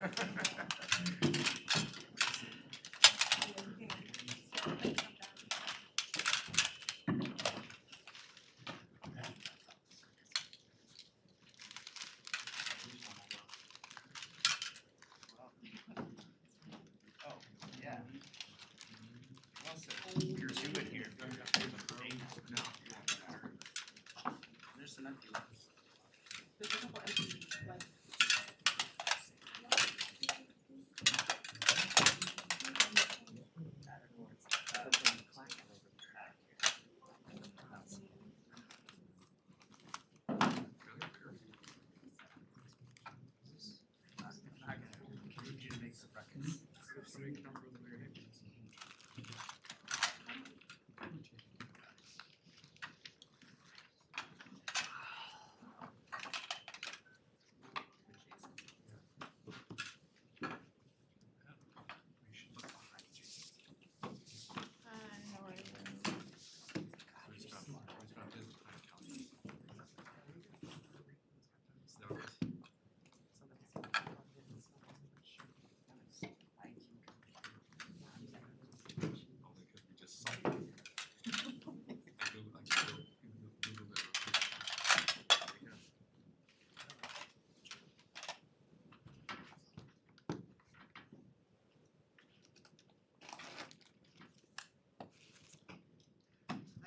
Yeah. You're zooming here. There's some empty ones. There's a couple empty, like, Continue to make some records.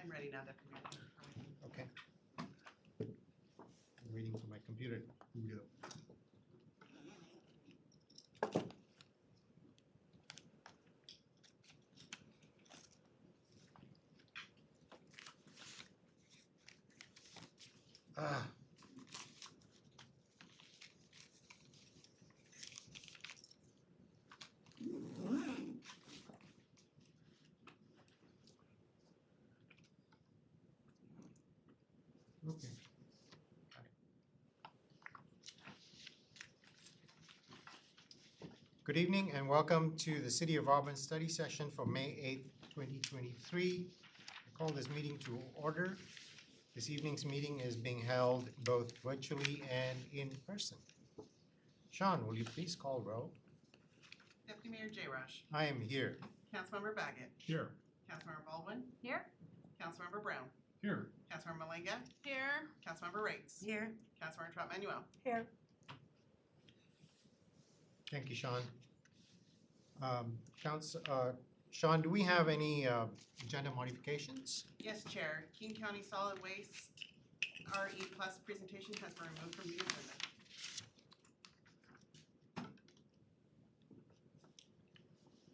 I'm ready now, Deputy Mayor. Okay. I'm waiting for my computer to boot up. Ah. Okay. Good evening and welcome to the City of Auburn study session for May 8th, 2023. I call this meeting to order. This evening's meeting is being held both virtually and in person. Sean, will you please call roll? Deputy Mayor J. Rush. I am here. Councilmember Baggett. Here. Councilmember Baldwin. Here. Councilmember Brown. Here. Councilmember Malinga. Here. Councilmember Rakes. Here. Councilmember Trot Manuel. Here. Thank you, Sean. Sean, do we have any agenda modifications? Yes, Chair. King County Solid Waste RE Plus presentation has been removed from the agenda.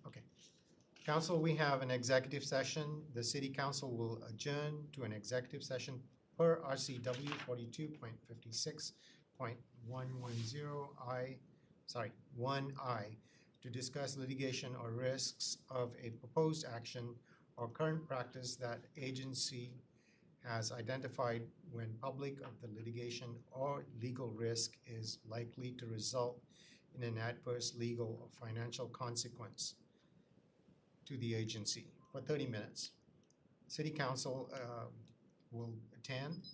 Okay. Council, we have an executive session. The City Council will adjourn to an executive session per RCW 1I, to discuss litigation or risks of a proposed action or current practice that agency has identified when public of the litigation or legal risk is likely to result in an adverse legal or financial consequence to the agency for 30 minutes. City Council will attend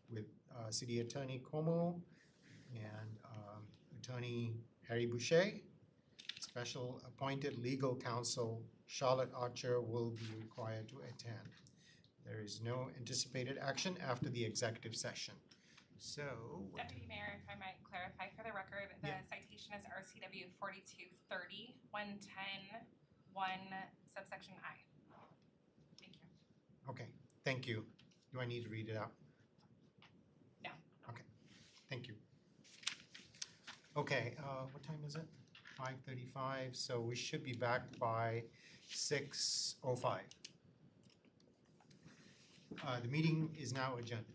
with City Attorney Como and Attorney Harry Boucher. Special appointed legal counsel Charlotte Archer will be required to attend. There is no anticipated action after the executive session. So, Deputy Mayor, if I might clarify for the record, the citation is RCW 4230 110 1 subsection I. Thank you. okay, thank you. Do I need to read it out? No. Okay, thank you. Okay, what time is it? 5:35, so we should be back by 6:05. The meeting is now adjourned.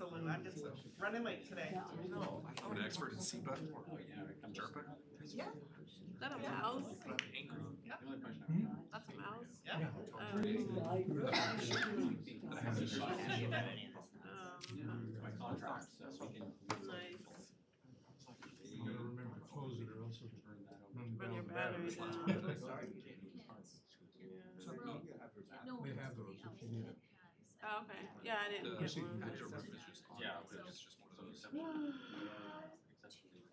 Absolutely, I'm just running late today. I'm an expert in SEPA. Jerpa. Yeah. Is that a mouse? That's a mouse? Yeah. My contract, so we can. Nice. You gotta remember to close it or else it'll Run your the battery battery. down. They have those if you need it. Oh, okay. Yeah, I didn't get one. Hydro roof is just on. Yeah. It's just one of those. We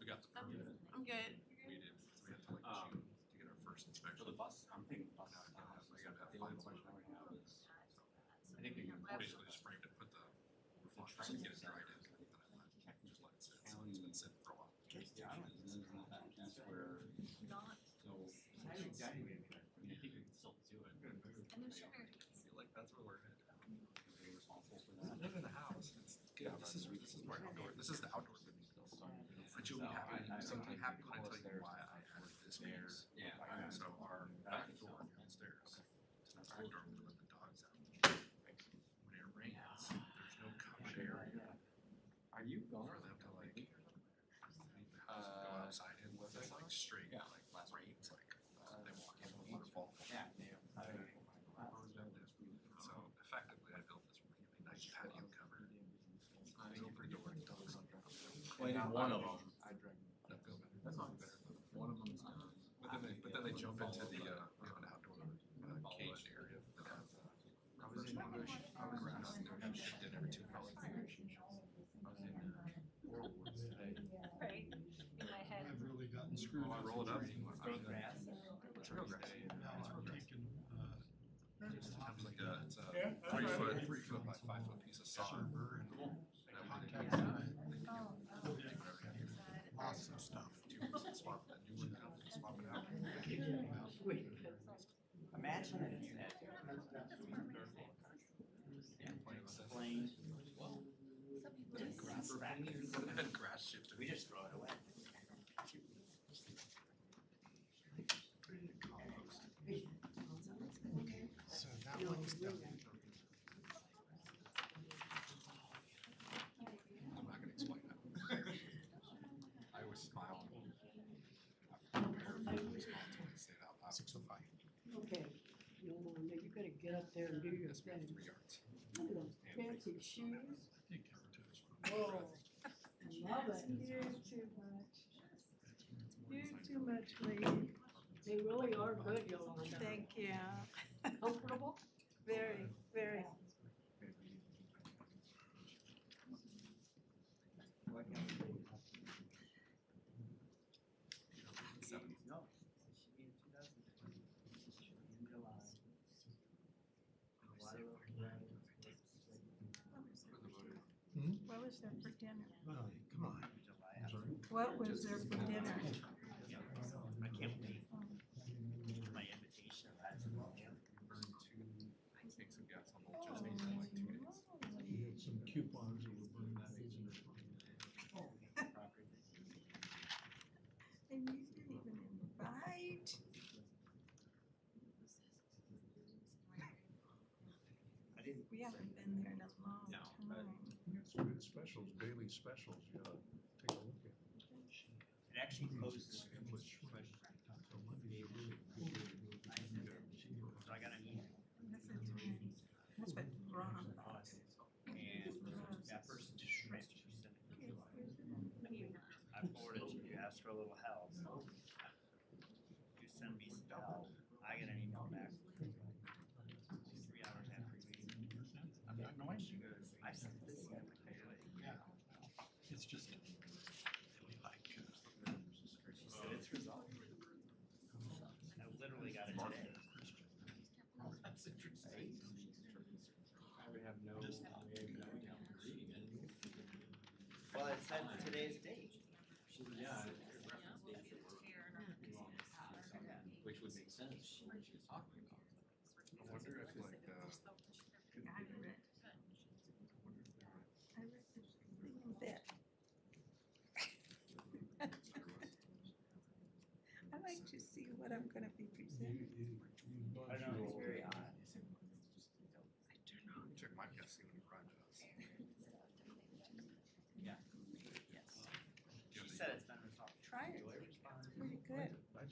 got the permit. I'm good. We had to like June to get our first inspection. For the bus, I'm thinking bus. I gotta have final. I think we can. Basically just framed it, put the roof on, just get it dried in, and then just let it sit. So it's been sitting for a while. That's where. So. I mean, I think we can still do it. I feel like that's where we're headed. We're responsible for I that. live in a house. It's good. This is more outdoor. This is the outdoor living. But you'll be happy. So I'm happy when I tell you why I added this piece. Yeah. So our back door downstairs is an outdoor. We let the dogs out. When it rains, there's no covered area Are you for going? them to like leave the house and go outside in. It's like straight, Yeah. like last rain. It's like they walk in the waterfall. Yeah. So effectively, I built this really nice patio cover. I opened the door and the dogs on top. Well, I did one of them. That feel better. That's not better. One of them's done. But then they jump into the we have an outdoor caged area that has rubber bush, grass, and they have shit in every 2 hours. Right, in my head. I've really gotten screwed. I roll it up. Grown grass. It's real grass. Now I'm taking, It's like it's a Yeah, 3 that's foot, right. 3 foot by 5 foot piece of sod. server and And I put it in contact there. lots of stuff. Swap that new one out, swap it out. Imagine if you had. Plain. Grass back. Grass shifted. We just throw it away. So that one's done. I'm not gonna explain that. I always smile. I'm prepared for the response when I say it out loud. 6:05. Okay, Yolanda, you gotta get up there and do your It's been thing. 3 yards. Look at those fancy shoes. I think Carrot's Whoa, I love it. You're too much. You're too much, lady. They really are good, Yolanda. Thank you. Comfortable? Very, very. No, it should be in 2020. It should be in July. A lot of What was there for dinner? Molly, come on. July. What was there for dinner? I can't wait. My invitation arrives in the mail. Burn 2 tanks of gas on Old Chestnut in like 2 days. We had some coupons that were burning that these in the. And you didn't even invite. I didn't. We haven't been there in a long No, time. We got some good specials, daily specials, you gotta take a look at. It actually poses. English. So Mondays are really good. So I got an email. That's what Ron thought. And that person just shrinked. She sent it to me. I forwarded you, you asked for a little help. You send me some help. I get an email back 3 hours after you leave. I'm not annoyed. She goes, I sent this in. It's just. She said it's resolved. I literally got it today. That's interesting. We have no. Well, it said today's date. Yeah. Which would make sense from what she was talking about. I wonder if like I read this thing that. I like to see what I'm gonna be presenting. I don't know, it's very odd. check my gas, see what he projects.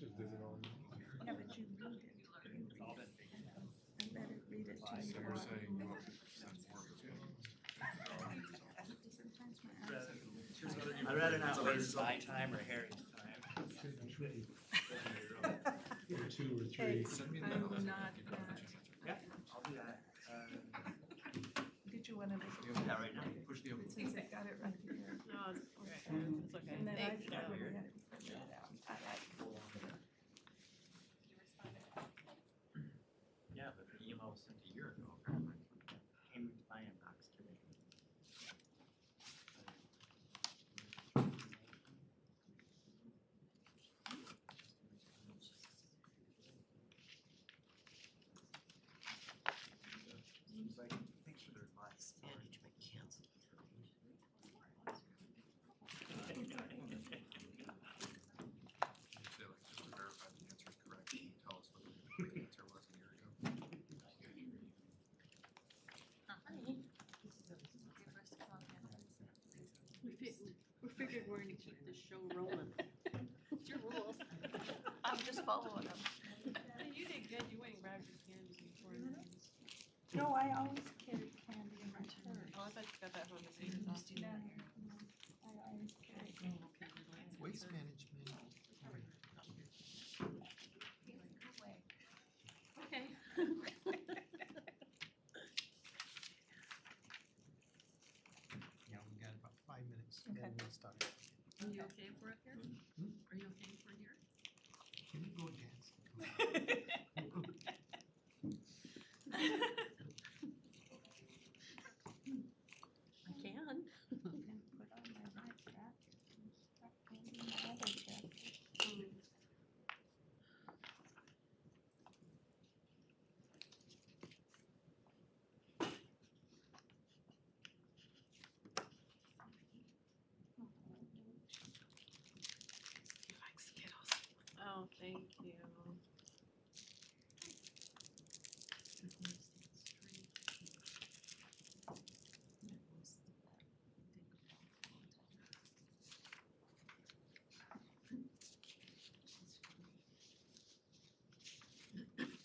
just did it all. Yeah, but you read it. It's all been big. I better read it to So you. we're saying, you want to send more of it. I'd rather not waste my time or Harry's time. Or two or three. Send me an I'm email. not You know, that. if you- Yeah, I'll do that. Did you wanna Do look that right now. Push the open. since I got it right here? No, it's okay. And then I Thank you. probably have to figure it out. I like. Yeah, but the email was sent a year ago, apparently. Came into my inbox today. He's like, thanks for the advice. Management canceled. You say like, just to verify the answer is correct, can you tell us what the answer was a year ago? We figured we're gonna keep the show rolling. It's your rules. I'm just following them. You did good, you went and grabbed your candy before. No, I always carry candy in my purse. Oh, I thought you got that from the same box. No, I always carry. Waste management. Okay. Yeah, we got about 5 minutes, then Okay. we'll start. Are you okay for up here? Are you okay for here? Can we go dance? I can. Put on my night jacket. Stop holding my other jacket. Oh, thank you.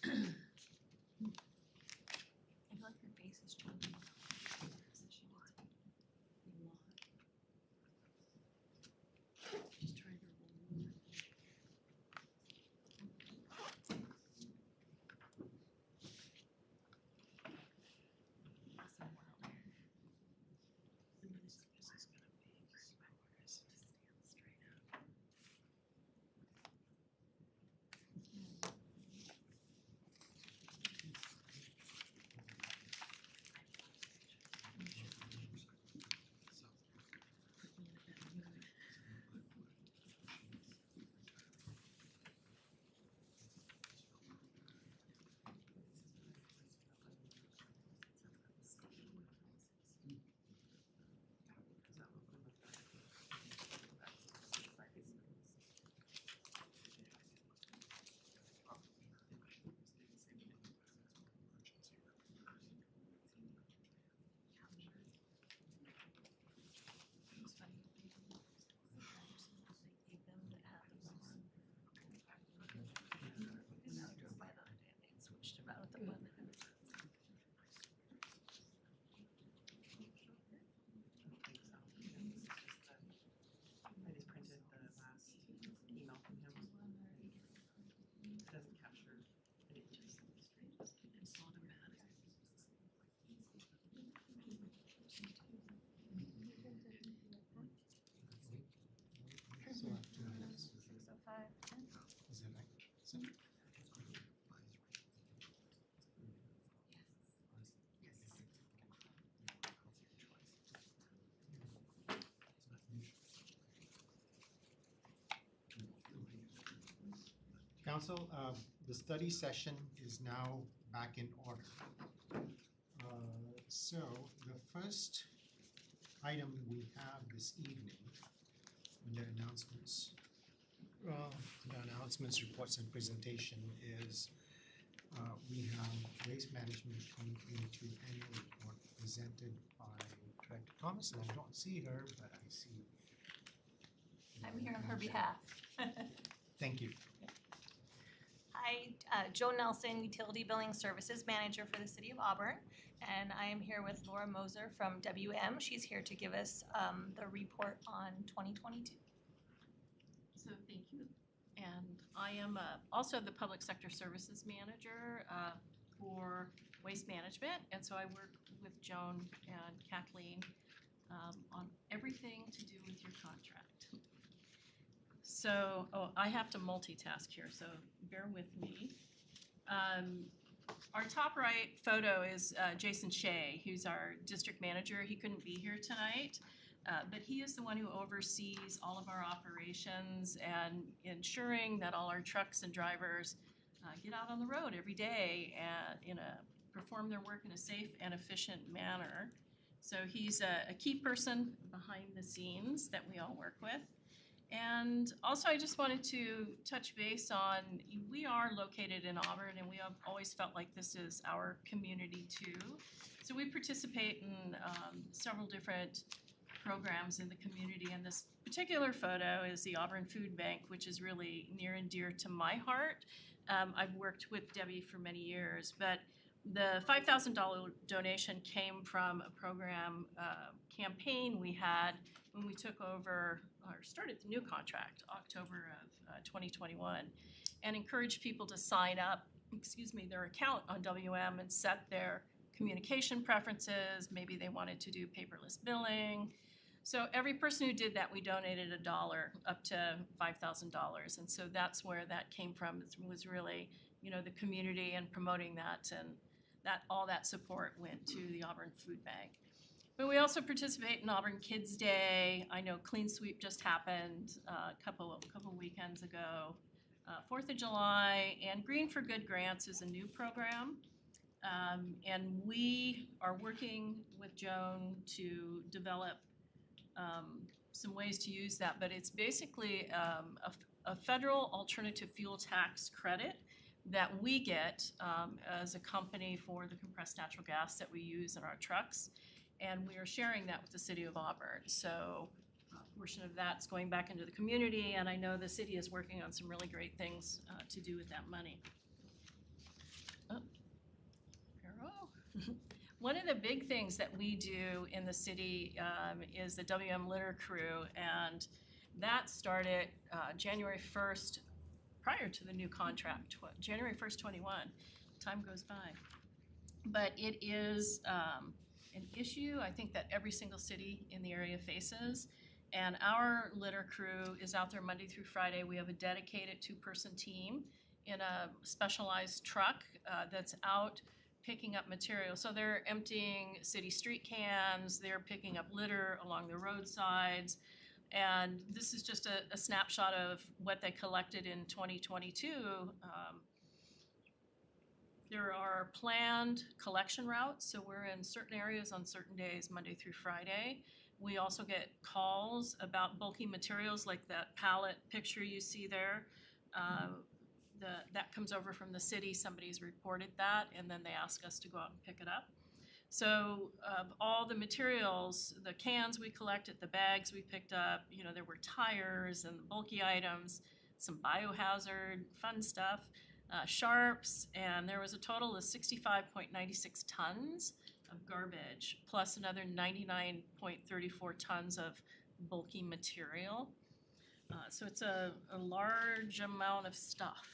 I feel like her face is changing. Just trying to roll. I just printed the last email from him. It doesn't capture. It just. It's automatic. Still have 2 minutes. 6:05. Is that right? So- Council, the study session is now back in order. So the first item we have this evening, under announcements, reports and presentation is we have Waste Management 2022 Annual Report presented by Director Thomas, and I don't see her, but I see. I'm here on her behalf. Thank you. Hi, Joe Nelson, Utility Billing Services Manager for the City of Auburn. And I am here with Laura Moser from WM. She's here to give us the report on 2022. So thank you. And I am also the Public Sector Services Manager for Waste Management. And so I work with Joan and Kathleen on everything to do with your contract. So, I have to multitask here, so bear with me. Our top right photo is Jason Shea, who's our district manager. He couldn't be here tonight, but he is the one who oversees all of our operations and ensuring that all our trucks and drivers get out on the road every day and perform their work in a safe and efficient manner. So he's a key person behind the scenes that we all work with. And also, I just wanted to touch base on, we are located in Auburn, and we have always felt like this is our community too. So we participate in several different programs in the community, and this particular photo is the Auburn Food Bank, which is really near and dear to my heart. I've worked with Debbie for many years, but the $5,000 donation came from a program campaign we had when we took over or started the new contract, October of 2021, and encouraged people to sign up, their account on WM and set their communication preferences. Maybe they wanted to do paperless billing. So every person who did that, we donated $1 up to $5,000. And so that's where that came from. It was really, the community and promoting that, and all that support went to the Auburn Food Bank. But we also participate in Auburn Kids Day. I know Clean Sweep just happened a couple weekends ago. 4th of July, and Green for Good Grants is a new program. And we are working with Joan to develop some ways to use that. But it's basically a federal alternative fuel tax credit that we get as a company for the compressed natural gas that we use in our trucks. And we are sharing that with the City of Auburn. So a portion of that's going back into the community, and I know the city is working on some really great things to do with that money. One of the big things that we do in the city is the WM Litter Crew, and that started January 1st, prior to the new contract, January 1st, 21. Time goes by. But it is an issue, I think, that every single city in the area faces. And our litter crew is out there Monday through Friday. We have a dedicated 2-person team in a specialized truck that's out picking up material. So they're emptying city street cans, they're picking up litter along the roadsides. And this is just a snapshot of what they collected in 2022. There are planned collection routes, so we're in certain areas on certain days, Monday through Friday. We also get calls about bulky materials like that pallet picture you see there. That comes over from the city, somebody's reported that, and then they ask us to go out and pick it up. So all the materials, the cans we collected, the bags we picked up, there were tires and bulky items, some biohazard, fun stuff. Sharps, and there was a total of 65.96 tons of garbage, plus another 99.34 tons of bulky material. So it's a large amount of stuff,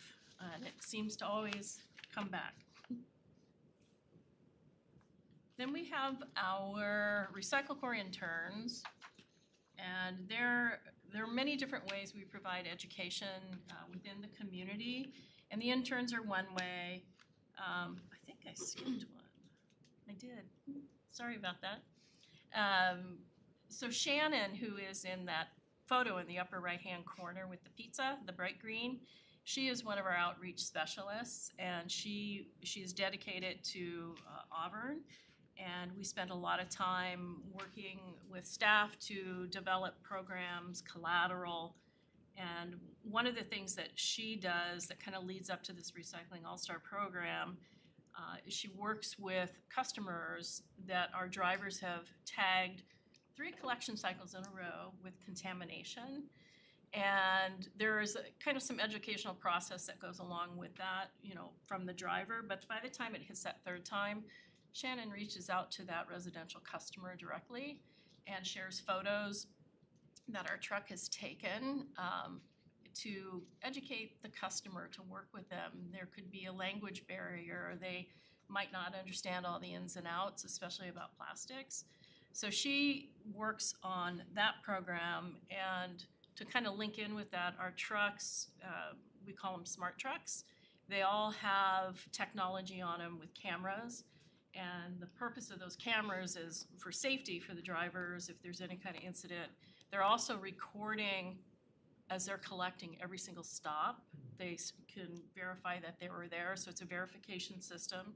and it seems to always come back. Then we have our Recycle Corps interns, and there are many different ways we provide education within the community. And the interns are one way. I think I skipped one. I did. Sorry about that. So Shannon, who is in that photo in the upper right-hand corner with the pizza, the bright green, she is one of our outreach specialists, and she is dedicated to Auburn. And we spend a lot of time working with staff to develop programs, collateral. And one of the things that she does that kind of leads up to this Recycling All-Star program is she works with customers that our drivers have tagged 3 collection cycles in a row with contamination. And there is kind of some educational process that goes along with that, you know, from the driver. But by the time it hits that third time, Shannon reaches out to that residential customer directly and shares photos that our truck has taken to educate the customer, to work with them. There could be a language barrier, or they might not understand all the ins and outs, especially about plastics. So she works on that program, and to kind of link in with that, our trucks, we call them smart trucks. They all have technology on them with cameras, and the purpose of those cameras is for safety for the drivers if there's any kind of incident. They're also recording as they're collecting every single stop. They can verify that they were there, so it's a verification system.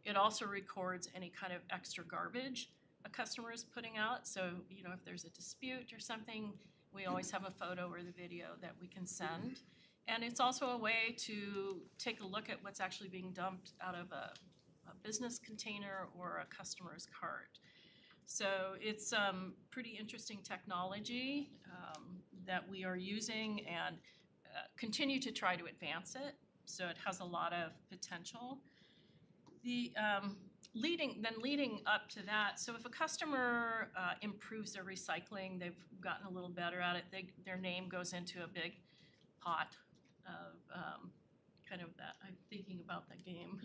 It also records any kind of extra garbage a customer is putting out. So, you know, if there's a dispute or something, we always have a photo or the video that we can send. And it's also a way to take a look at what's actually being dumped out of a business container or a customer's cart. So it's pretty interesting technology that we are using, and continue to try to advance it. So it has a lot of potential. The leading up to that, so if a customer improves their recycling, they've gotten a little better at it, their name goes into a big pot of kind of that, I'm thinking about that game.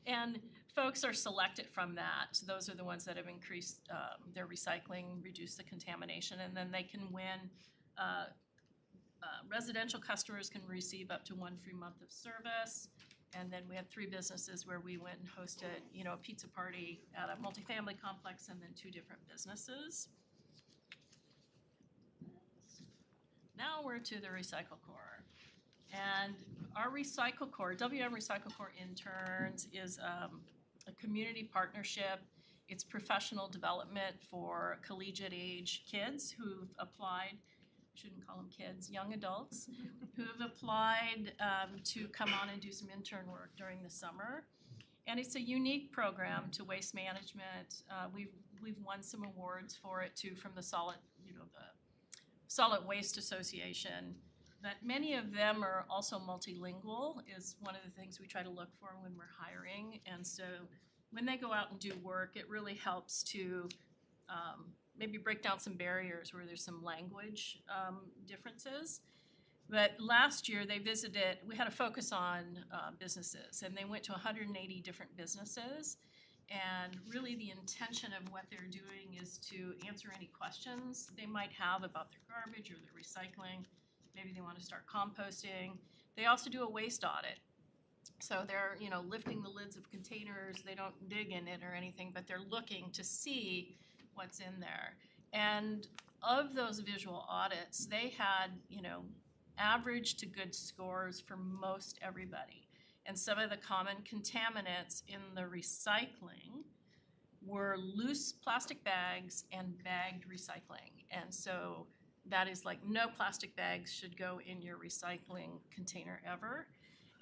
And folks are selected from that. So those are the ones that have increased their recycling, reduced the contamination, and then they can win. Residential customers can receive up to 1 free month of service. And then we had 3 businesses where we went and hosted, you know, a pizza party at a multifamily complex, and then 2 different businesses. Now we're to the Recycle Corps. And our Recycle Corps, WM Recycle Corps Interns, is a community partnership. It's professional development for collegiate age kids who've applied, shouldn't call them kids, young adults, who have applied to come on and do some intern work during the summer. And it's a unique program to waste management. We've won some awards for it too from the Solid Waste Association. But many of them are also multilingual, is one of the things we try to look for when we're hiring. And so when they go out and do work, it really helps to maybe break down some barriers where there's some language differences. But last year they visited, we had a focus on businesses, and they went to 180 different businesses. And really the intention of what they're doing is to answer any questions they might have about their garbage or their recycling. Maybe they want to start composting. They also do a waste audit. So they're, you know, lifting the lids of containers. They don't dig in it or anything, but they're looking to see what's in there. And of those visual audits, they had, you know, average to good scores for most everybody. And some of the common contaminants in the recycling were loose plastic bags and bagged recycling. And so that is like no plastic bags should go in your recycling container ever.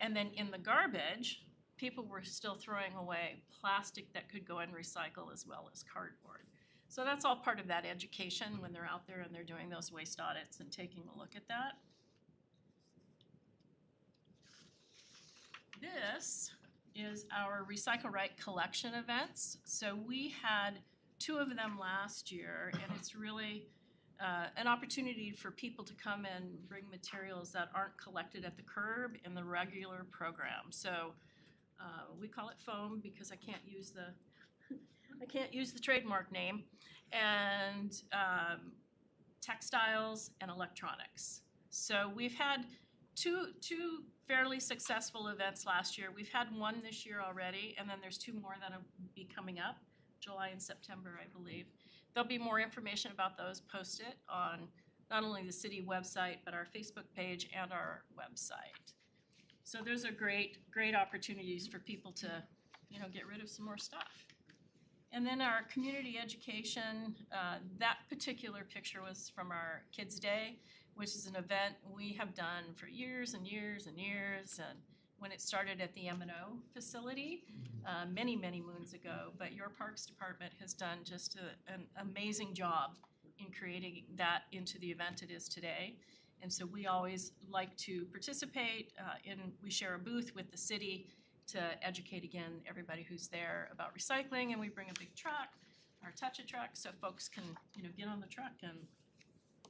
And then in the garbage, people were still throwing away plastic that could go and recycle as well as cardboard. So that's all part of that education when they're out there and they're doing those waste audits and taking a look at that. This is our Recycle Right collection events. So we had 2 of them last year, and it's really an opportunity for people to come and bring materials that aren't collected at the curb in the regular program. So we call it foam because I can't use the trademark name, and textiles and electronics. So we've had two fairly successful events last year. We've had 1 this year already, and then there's 2 more that'll be coming up, July and September, I believe. There'll be more information about those posted on not only the city website, but our Facebook page and our website. So those are great opportunities for people to, you know, get rid of some more stuff. And then our community education, that particular picture was from our Kids Day, which is an event we have done for years and years and years. And when it started at the M&O facility many moons ago, but your Parks Department has done just an amazing job in creating that into the event it is today. And so we always like to participate we share a booth with the city to educate again everybody who's there about recycling, and we bring a big truck, our touch-a truck, so folks can, get on the truck and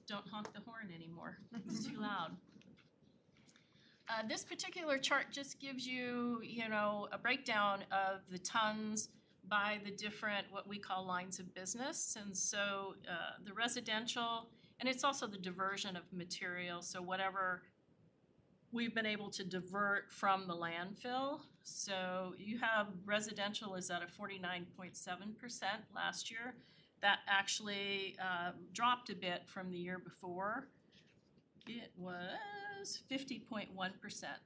don't honk the horn anymore. It's too loud. This particular chart just gives you, a breakdown of the tons by the different, what we call lines of business. And so the residential, and it's also the diversion of material. So whatever we've been able to divert from the landfill. So you have residential is at a 49.7% last year. That actually dropped a bit from the year before. It was 50.1%,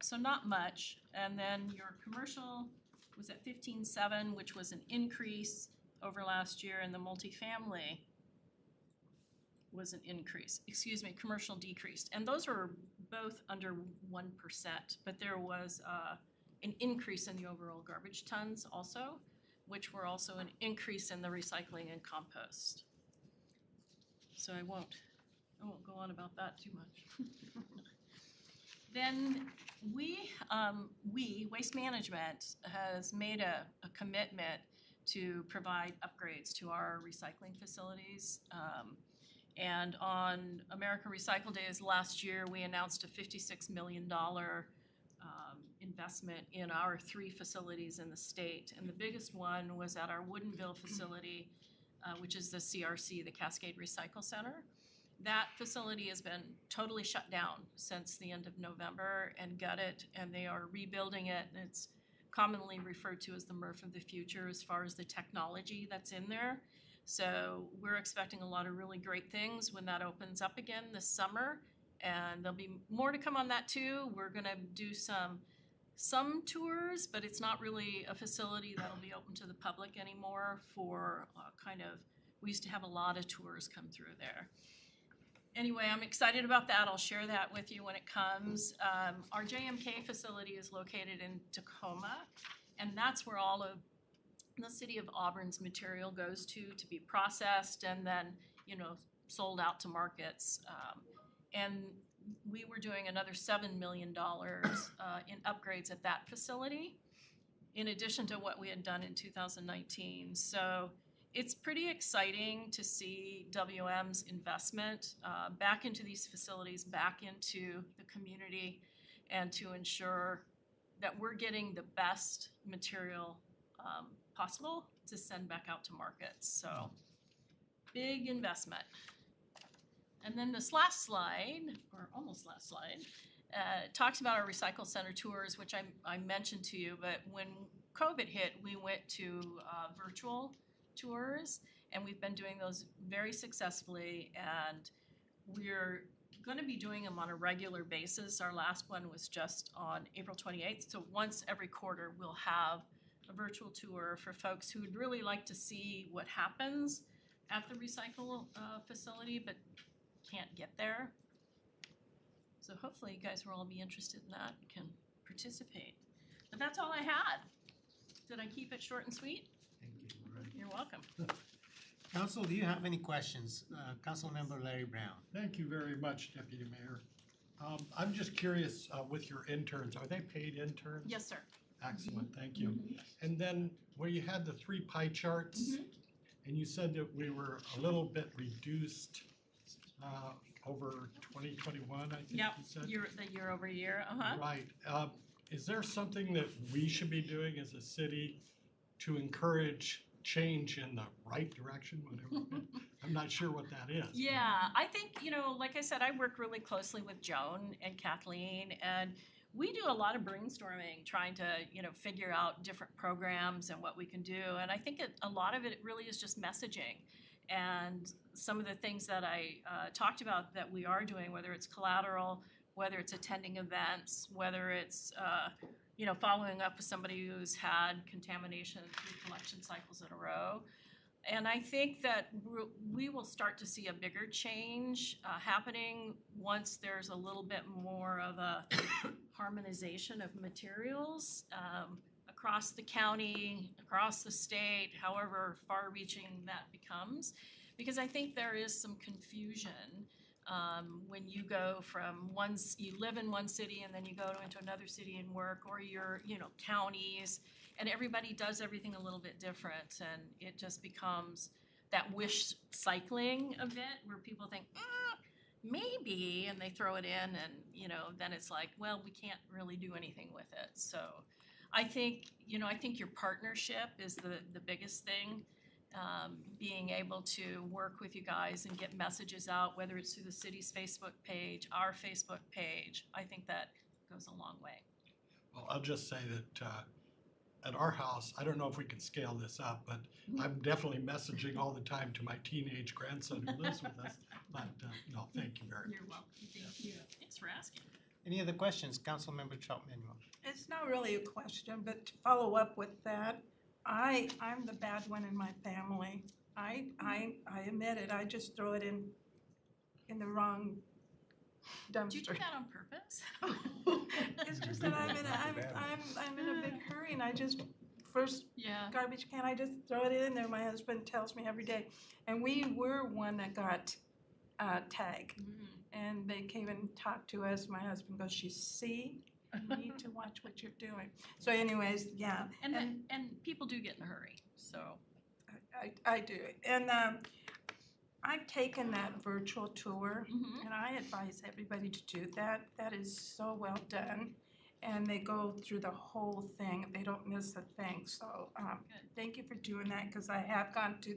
so not much. And then your commercial was at 15.7, which was an increase over last year, and the multifamily was an increase. Commercial decreased. And those were both under 1%, but there was an increase in the overall garbage tons also, which were also an increase in the recycling and compost. So I won't go on about that too much. Then Waste Management has made a commitment to provide upgrades to our recycling facilities. And on America Recycle Days last year, we announced a $56 million investment in our 3 facilities in the state. And the biggest one was at our Woodinville facility, which is the CRC, the Cascade Recycle Center. That facility has been totally shut down since the end of November and gutted, and they are rebuilding it. And it's commonly referred to as the MRF of the future as far as the technology that's in there. So we're expecting a lot of really great things when that opens up again this summer, and there'll be more to come on that too. We're gonna do some tours, but it's not really a facility that'll be open to the public anymore for we used to have a lot of tours come through there. Anyway, I'm excited about that. I'll share that with you when it comes. Our JMK facility is located in Tacoma, and that's where all of the city of Auburn's material goes to be processed and then, sold out to markets. And we were doing another $7 million in upgrades at that facility, in addition to what we had done in 2019. So it's pretty exciting to see WM's investment back into these facilities, back into the community, and to ensure that we're getting the best material possible to send back out to markets. So big investment. And then this last slide, or almost last slide, talks about our recycle center tours, which I mentioned to you, but when COVID hit, we went to virtual tours, and we've been doing those very successfully, and we're going to be doing them on a regular basis. Our last one was just on April 28th, so once every quarter we'll have a virtual tour for folks who would really like to see what happens at the recycle facility but can't get there. So hopefully you guys will all be interested in that and can participate. But that's all I had. Did I keep it short and sweet? Thank you, Lauren. You're welcome. Council, do you have any questions? Councilmember Larry Brown. Thank you very much, Deputy Mayor. I'm just curious with your interns, are they paid interns? Yes, sir. Excellent, thank you. And then where you had the 3 pie charts, and you said that we were a little bit reduced over 2021, I think you said? The year over year, Right. Is there something that we should be doing as a city to encourage change in the right direction, whatever? I'm not sure what that is. Yeah, I think, like I said, I work really closely with Joan and Kathleen, and we do a lot of brainstorming, trying to, figure out different programs and what we can do. And I think a lot of it really is just messaging. And some of the things that I talked about that we are doing, whether it's collateral, whether it's attending events, whether it's, following up with somebody who's had contamination 3 collection cycles in a row. And I think that we will start to see a bigger change happening once there's a little bit more of a harmonization of materials across the county, across the state, however far-reaching that becomes. because I think there is some confusion when you go from you live in one city and then you go into another city and work, or you're, counties, and everybody does everything a little bit different, and it just becomes that wish cycling a bit where people think, maybe, and they throw it in, and, then it's like, well, we can't really do anything with it. So I think your partnership is the biggest thing. Being able to work with you guys and get messages out, whether it's through the city's Facebook page, our Facebook page, I think that goes a long way. Well, I'll just say that at our house, I don't know if we can scale this up, but I'm definitely messaging all the time to my teenage grandson who lives with us. But no, thank you very much. You're welcome. Thank you. Thanks for asking. Any other questions? Councilmember Troutman. It's not really a question, but to follow up with that, I'm the bad one in my family. I admit it. I just throw it in the wrong dumpster. Did you do that on purpose? It's just that I'm in a big hurry, and I just first garbage can, I just throw it in there. My husband tells me every day, and we were one that got tagged, and they came and talked to us. My husband goes, "You see, you need to watch what you're doing." So, anyways, yeah, and people do get in a hurry, so I do, and I've taken that virtual tour, and I advise everybody to do that. That is so well done, and they go through the whole thing. They don't miss a thing. So thank you for doing that, because I have gone to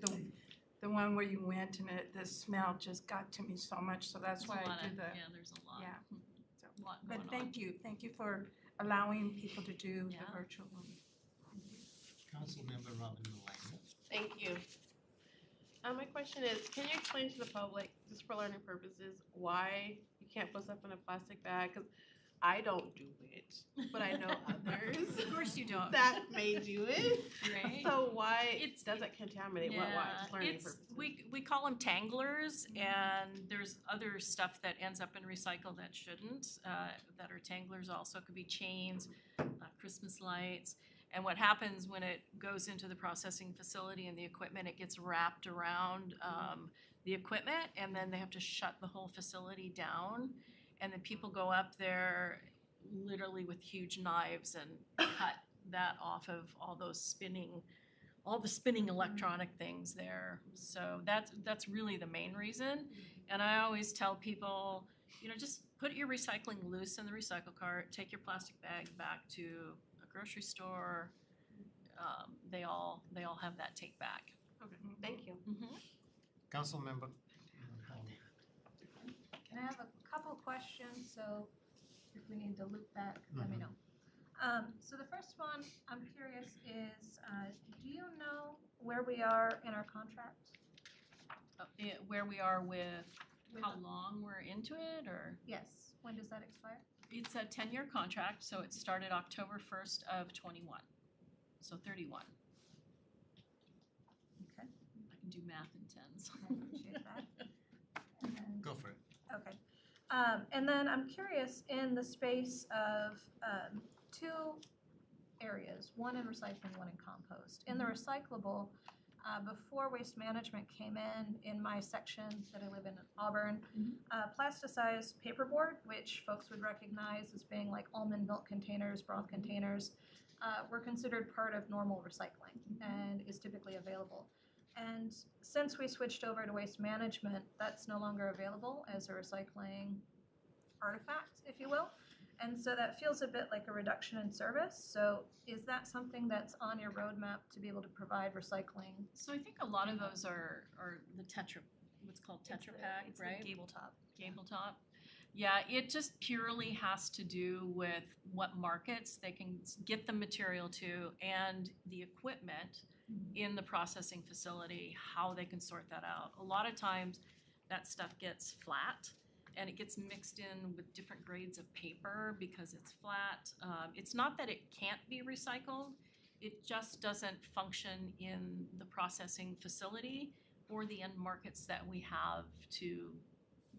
the one where you went, and the smell just got to me so much. So that's why I do the there's a lot. yeah. So, A lot but going on. thank you for allowing people to do the virtual one. Councilmember Robin Malang. Thank you. My question is, can you explain to the public, just for learning purposes, why you can't put stuff in a plastic bag? Because I don't do it, but I know others. Of course you don't. That may do it. Right. So why does it contaminate? Why? Just learning purposes. We call them tanglers, and there's other stuff that ends up in recycle that shouldn't, that are tanglers also. It could be chains, Christmas lights. And what happens when it goes into the processing facility and the equipment, it gets wrapped around the equipment, and then they have to shut the whole facility down. And then people go up there literally with huge knives and cut that off of all the spinning electronic things there. So that's really the main reason. And I always tell people, just put your recycling loose in the recycle cart, take your plastic bag back to a grocery store. They all have that take back. Okay, thank you. Councilmember. Can I have a couple questions? So if we need to loop back, let me know. So the first one I'm curious is, do you know where we are in our contract? Where we are with how long we're into it, or? Yes. When does that expire? It's a 10-year contract, so it started October 1st of 21, so 31. Okay. I can do math in tens. I appreciate that. And Go for it. okay. And then I'm curious, in the space of two areas, one in recycling, one in compost. In the recyclable, before waste management came in my section that I live in Auburn, plasticized paperboard, which folks would recognize as being like almond milk containers, broth containers, were considered part of normal recycling and is typically available. And since we switched over to waste management, that's no longer available as a recycling artifact, if you will. And so that feels a bit like a reduction in service. So is that something that's on your roadmap to be able to provide recycling? So I think a lot of those are the what's called Tetra Pak, It's right? the gable top. Gable top. Yeah, it just purely has to do with what markets they can get the material to and the equipment in the processing facility, how they can sort that out. A lot of times that stuff gets flat and it gets mixed in with different grades of paper because it's flat. It's not that it can't be recycled, it just doesn't function in the processing facility or the end markets that we have to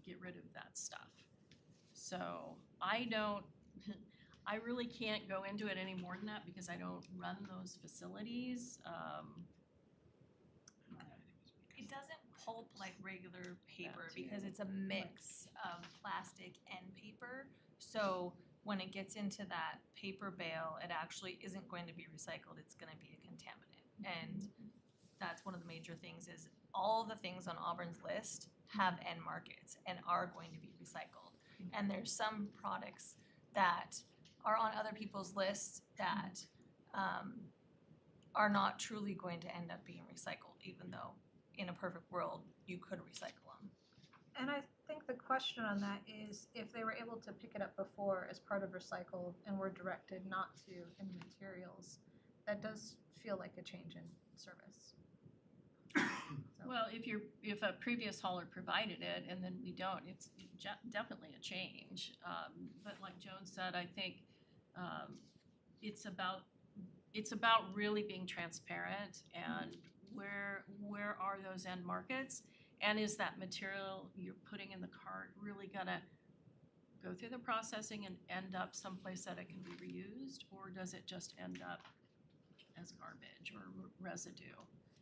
get rid of that stuff. So I really can't go into it any more than that because I don't run those facilities. It doesn't pulp like regular paper Because it's a mix of plastic and paper. So when it gets into that paper bale, it actually isn't going to be recycled, it's gonna be a contaminant. And that's one of the major things is all the things on Auburn's list have end markets and are going to be recycled. And there's some products that are on other people's lists that are not truly going to end up being recycled, even though in a perfect world, you could recycle them. And I think the question on that is if they were able to pick it up before as part of recycle and were directed not to in the materials, that does feel like a change in service. Well, if a previous hauler provided it and then we don't, it's definitely a change. But like Joan said, I think it's about really being transparent and where are those end markets, and is that material you're putting in the cart really gonna go through the processing and end up someplace that it can be reused, or does it just end up as garbage or residue?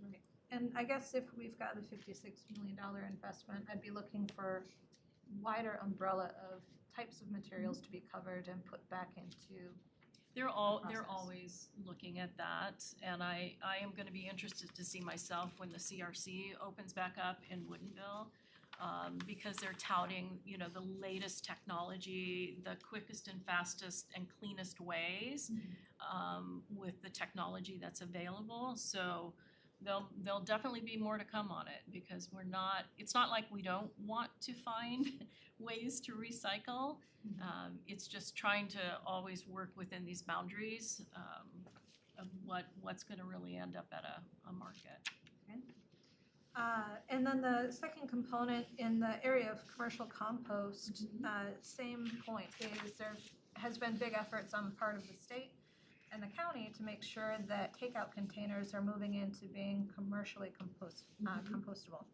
Right. And I guess if we've got the $56 million investment, I'd be looking for wider umbrella of types of materials to be covered and put back into They're process. always looking at that, and I am gonna be interested to see myself when the CRC opens back up in Woodinville, because they're touting, the latest technology, the quickest and fastest and cleanest ways, with the technology that's available. So there'll definitely be more to come on it, because it's not like we don't want to find ways to recycle. It's just trying to always work within these boundaries of what's gonna really end up at a market. Okay. And then the second component in the area of commercial compost, same point, is there has been big efforts on the part of the state and the county to make sure that takeout containers are moving into being commercially compostable.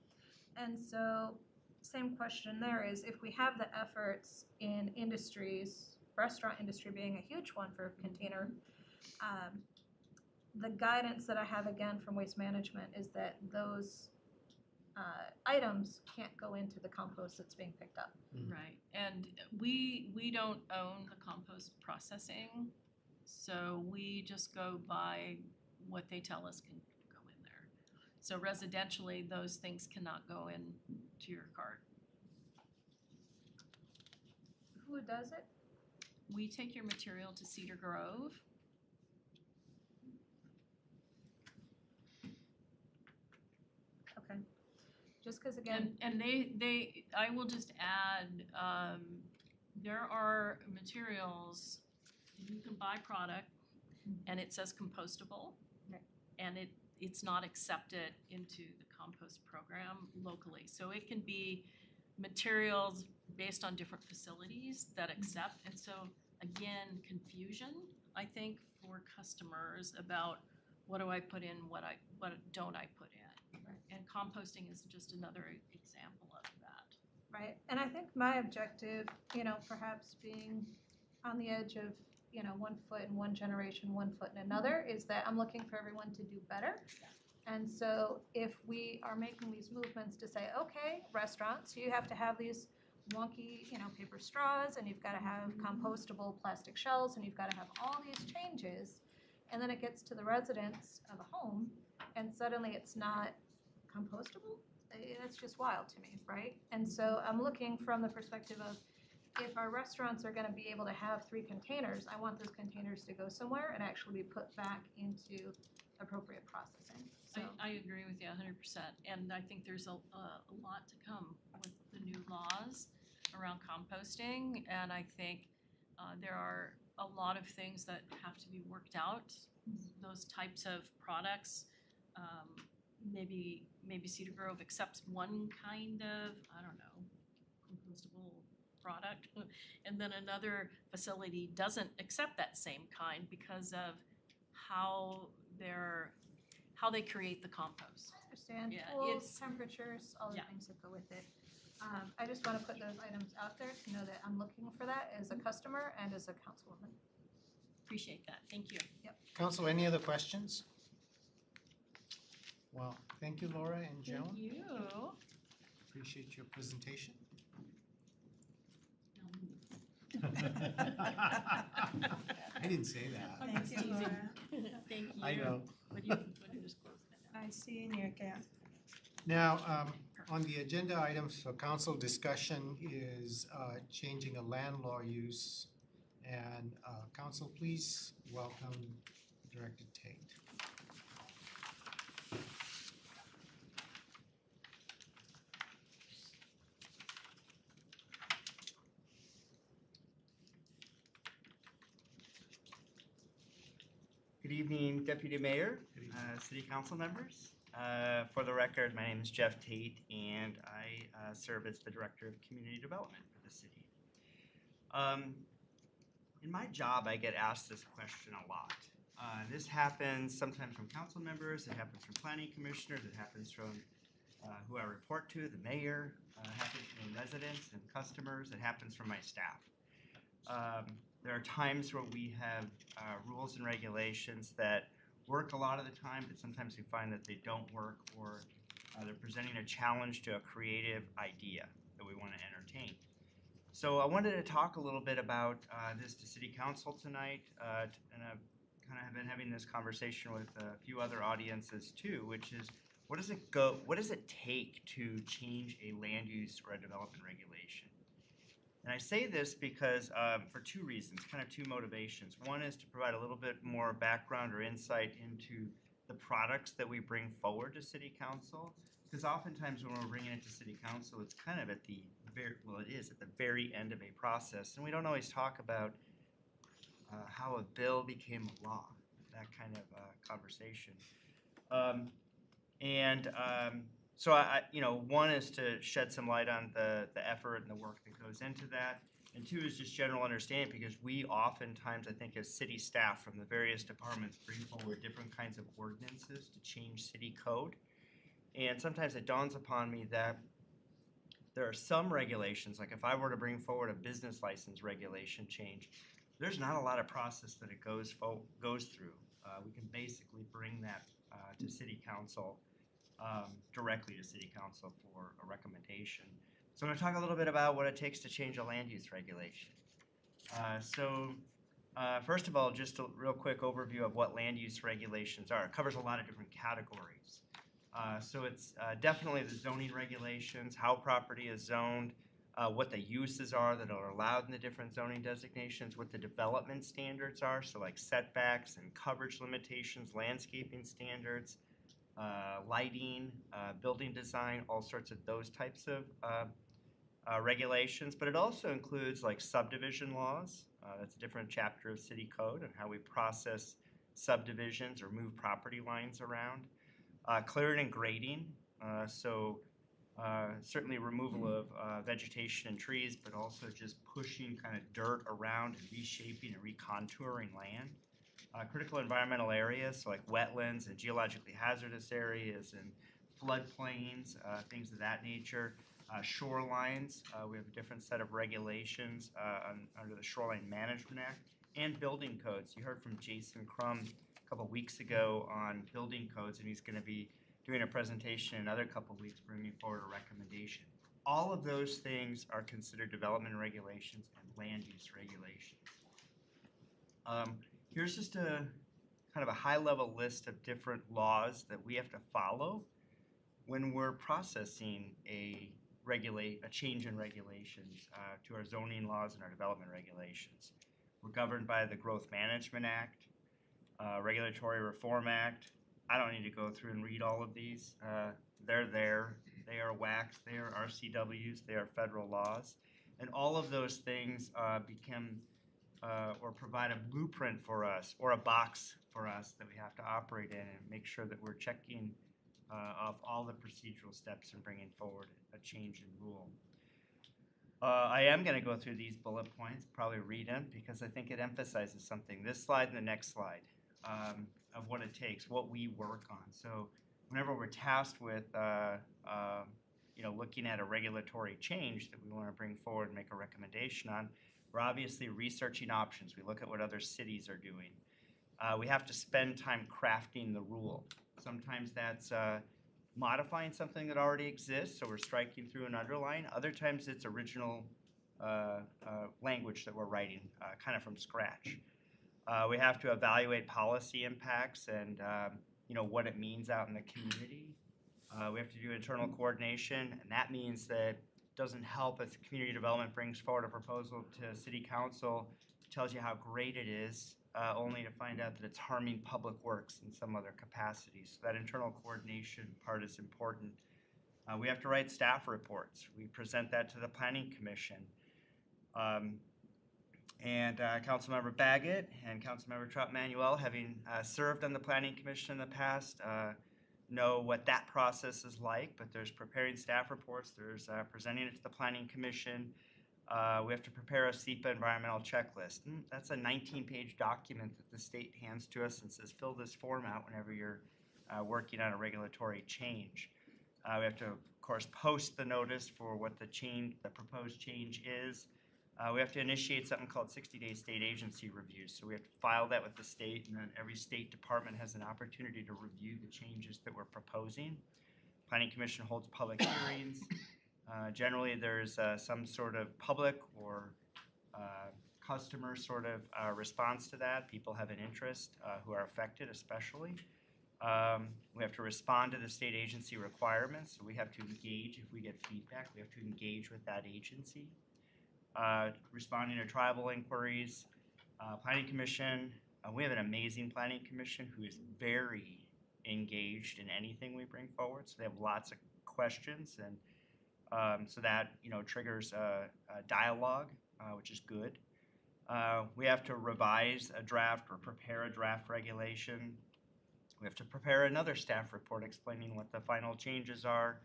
And so, same question there is, if we have the efforts in industries, restaurant industry being a huge one for container, the guidance that I have again from Waste Management is that those items can't go into the compost that's being picked up. Right, and we don't own the compost processing, so we just go by what they tell us can go in there. So residentially, those things cannot go into your cart. Who does it? We take your material to Cedar Grove. Okay. Just because again. And I will just add, there are materials, you can buy product and it says compostable. Right. And it's not accepted into the compost program locally. So it can be materials based on different facilities that accept. And so again, confusion, I think, for customers about what do I put in, what don't I put in. Right. And composting is just another example of that. Right, and I think my objective, perhaps being on the edge of, 1 foot in one generation, 1 foot in another, is that I'm looking for everyone to do better. And so if we are making these movements to say, okay, restaurants, you have to have these wonky, paper straws, and you've got to have compostable plastic shells, and you've got to have all these changes, and then it gets to the residents of a home, and suddenly it's not compostable, that's just wild to me, right? And so I'm looking from the perspective of, if our restaurants are gonna be able to have 3 containers, I want those containers to go somewhere and actually be put back into appropriate processing. So I agree with you 100%, and I think there's a lot to come with the new laws around composting, and I think there are a lot of things that have to be worked out. Those types of products, maybe Cedar Grove accepts one kind of, compostable product, and then another facility doesn't accept that same kind because of how they create the compost. I understand, Yeah, tools, temperatures, all the yeah. things that go with it. I just want to put those items out there to know that I'm looking for that as a customer and as a councilwoman. Appreciate that, thank you. Yep. Council, any other questions? Well, Thank you, Laura and Joan. Thank you. Appreciate your presentation. I didn't say that. Thank you, Laura. Thank you. I know. What do you just close that out? I see in your gap. Now, on the agenda items for council discussion is changing a land law use. And council, please welcome Director Tate. Good evening, Deputy Mayor, City Council members. For the record, my name is Jeff Tate, and I serve as the Director of Community Development for the city. In my job, I get asked this question a lot. This happens sometimes from council members, it happens from planning commissioners, it happens from who I report to, the mayor, it happens from residents and customers, it happens from my staff. There are times where we have rules and regulations that work a lot of the time, but sometimes we find that they don't work, or they're presenting a challenge to a creative idea that we want to entertain. So I wanted to talk a little bit about this to City Council tonight, and I've kind of been having this conversation with a few other audiences too, which is what does it take to change a land use or a development regulation? And I say this because for two reasons, kind of two motivations. One is to provide a little bit more background or insight into the products that we bring forward to City Council. Because oftentimes when we're bringing it to City Council, it's kind of at the very end of a process. And we don't always talk about how a bill became a law, that kind of conversation. So one is to shed some light on the effort and the work that goes into that. And two is just general understanding, because we oftentimes, I think, as city staff from the various departments bring forward different kinds of ordinances to change city code. And sometimes it dawns upon me that there are some regulations, like if I were to bring forward a business license regulation change, there's not a lot of process that it goes through. We can basically bring that to City Council, directly to City Council for a recommendation. So I'm going to talk a little bit about what it takes to change a land use regulation. First of all, just a real quick overview of what land use regulations are. It covers a lot of different categories. So it's definitely the zoning regulations, how property is zoned, what the uses are that are allowed in the different zoning designations, what the development standards are, so like setbacks and coverage limitations, landscaping standards, lighting, building design, all sorts of those types of regulations. But it also includes like subdivision laws. That's a different chapter of city code and how we process subdivisions or move property lines around. Clearing and grading, certainly removal of vegetation and trees, but also just pushing kind of dirt around and reshaping and recontouring land. Critical environmental areas, so like wetlands and geologically hazardous areas and floodplains, things of that nature. Shorelines, we have a different set of regulations under the Shoreline Management Act, and building codes. You heard from Jason Crum a couple weeks ago on building codes, and he's going to be doing a presentation in another couple weeks bringing forward a recommendation. All of those things are considered development regulations and land use regulations. Here's just a kind of a high-level list of different laws that we have to follow when we're processing a change in regulations to our zoning laws and our development regulations. We're governed by the Growth Management Act, Regulatory Reform Act. I don't need to go through and read all of these. They're there. They are WACs. They are RCWs. They are federal laws. And all of those things or provide a blueprint for us, or a box for us that we have to operate in and make sure that we're checking off all the procedural steps and bringing forward a change in rule. I am going to go through these bullet points, probably read them, because I think it emphasizes something. This slide and the next slide of what it takes, what we work on. So whenever we're tasked with looking at a regulatory change that we want to bring forward and make a recommendation on, we're obviously researching options. We look at what other cities are doing. We have to spend time crafting the rule. Sometimes that's modifying something that already exists, so we're striking through an underline. Other times it's original language that we're writing, kind of from scratch. We have to evaluate policy impacts and what it means out in the community. We have to do internal coordination, and that means that it doesn't help if community development brings forward a proposal to City Council, tells you how great it is, only to find out that it's harming public works in some other capacity. So that internal coordination part is important. We have to write staff reports. We present that to the Planning Commission. Councilmember Baggett and Councilmember Trout-Manuel, having served on the Planning Commission in the past, know what that process is like, but there's preparing staff reports, there's presenting it to the Planning Commission. We have to prepare a SEPA environmental checklist. And that's a 19-page document that the state hands to us and says, fill this form out whenever you're working on a regulatory change. We have to, of course, post the notice for what the proposed change is. We have to initiate something called 60-day state agency reviews. So we have to file that with the state, and then every state department has an opportunity to review the changes that we're proposing. Planning Commission holds public hearings. Generally, there's some sort of public or customer sort of response to that. People have an interest who are affected especially. We have to respond to the state agency requirements. So we have to engage if we get feedback. We have to engage with that agency. Responding to tribal inquiries. Planning Commission, we have an amazing Planning Commission who is very engaged in anything we bring forward. So they have lots of questions, and so that triggers a dialogue, which is good. We have to revise a draft or prepare a draft regulation. We have to prepare another staff report explaining what the final changes are.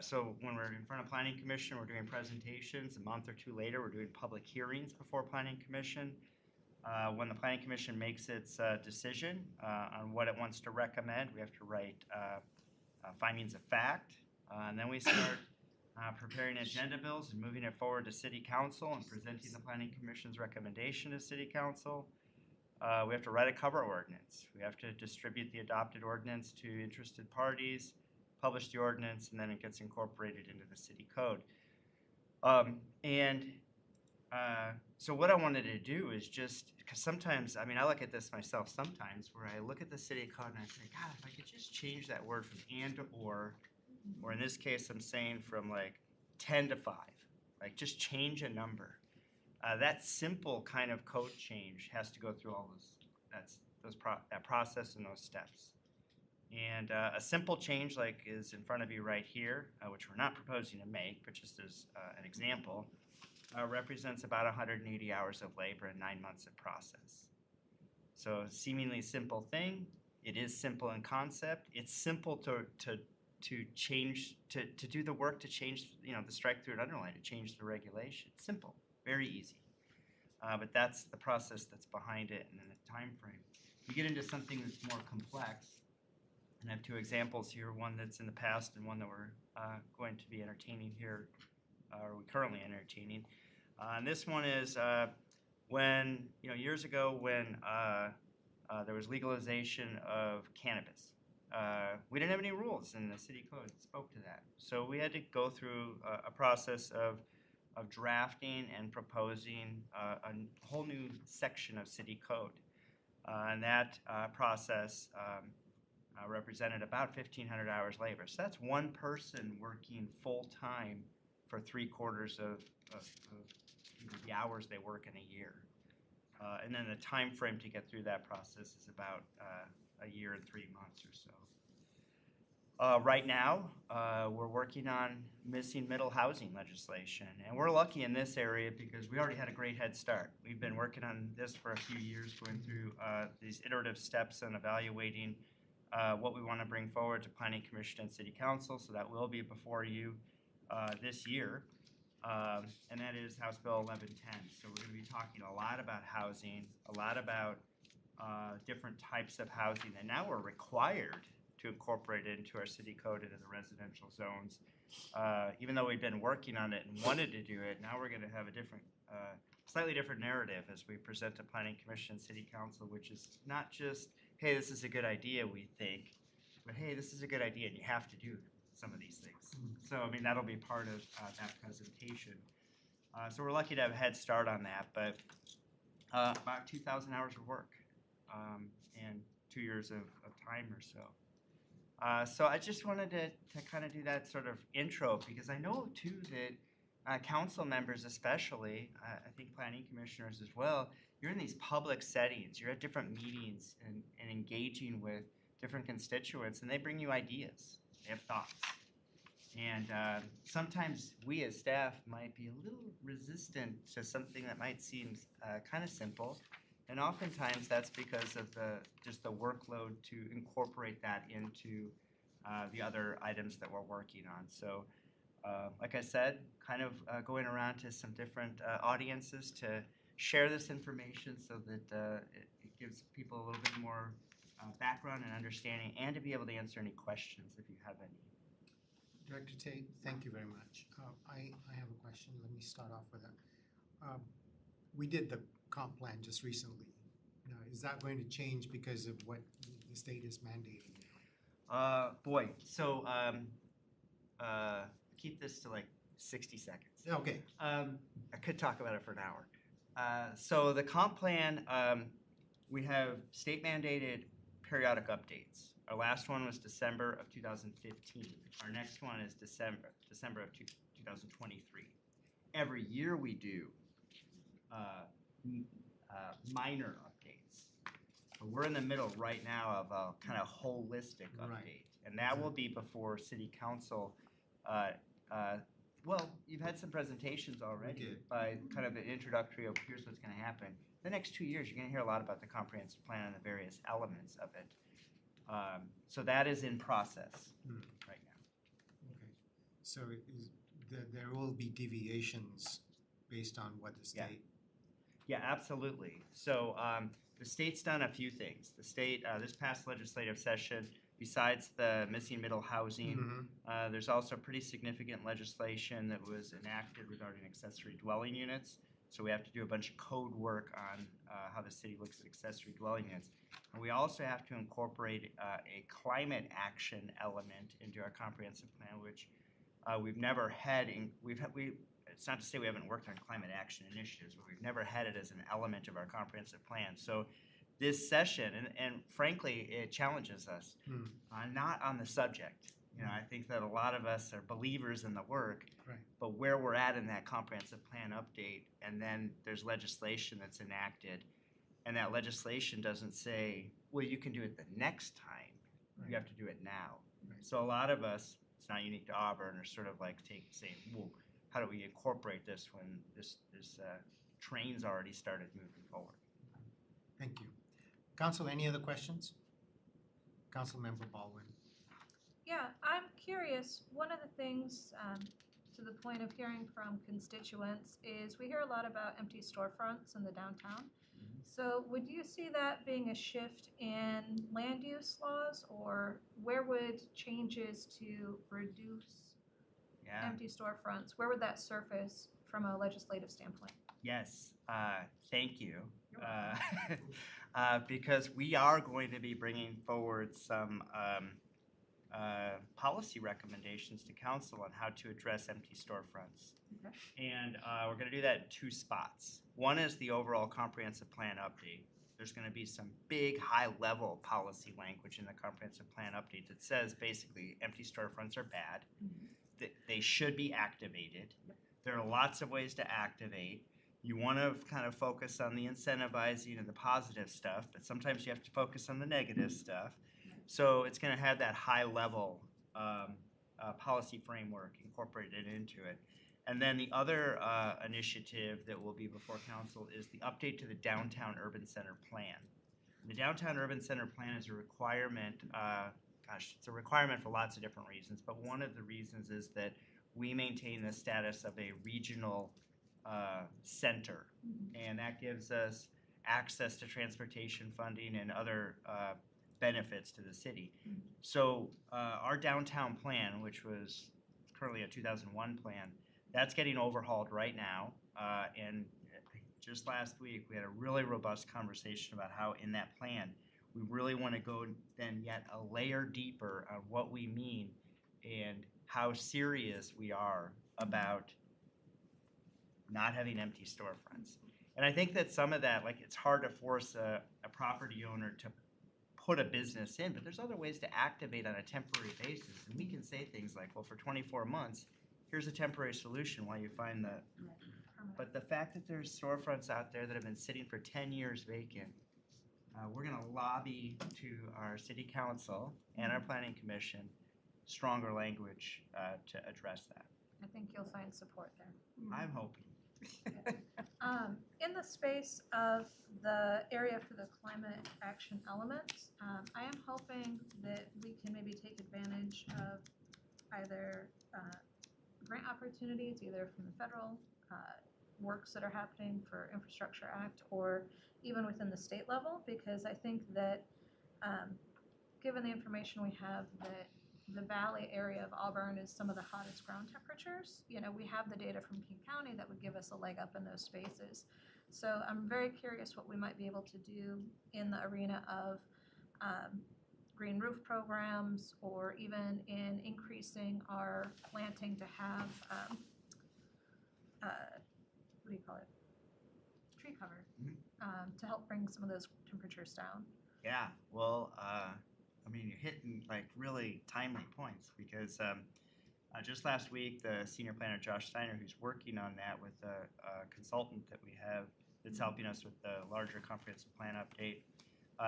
So when we're in front of Planning Commission, we're doing presentations. A month or two later, we're doing public hearings before Planning Commission. When the Planning Commission makes its decision on what it wants to recommend, we have to write findings of fact. And then we start preparing agenda bills and moving it forward to City Council and presenting the Planning Commission's recommendation to City Council. We have to write a cover ordinance. We have to distribute the adopted ordinance to interested parties, publish the ordinance, and then it gets incorporated into the city code. So what I wanted to do is just, because sometimes, I mean, I look at this myself sometimes, where I look at the city code and I say, God, if I could just change that word from and to or in this case, I'm saying from like 10 to 5, like just change a number. That simple kind of code change has to go through all that process and those steps. And a simple change like is in front of you right here, which we're not proposing to make, but just as an example, represents about 180 hours of labor and 9 months of process. So seemingly simple thing. It is simple in concept. It's simple to change, to do the work to change, the strike through and underline, to change the regulation. Simple, very easy. But that's the process that's behind it and then the time frame. You get into something that's more complex, and I have 2 examples here, one that's in the past and one that we're going to be entertaining here, or we're currently entertaining. And this one is when, years ago when there was legalization of cannabis. We didn't have any rules in the city code that spoke to that. So we had to go through a process of drafting and proposing a whole new section of city code. And that process represented about 1,500 hours labor. So that's one person working full-time for 3/4 of the hours they work in a year. And then the time frame to get through that process is about a year and 3 months or so. Right now, we're working on missing middle housing legislation. And we're lucky in this area because we already had a great head start. We've been working on this for a few years, going through these iterative steps and evaluating what we want to bring forward to Planning Commission and City Council. So that will be before you this year. And that is House Bill 1110. So we're going to be talking a lot about housing, a lot about different types of housing. And now we're required to incorporate it into our city code into the residential zones. Even though we've been working on it and wanted to do it, now we're going to have a different, slightly different narrative as we present to Planning Commission and City Council, which is not just, hey, this is a good idea, we think. but hey, this is a good idea, and you have to do some of these things. So, I mean, that'll be part of that presentation. So we're lucky to have a head start on that, but about 2,000 hours of work and 2 years of time or so. So I just wanted to kind of do that sort of intro, because I know too that council members especially, I think planning commissioners as well, you're in these public settings, you're at different meetings and engaging with different constituents, and they bring you ideas, they have thoughts. And sometimes we as staff might be a little resistant to something that might seem kind of simple. And oftentimes that's because of just the workload to incorporate that into the other items that we're working on. So like I said, kind of going around to some different audiences to share this information so that it gives people a little bit more background and understanding, and to be able to answer any questions if you have any. Director Tate, thank you very much. I have a question. Let me start off with that. We did the comp plan just recently. Now, is that going to change because of what the state is mandating? Boy, so keep this to like 60 seconds. Okay. I could talk about it for an hour. So the comp plan, we have state mandated periodic updates. Our last one was December of 2015. Our next one is December of 2023. Every year we do minor updates. We're in the middle right now of a kind of holistic update. Right. And that will be before City Council. Well, you've had some presentations already by kind of an introductory of here's what's going to happen. The next 2 years, you're going to hear a lot about the comprehensive plan and the various elements of it. So that is in process right now. Okay. So there will be deviations based on what the state... Yeah, absolutely. So the state's done a few things. The state, this past legislative session, besides the missing middle housing, there's also pretty significant legislation that was enacted regarding accessory dwelling units. So we have to do a bunch of code work on how the city looks at accessory dwelling units. And we also have to incorporate a climate action element into our comprehensive plan, which we've never had. It's not to say we haven't worked on climate action initiatives, but we've never had it as an element of our comprehensive plan. So this session, and frankly, it challenges us, not on the subject. You know, I think that a lot of us are believers in the work, but where we're at in that comprehensive plan update, and then there's legislation that's enacted, and that legislation doesn't say, well, you can do it the next time. You have to do it now. So a lot of us, it's not unique to Auburn, are sort of like saying, well, how do we incorporate this when this train's already started moving forward? Thank you. Council, any other questions? Councilmember Baldwin. Yeah, I'm curious, one of the things, to the point of hearing from constituents, is we hear a lot about empty storefronts in the downtown. So would you see that being a shift in land use laws, or where would changes to reduce empty storefronts, where would that surface from a legislative standpoint? Yes, thank you. Because we are going to be bringing forward some policy recommendations to council on how to address empty storefronts. And we're going to do that in two spots. One is the overall comprehensive plan update. There's going to be some big high-level policy language in the comprehensive plan update that says basically empty storefronts are bad. They should be activated. There are lots of ways to activate. You want to kind of focus on the incentivizing and the positive stuff, but sometimes you have to focus on the negative stuff. So it's going to have that high-level policy framework incorporated into it. And then the other initiative that will be before council is the update to the Downtown Urban Center Plan. The Downtown Urban Center Plan is a requirement, it's a requirement for lots of different reasons, but one of the reasons is that we maintain the status of a regional center, and that gives us access to transportation funding and other benefits to the city. So our downtown plan, which was currently a 2001 plan, that's getting overhauled right now, and just last week we had a really robust conversation about how in that plan we really want to go then yet a layer deeper on what we mean and how serious we are about not having empty storefronts. And I think that some of that, like it's hard to force a property owner to put a business in, but there's other ways to activate on a temporary basis. And we can say things like, well, for 24 months, here's a temporary solution while you find the, but the fact that there's storefronts out there that have been sitting for 10 years vacant, we're gonna lobby to our city council and our planning commission stronger language to address that. I think you'll find support there. I'm hoping. In the space of the area for the climate action element, I am hoping that we can maybe take advantage of either grant opportunities, either from the federal works that are happening for Infrastructure Act or even within the state level, because I think that given the information we have that the valley area of Auburn is some of the hottest ground temperatures. You know, we have the data from King County that would give us a leg up in those spaces. So I'm very curious what we might be able to do in the arena of green roof programs or even in increasing our planting to have, what do you call it? Tree cover to help bring some of those temperatures down. Yeah, well, I mean, you're hitting like really timely points because just last week, the senior planner Josh Steiner, who's working on that with a consultant that we have that's helping us with the larger comprehensive plan update,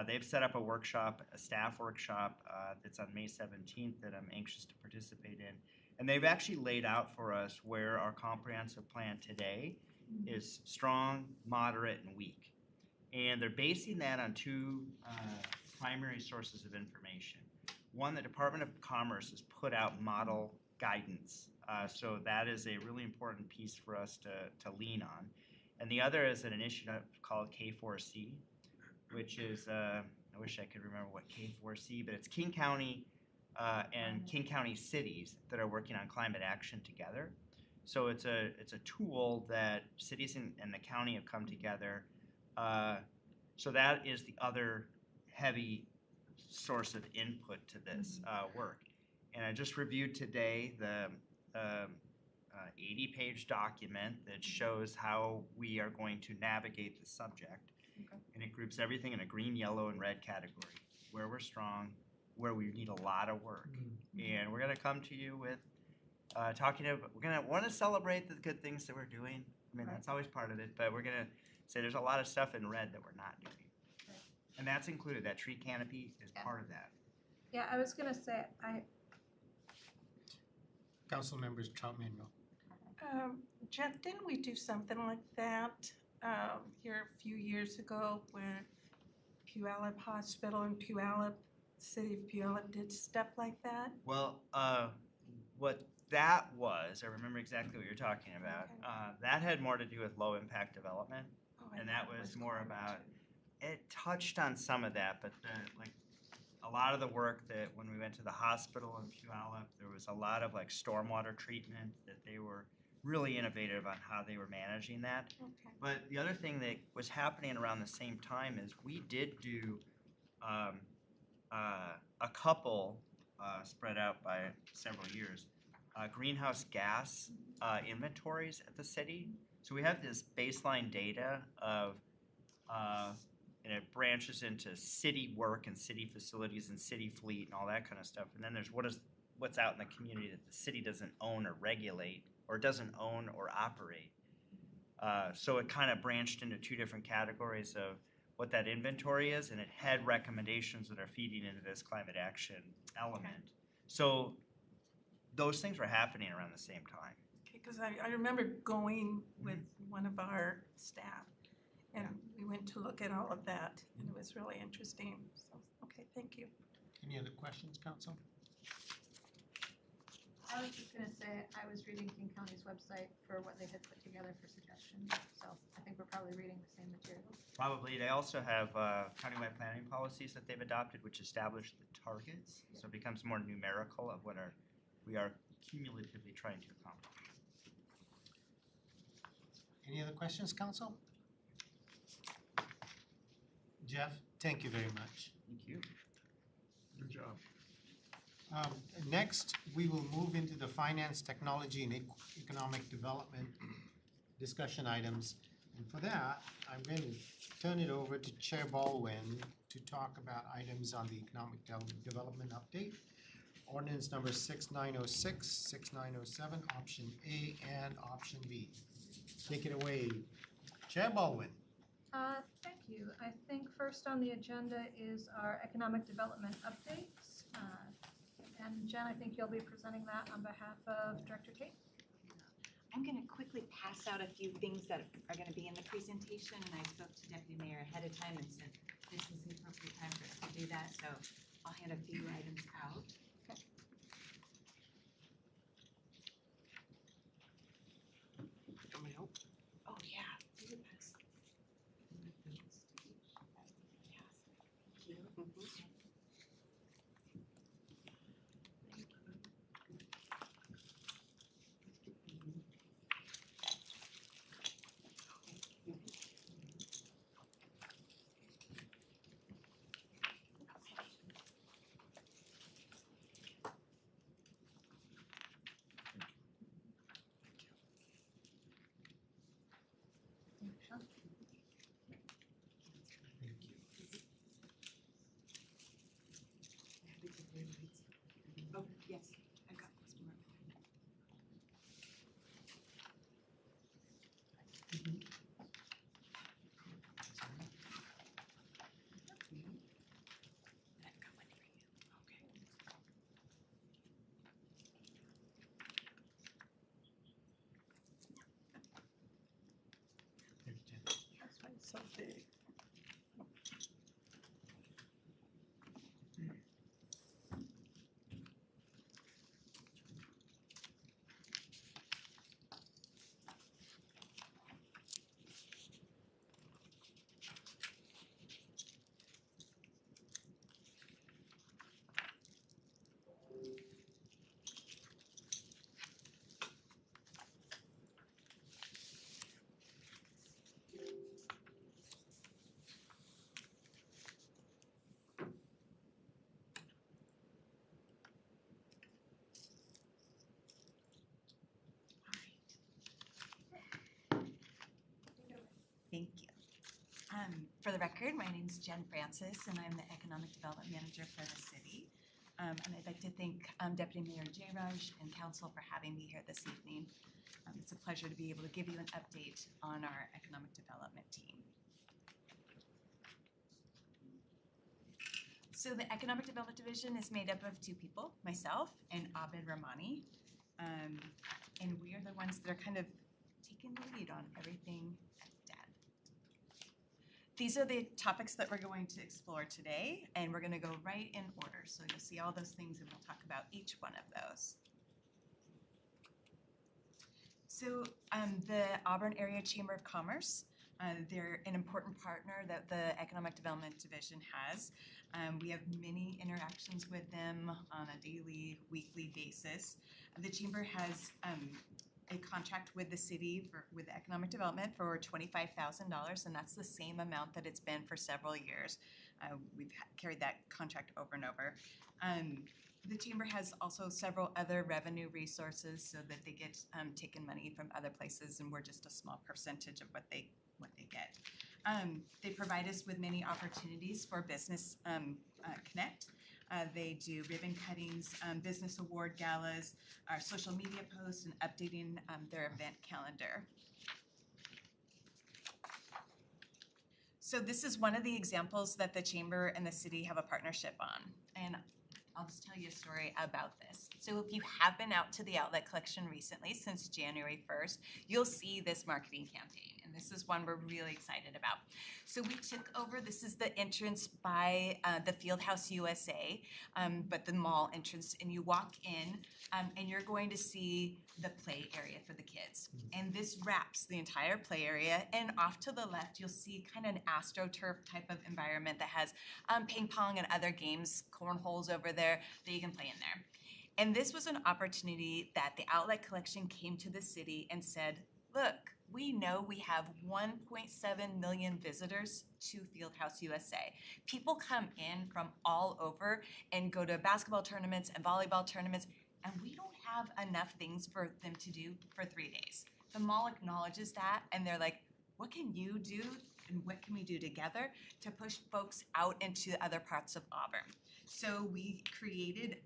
they've set up a workshop, a staff workshop that's on May 17th that I'm anxious to participate in. And they've actually laid out for us where our comprehensive plan today is strong, moderate, and weak. And they're basing that on two primary sources of information. One, the Department of Commerce has put out model guidance. So that is a really important piece for us to lean on. And the other is an initiative called K4C, which is, I wish I could remember what K4C, but it's King County and King County cities that are working on climate action together. So it's a tool that cities and the county have come together. So that is the other heavy source of input to this work. And I just reviewed today the 80-page document that shows how we are going to navigate the subject. Okay. And it groups everything in a green, yellow, and red category, where we're strong, where we need a lot of work. And we're going to come to you with we're going to want to celebrate the good things that we're doing. I mean, that's always part of it, but we're going to say there's a lot of stuff in red that we're not doing. And that's included. That tree canopy is part of that. Yeah, I was gonna say, Council members Troutman. Jeff, didn't we do something like that here a few years ago where Puyallup Hospital and Puyallup, City of Puyallup did stuff like that? Well, what that was, I remember exactly what you're talking about. Okay. That had more to do with low impact development. And that was more about, it touched on some of that, but like a lot of the work that when we went to the hospital in Puyallup, there was a lot of like stormwater treatment that they were really innovative on how they were managing that. Okay. But the other thing that was happening around the same time is we did do a couple spread out by several years, greenhouse gas inventories at the city. So we have this baseline data of and it branches into city work and city facilities and city fleet and all that kind of stuff. And then there's what's out in the community that the city doesn't own or regulate or doesn't own or operate. So it kind of branched into two different categories of what that inventory is, and it had recommendations that are feeding into this climate action element. Okay. So those things were happening around the same time. Okay, because I remember going with one of our staff. And we went to look at all of that, and it was really interesting. So, okay, thank you. Any other questions, Council? I was just going to say, I was reading King County's website for what they had put together for suggestions. So I think we're probably reading the same materials. Probably. They also have countywide planning policies that they've adopted, which establish the targets. Yeah. So it becomes more numerical of what we are cumulatively trying to accomplish. Any other questions, Council? Jeff? Thank you very much. Thank you. Good job. Next, we will move into the finance, technology, and economic development discussion items. And for that, I'm going to turn it over to Chair Baldwin to talk about items on the economic development update. Ordinance number 6906, 6907, option A and option B. Take it away, Chair Baldwin. Thank you. I think first on the agenda is our economic development updates. And Jen, I think you'll be presenting that on behalf of Director Tate. I'm going to quickly pass out a few things that are going to be in the presentation, and I spoke to Deputy Mayor ahead of time and said this is the appropriate time for us to do that, so I'll hand a few items out. Want me to help? Oh, yeah. You would pass. Oh, yes, I've got this more. I've got one for you. Okay. Here's Jen. That's why it's so big. Thank you. For the record, my name is Jen Francis, and I'm the Economic Development Manager for the city. And I'd like to thank Deputy Mayor Jayraj and Council for having me here this evening. It's a pleasure to be able to give you an update on our economic development team. So the Economic Development Division is made up of two people, myself and Abid Rahmani. And we are the ones that are kind of taking the lead on everything at DAD. These are the topics that we're going to explore today, and we're going to go right in order. So you'll see all those things, and we'll talk about each one of those. So the Auburn Area Chamber of Commerce, they're an important partner that the Economic Development Division has. We have many interactions with them on a daily, weekly basis. The Chamber has a contract with the city with economic development for $25,000, and that's the same amount that it's been for several years. We've carried that contract over and over. The Chamber has also several other revenue resources so that they get taken money from other places, and we're just a small percentage of what they get. They provide us with many opportunities for business connect. They do ribbon cuttings, business award galas, our social media posts, and updating their event calendar. So this is one of the examples that the Chamber and the city have a partnership on. And I'll just tell you a story about this. So if you have been out to the outlet collection recently, since January 1st, you'll see this marketing campaign. And this is one we're really excited about. So we took over, this is the entrance by the Fieldhouse USA, but the mall entrance. And you walk in and you're going to see the play area for the kids. And this wraps the entire play area. And off to the left, you'll see kind of an AstroTurf type of environment that has ping pong and other games, cornholes over there that you can play in there. And this was an opportunity that the outlet collection came to the city and said, look, we know we have 1.7 million visitors to Fieldhouse USA. People come in from all over and go to basketball tournaments and volleyball tournaments, and we don't have enough things for them to do for 3 days. The mall acknowledges that, and they're like, what can you do and what can we do together to push folks out into other parts of Auburn? So we created,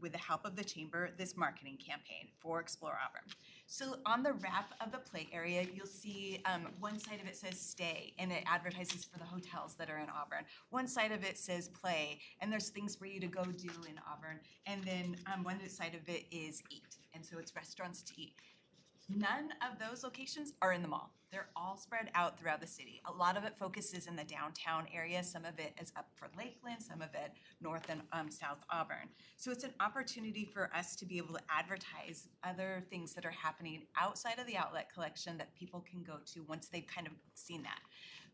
with the help of the chamber, this marketing campaign for Explore Auburn. So on the wrap of the play area, you'll see one side of it says stay, and it advertises for the hotels that are in Auburn. One side of it says play, and there's things for you to go do in Auburn. And then one side of it is eat, and so it's restaurants to eat. None of those locations are in the mall. They're all spread out throughout the city. A lot of it focuses in the downtown area. Some of it is up for Lakeland, some of it north and south Auburn. So it's an opportunity for us to be able to advertise other things that are happening outside of the outlet collection that people can go to once they've kind of seen that.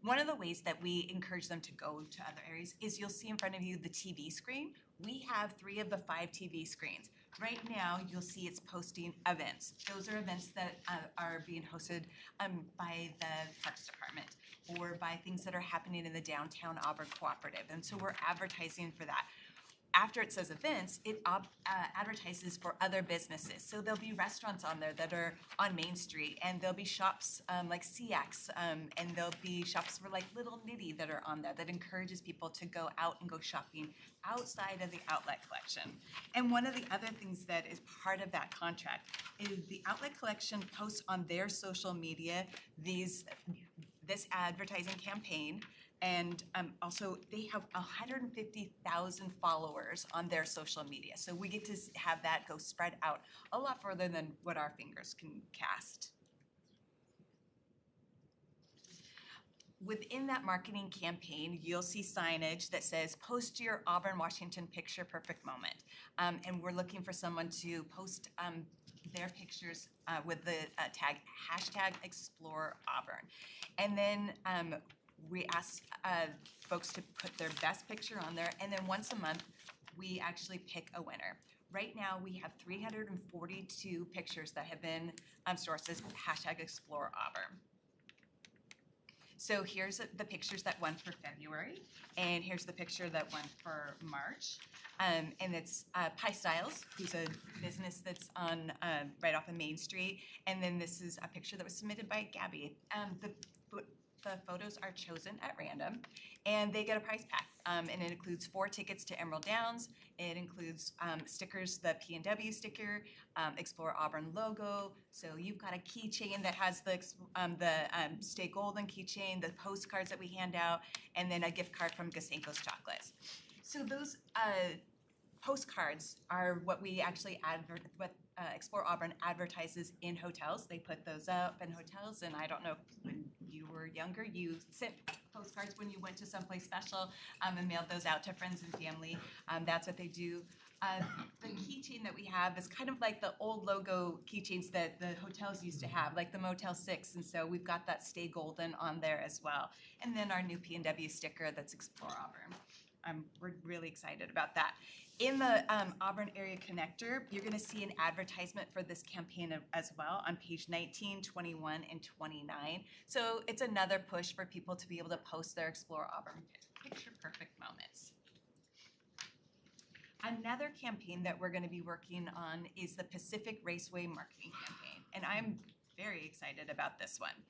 One of the ways that we encourage them to go to other areas is you'll see in front of you the TV screen. We have 3 of the 5 TV screens. Right now, you'll see it's posting events. Those are events that are being hosted by the Parks Department or by things that are happening in the downtown Auburn Cooperative. And so we're advertising for that. After it says events, it advertises for other businesses. So there'll be restaurants on there that are on Main Street, and there'll be shops like CX, and there'll be shops for like Little Nitty that are on there that encourages people to go out and go shopping outside of the outlet collection. And one of the other things that is part of that contract is the outlet collection posts on their social media this advertising campaign. And also, they have 150,000 followers on their social media. So we get to have that go spread out a lot further than what our fingers can cast. Within that marketing campaign, you'll see signage that says, post your Auburn, Washington picture perfect moment. And we're looking for someone to post their pictures with the tag #ExploreAuburn. And then we ask folks to put their best picture on there, and then once a month, we actually pick a winner. Right now, we have 342 pictures that have been sourced as #ExploreAuburn. So here's the pictures that won for February, and here's the picture that won for March. And it's Pie Styles, who's a business that's on right off of Main Street, and then this is a picture that was submitted by Gabby. The photos are chosen at random, and they get a prize pack, and it includes 4 tickets to Emerald Downs. It includes stickers, the P&W sticker, Explore Auburn logo. So you've got a keychain that has the Stay Golden keychain, the postcards that we hand out, and then a gift card from Gasenko's Chocolates. So those postcards are what we actually Explore Auburn advertises in hotels. They put those up in hotels, and I don't know, when you were younger, you sent postcards when you went to someplace special and mailed those out to friends and family. That's what they do. The keychain that we have is kind of like the old logo keychains that the hotels used to have, like the Motel 6, and so we've got that Stay Golden on there as well. And then our new P&W sticker that's Explore Auburn. We're really excited about that. In the Auburn Area Connector, you're going to see an advertisement for this campaign as well on page 19, 21, and 29. So it's another push for people to be able to post their Explore Auburn picture perfect moments. Another campaign that we're going to be working on is the Pacific Raceway Marketing Campaign, and I'm very excited about this one.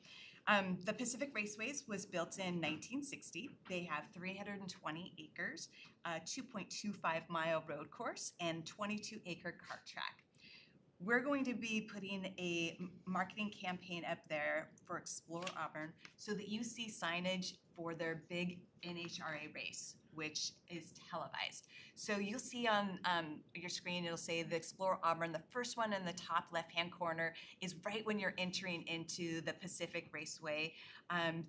The Pacific Raceways was built in 1960. They have 320 acres, a 2.25-mile road course, and 22-acre kart track. We're going to be putting a marketing campaign up there for Explore Auburn so that you see signage for their big NHRA race, which is televised. So you'll see on your screen, it'll say the Explore Auburn. The first one in the top left-hand corner is right when you're entering into the Pacific Raceway.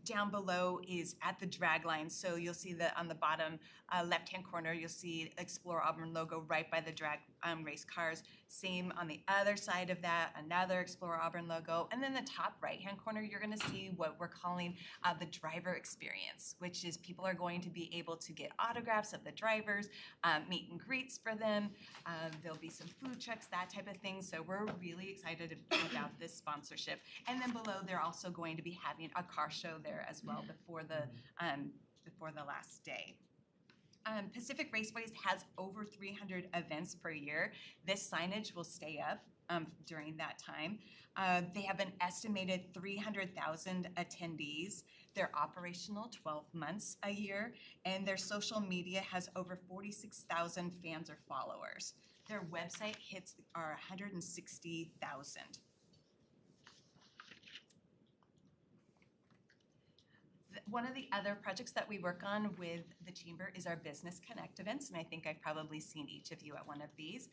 Down below is at the drag line. So you'll see that on the bottom left-hand corner, you'll see Explore Auburn logo right by the drag race cars. Same on the other side of that, another Explore Auburn logo. And then the top right-hand corner, you're gonna see what we're calling the driver experience, which is people are going to be able to get autographs of the drivers, meet and greets for them. There'll be some food trucks, that type of thing. So we're really excited about this sponsorship. And then below, they're also going to be having a car show there as well before the last day. Pacific Raceways has over 300 events per year. This signage will stay up during that time. They have an estimated 300,000 attendees. They're operational 12 months a year, and their social media has over 46,000 fans or followers. Their website hits are 160,000. One of the other projects that we work on with the Chamber is our Business Connect events, and I think I've probably seen each of you at one of these.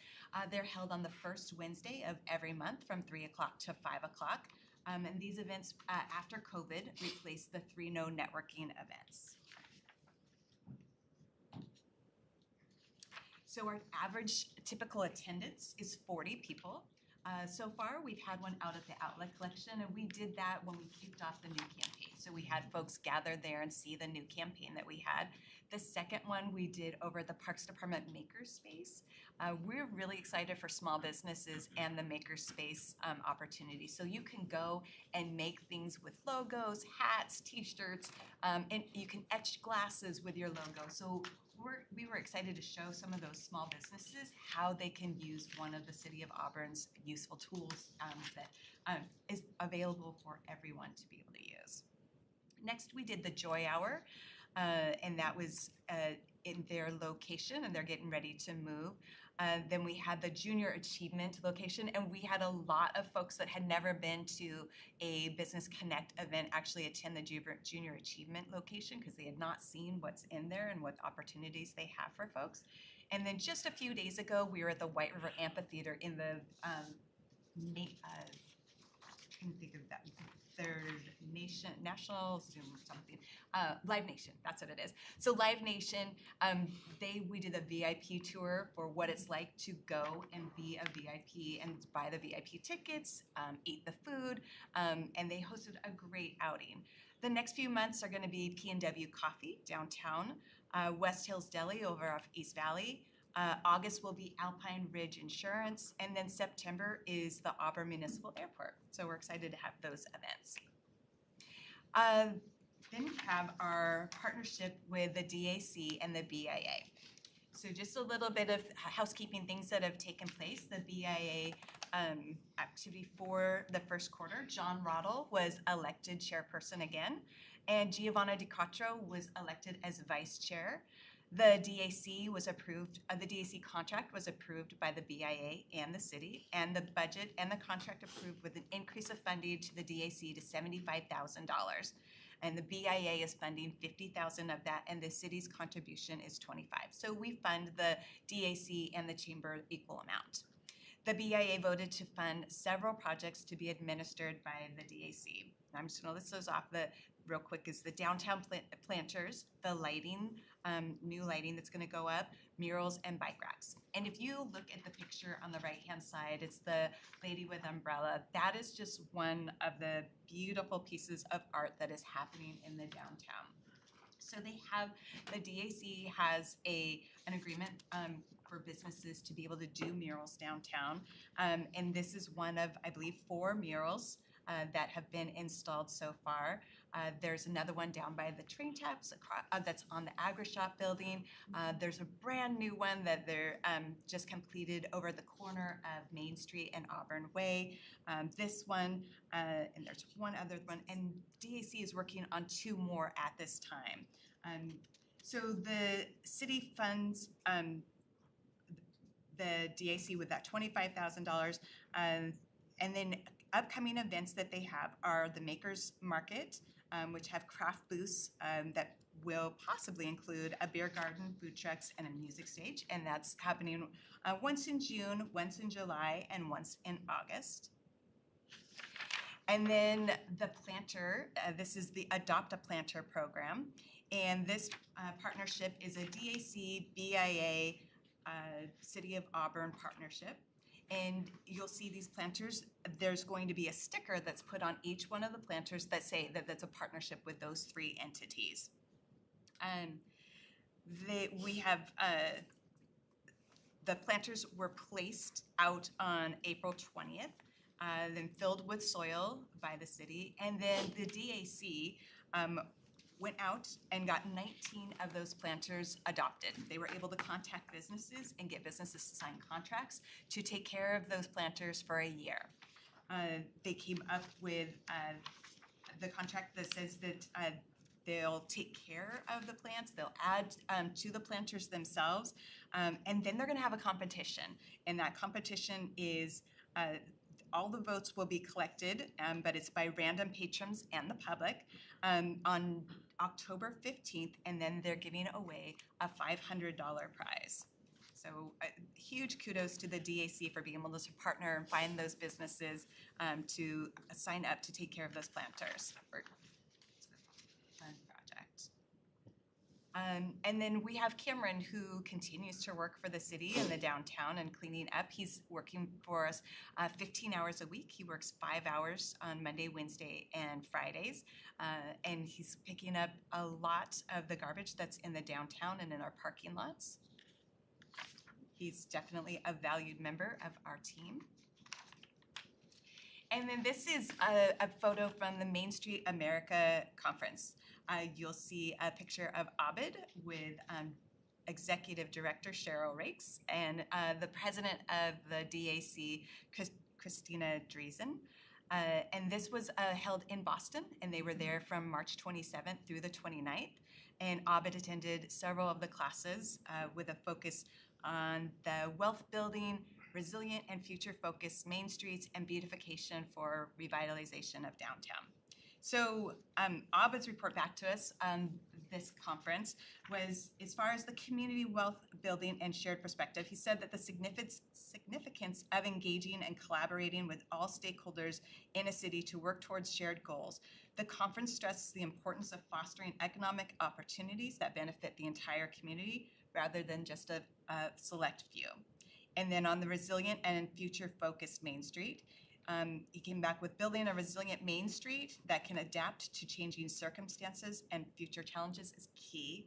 They're held on the first Wednesday of every month from 3 o'clock to 5 o'clock. And these events, after COVID, replaced the 3-No networking events. So our average typical attendance is 40 people. So far, we've had one out at the Outlet Collection, and we did that when we kicked off the new campaign. So we had folks gather there and see the new campaign that we had. The second one we did over at the Parks Department Makerspace. We're really excited for small businesses and the Makerspace opportunity. So you can go and make things with logos, hats, t-shirts, and you can etch glasses with your logo. So we were excited to show some of those small businesses how they can use one of the City of Auburn's useful tools that is available for everyone to be able to use. Next, we did the Joy Hour, and that was in their location, and they're getting ready to move. Then we had the Junior Achievement location, and we had a lot of folks that had never been to a Business Connect event actually attend the Junior Achievement location because they had not seen what's in there and what opportunities they have for folks. And then just a few days ago, we were at the White River Amphitheater in the I can think of that. Third Nation, National Zoom something, Live Nation, that's what it is. So Live Nation, we did a VIP tour for what it's like to go and be a VIP and buy the VIP tickets, eat the food, and they hosted a great outing. The next few months are gonna be P&W Coffee downtown, West Hills Deli over off East Valley. August will be Alpine Ridge Insurance, and then September is the Auburn Municipal Airport. So we're excited to have those events. Then we have our partnership with the DAC and the BIA. So just a little bit of housekeeping things that have taken place. The BIA activity for the first quarter, John Roddle was elected chairperson again, and Giovanna DiCatro was elected as vice chair. The DAC was approved, the DAC contract was approved by the BIA and the city, and the budget and the contract approved with an increase of funding to the DAC to $75,000. And the BIA is funding $50,000 of that, and the city's contribution is $25,000. So we fund the DAC and the chamber equal amount. The BIA voted to fund several projects to be administered by the DAC. I'm just gonna list those off real quick is the downtown planters, the lighting, new lighting that's gonna go up, murals, and bike racks. And if you look at the picture on the right-hand side, it's the lady with umbrella. That is just one of the beautiful pieces of art that is happening in the downtown. So the DAC has an agreement for businesses to be able to do murals downtown. And this is one of, I believe, 4 murals that have been installed so far. There's another one down by the train tracks that's on the Agri-Shop building. There's a brand new one that they're just completed over the corner of Main Street and Auburn Way. This one, and there's one other one, and DAC is working on 2 more at this time. So the city funds the DAC with that $25,000, and then upcoming events that they have are the Makers Market, which have craft booths that will possibly include a beer garden, food trucks, and a music stage, and that's happening once in June, once in July, and once in August. And then the planter, this is the Adopt a Planter program, and this partnership is a DAC, BIA, City of Auburn partnership. And you'll see these planters, there's going to be a sticker that's put on each one of the planters that say that that's a partnership with those 3 entities. We have, the planters were placed out on April 20th, then filled with soil by the city, and then the DAC went out and got 19 of those planters adopted. They were able to contact businesses and get businesses to sign contracts to take care of those planters for a year. They came up with the contract that says that they'll take care of the plants, they'll add to the planters themselves, and then they're gonna have a competition. And that competition is, all the votes will be collected, but it's by random patrons and the public on October 15th, and then they're giving away a $500 prize. So huge kudos to the DAC for being able to partner and find those businesses to sign up to take care of those planters. It's a fun project. And then we have Cameron, who continues to work for the city in the downtown and cleaning up. He's working for us 15 hours a week. He works 5 hours on Monday, Wednesday, and Fridays. And he's picking up a lot of the garbage that's in the downtown and in our parking lots. He's definitely a valued member of our team. And then this is a photo from the Main Street America Conference. You'll see a picture of Abid with Executive Director Cheryl Rakes and the President of the DAC, Christina Driesen. And this was held in Boston, and they were there from March 27th through the 29th. And Abid attended several of the classes with a focus on the wealth building, resilient and future-focused main streets, and beautification for revitalization of downtown. So Abid's report back to us on this conference was, as far as the community wealth building and shared perspective, he said that the significance of engaging and collaborating with all stakeholders in a city to work towards shared goals. The conference stresses the importance of fostering economic opportunities that benefit the entire community rather than just a select few. And then on the resilient and future-focused Main Street, he came back with building a resilient Main Street that can adapt to changing circumstances and future challenges is key.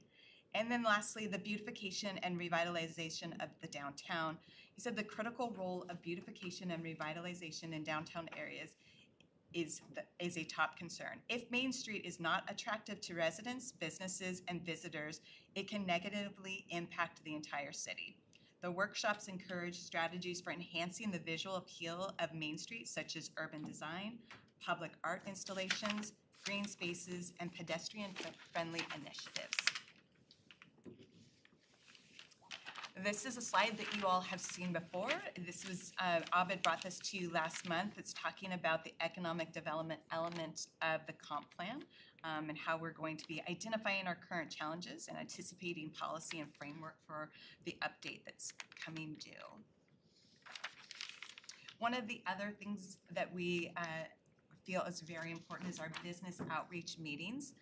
And then lastly, the beautification and revitalization of the downtown. He said the critical role of beautification and revitalization in downtown areas is a top concern. If Main Street is not attractive to residents, businesses, and visitors, it can negatively impact the entire city. The workshops encourage strategies for enhancing the visual appeal of Main Street, such as urban design, public art installations, green spaces, and pedestrian-friendly initiatives. This is a slide that you all have seen before. This was, Abid brought this to you last month. It's talking about the economic development element of the comp plan and how we're going to be identifying our current challenges and anticipating policy and framework for the update that's coming due. One of the other things that we feel is very important is our business outreach meetings.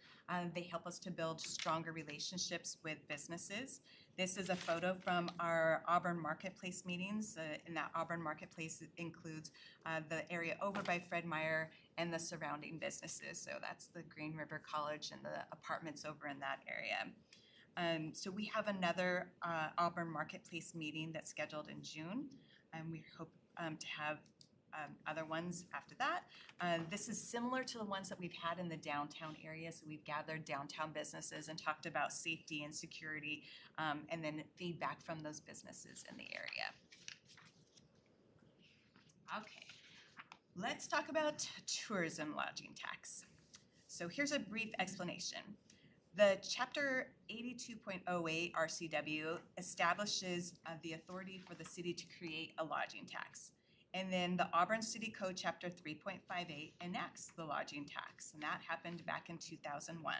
They help us to build stronger relationships with businesses. This is a photo from our Auburn Marketplace meetings, and that Auburn Marketplace includes the area over by Fred Meyer and the surrounding businesses. So that's the Green River College and the apartments over in that area. So we have another Auburn Marketplace meeting that's scheduled in June, and we hope to have other ones after that. This is similar to the ones that we've had in the downtown area. So we've gathered downtown businesses and talked about safety and security, and then feedback from those businesses in the area. Okay, let's talk about tourism lodging tax. So here's a brief explanation. The Chapter 82.08 RCW establishes the authority for the city to create a lodging tax. And then the Auburn City Code Chapter 3.58 enacts the lodging tax, and that happened back in 2001.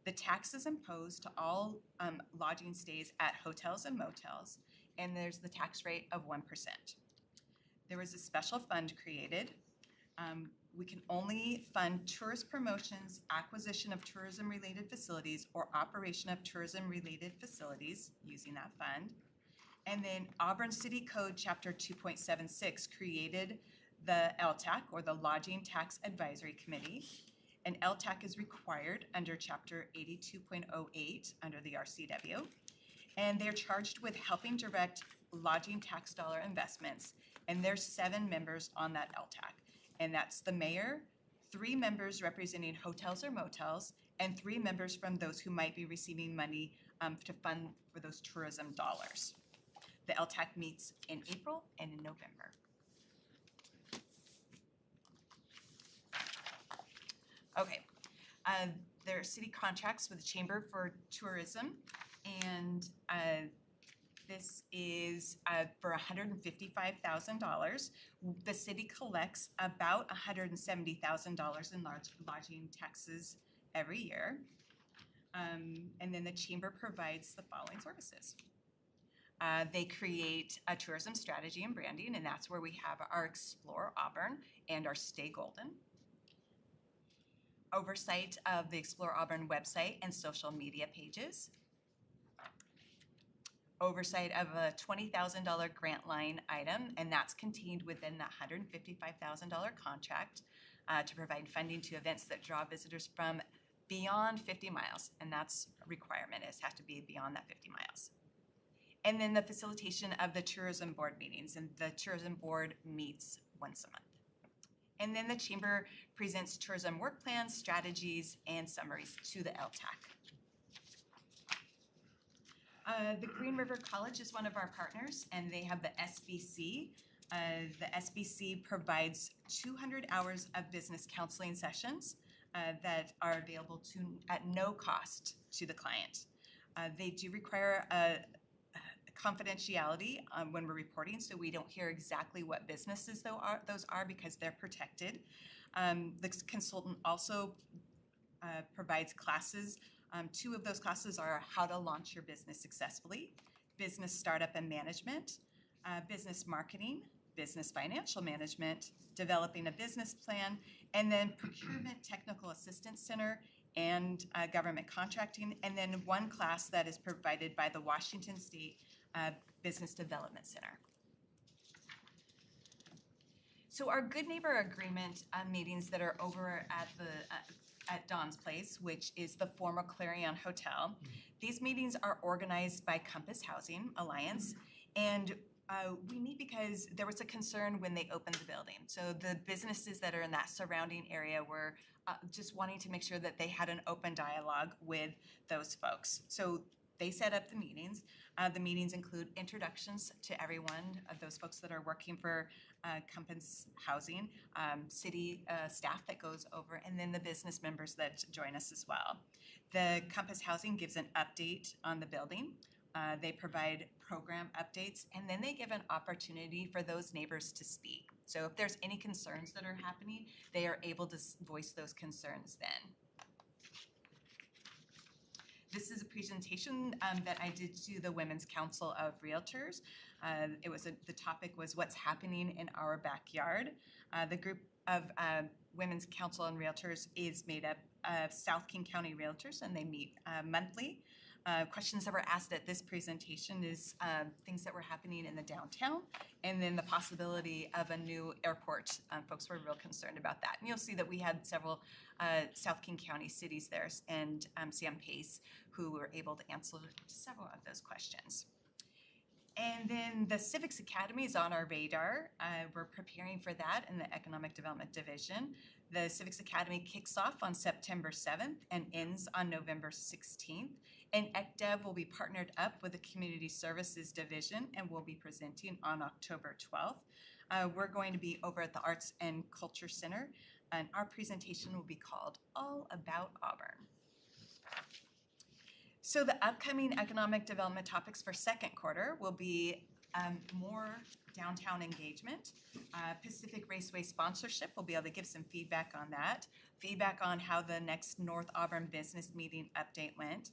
The tax is imposed to all lodging stays at hotels and motels, and there's the tax rate of 1%. There was a special fund created. We can only fund tourist promotions, acquisition of tourism-related facilities, or operation of tourism-related facilities using that fund. And then Auburn City Code Chapter 2.76 created the LTAC, or the Lodging Tax Advisory Committee. An LTAC is required under Chapter 82.08 under the RCW, and they're charged with helping direct lodging tax dollar investments, and there's 7 members on that LTAC, and that's the mayor, 3 members representing hotels or motels, and 3 members from those who might be receiving money to fund for those tourism dollars. The LTAC meets in April and in November. Okay, there are city contracts with the Chamber for Tourism, and this is for $155,000. The city collects about $170,000 in lodging taxes every year. And then the Chamber provides the following services. They create a tourism strategy and branding, and that's where we have our Explore Auburn and our Stay Golden. Oversight of the Explore Auburn website and social media pages. Oversight of a $20,000 grant line item, and that's contained within that $155,000 contract to provide funding to events that draw visitors from beyond 50 miles, and that's a requirement. It has to be beyond that 50 miles. And then the facilitation of the tourism board meetings, and the tourism board meets once a month. And then the Chamber presents tourism work plans, strategies, and summaries to the LTAC. The Green River College is one of our partners, and they have the SBC. The SBC provides 200 hours of business counseling sessions that are available at no cost to the client. They do require confidentiality when we're reporting, so we don't hear exactly what businesses those are because they're protected. The consultant also provides classes. 2 of those classes are how to launch your business successfully, business startup and management, business marketing, business financial management, developing a business plan, and then procurement technical assistance center and government contracting, and then 1 class that is provided by the Washington State Business Development Center. So our Good Neighbor Agreement meetings that are over at Dawn's Place, which is the former Clarion Hotel. These meetings are organized by Compass Housing Alliance, and we meet because there was a concern when they opened the building. So the businesses that are in that surrounding area were just wanting to make sure that they had an open dialogue with those folks. So they set up the meetings. The meetings include introductions to everyone of those folks that are working for Compass Housing, city staff that goes over, and then the business members that join us as well. The Compass Housing gives an update on the building. They provide program updates, and then they give an opportunity for those neighbors to speak. So if there's any concerns that are happening, they are able to voice those concerns then. This is a presentation that I did to the Women's Council of Realtors. The topic was what's happening in our backyard. The group of Women's Council and Realtors is made up of South King County Realtors, and they meet monthly. Questions that were asked at this presentation is things that were happening in the downtown, and then the possibility of a new airport. Folks were real concerned about that. And you'll see that we had several South King County cities there, and Sam Pace, who were able to answer several of those questions. And then the Civics Academy is on our radar. We're preparing for that in the Economic Development Division. The Civics Academy kicks off on September 7th and ends on November 16th. And ECDev will be partnered up with the Community Services Division and will be presenting on October 12th. We're going to be over at the Arts and Culture Center, and our presentation will be called All About Auburn. So the upcoming economic development topics for second quarter will be more downtown engagement, Pacific Raceway sponsorship. We'll be able to give some feedback on that, feedback on how the next North Auburn business meeting update went.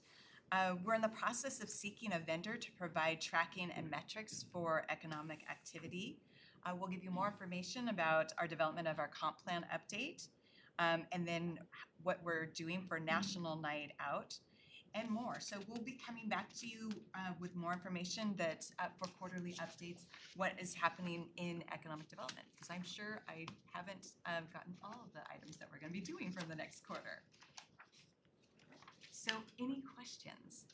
We're in the process of seeking a vendor to provide tracking and metrics for economic activity. We'll give you more information about our development of our comp plan update, and then what we're doing for National Night Out, and more. So we'll be coming back to you with more information that for quarterly updates, what is happening in economic development, because I'm sure I haven't gotten all of the items that we're going to be be doing for the next quarter. So any questions?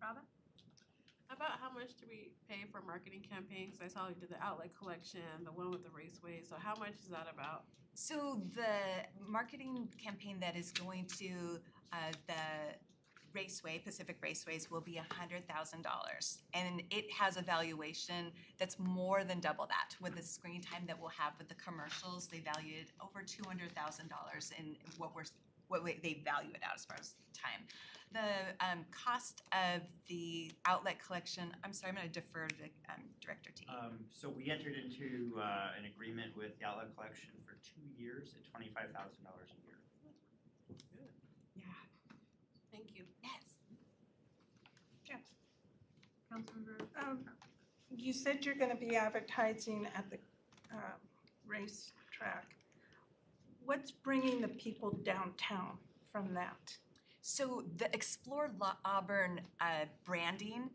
Robin? About how much do we pay for marketing campaigns? I saw you did the outlet collection, the one with the raceway. So how much is that about? So the marketing campaign that is going to the Raceway, Pacific Raceways, will be $100,000. And it has a valuation that's more than double that. With the screen time that we'll have with the commercials, they valued over $200,000 in what they value it out as far as time. The cost of the outlet collection, I'm sorry, I'm going to defer to Director T. So we entered into an agreement with the outlet collection for 2 years at $25,000 a year. Yeah. Thank you. Yes. Councilmember? You said you're gonna be advertising at the racetrack. What's bringing the people downtown from that? So the Explore Auburn branding,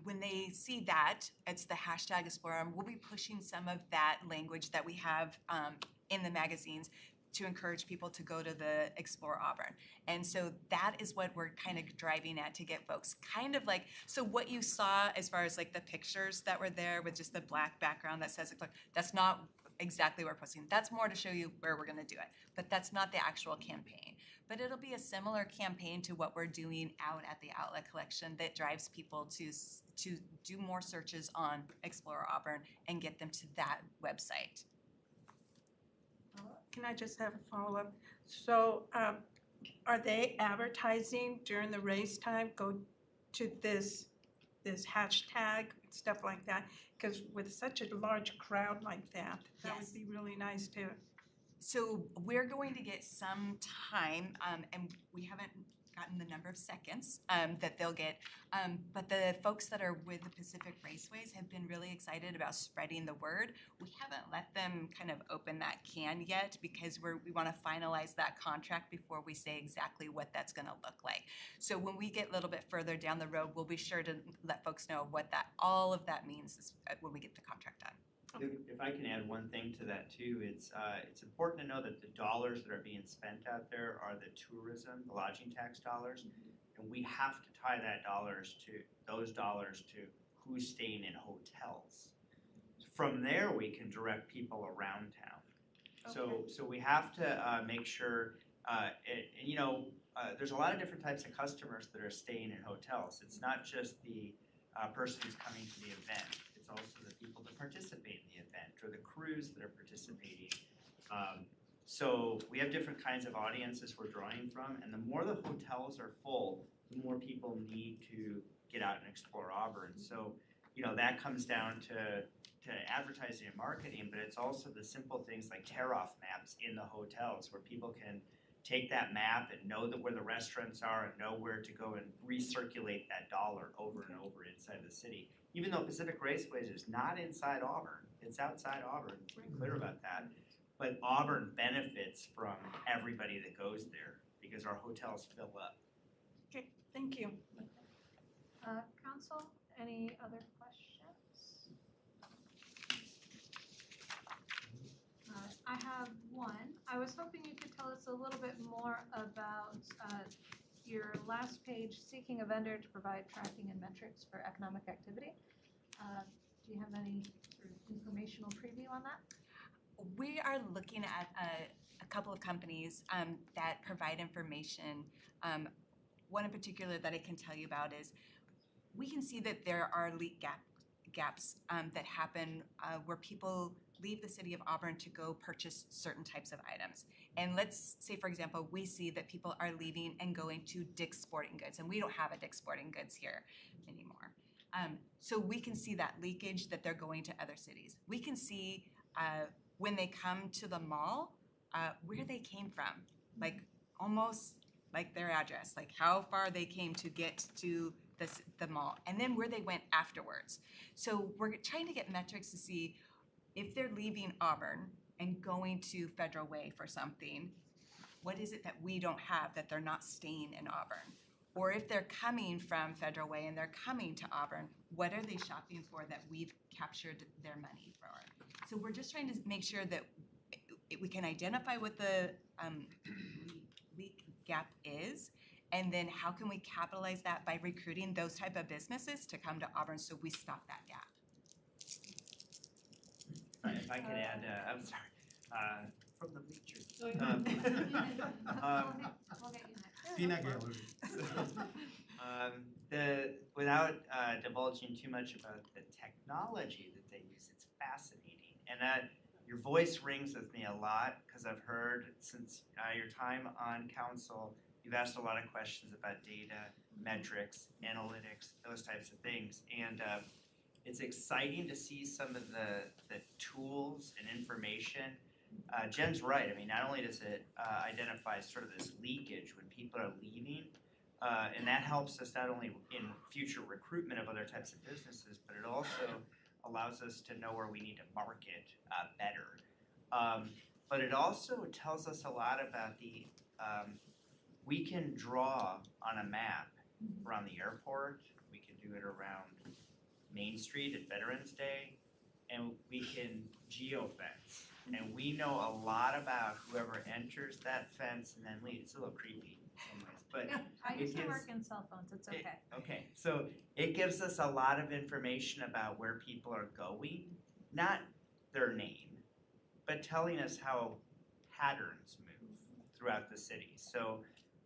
when they see that, it's the hashtag Explore Auburn, we'll be pushing some of that language that we have in the magazines to encourage people to go to the Explore Auburn. And so that is what we're kind of driving at to get folks kind of like, so what you saw as far as like the pictures that were there with just the black background that says Explore, that's not exactly what we're posting. That's more to show you where we're gonna do it, but that's not the actual campaign. But it'll be a similar campaign to what we're doing out at the outlet collection that drives people to do more searches on Explore Auburn and get them to that website. Can I just have a follow-up? So are they advertising during the race time? Go to this hashtag, stuff like that? Because with such a large crowd like that, that Yes. would be really nice to. So we're going to get some time, and we haven't gotten the number of seconds that they'll get. But the folks that are with the Pacific Raceways have been really excited about spreading the word. We haven't let them kind of open that can yet because we want to finalize that contract before we say exactly what that's going to look like. So when we get a little bit further down the road, we'll be sure to let folks know what all of that means when we get the contract done. If I can add one thing to that too, it's important to know that the dollars that are being spent out there are the tourism, the lodging tax dollars, and we have to tie those dollars to who's staying in hotels. From there, we can direct people around town. So we have to make sure, there's a lot of different types of customers that are staying in hotels. It's not just the person who's coming to the event. It's also the people that participate in the event or the crews that are participating. So we have different kinds of audiences we're drawing from, and the more the hotels are full, the more people need to get out and explore Auburn. So, that comes down to advertising and marketing, but it's also the simple things like tear-off maps in the hotels where people can take that map and know where the restaurants are and know where to go and recirculate that dollar over and over inside the city. Even though Pacific Raceways is not inside Auburn, it's outside Auburn, let's be clear about that. But Auburn benefits from everybody that goes there because our hotels fill up. Okay, thank you. Council, any other questions? I have one. I was hoping you could tell us a little bit more about your last page, seeking a vendor to provide tracking and metrics for economic activity. Do you have any sort of informational preview on that? We are looking at a couple of companies that provide information. One in particular that I can tell you about is we can see that there are leak gaps that happen where people leave the city of Auburn to go purchase certain types of items. And let's say, for example, we see that people are leaving and going to Dick's Sporting Goods, and we don't have a Dick's Sporting Goods here anymore. So we can see that leakage that they're going to other cities. We can see when they come to the mall, where they came from, like almost like their address, like how far they came to get to the mall, and then where they went afterwards. So we're trying to get metrics to see if they're leaving Auburn and going to Federal Way for something, what is it that we don't have that they're not staying in Auburn? Or if they're coming from Federal Way and they're coming to Auburn, what are they shopping for that we've captured their money for? So we're just trying to make sure that we can identify what the leak gap is, and then how can we capitalize that by recruiting those type of businesses to come to Auburn so we stop that gap? If I could add, I'm sorry, from the bleachers. We'll get you next. Peanut gallery. Without divulging too much about the technology that they use, it's fascinating. And that your voice rings with me a lot because I've heard since your time on council, you've asked a lot of questions about data, metrics, analytics, those types of things. And it's exciting to see some of the tools and information. Jen's right. I mean, not only does it identify sort of this leakage when people are leaving, and that helps us not only in future recruitment of other types of businesses, but it also allows us to know where we need to market better. But it also tells us a lot about the, we can draw on a map around the airport, we can do it around Main Street at Veterans Day, and we can geo-fence. And we know a lot about whoever enters that fence and then leaves. It's a little creepy in some ways, but I it used to gives- work in cell phones, it's okay. Okay, so it gives us a lot of information about where people are going, not their name, but telling us how patterns move throughout the city. So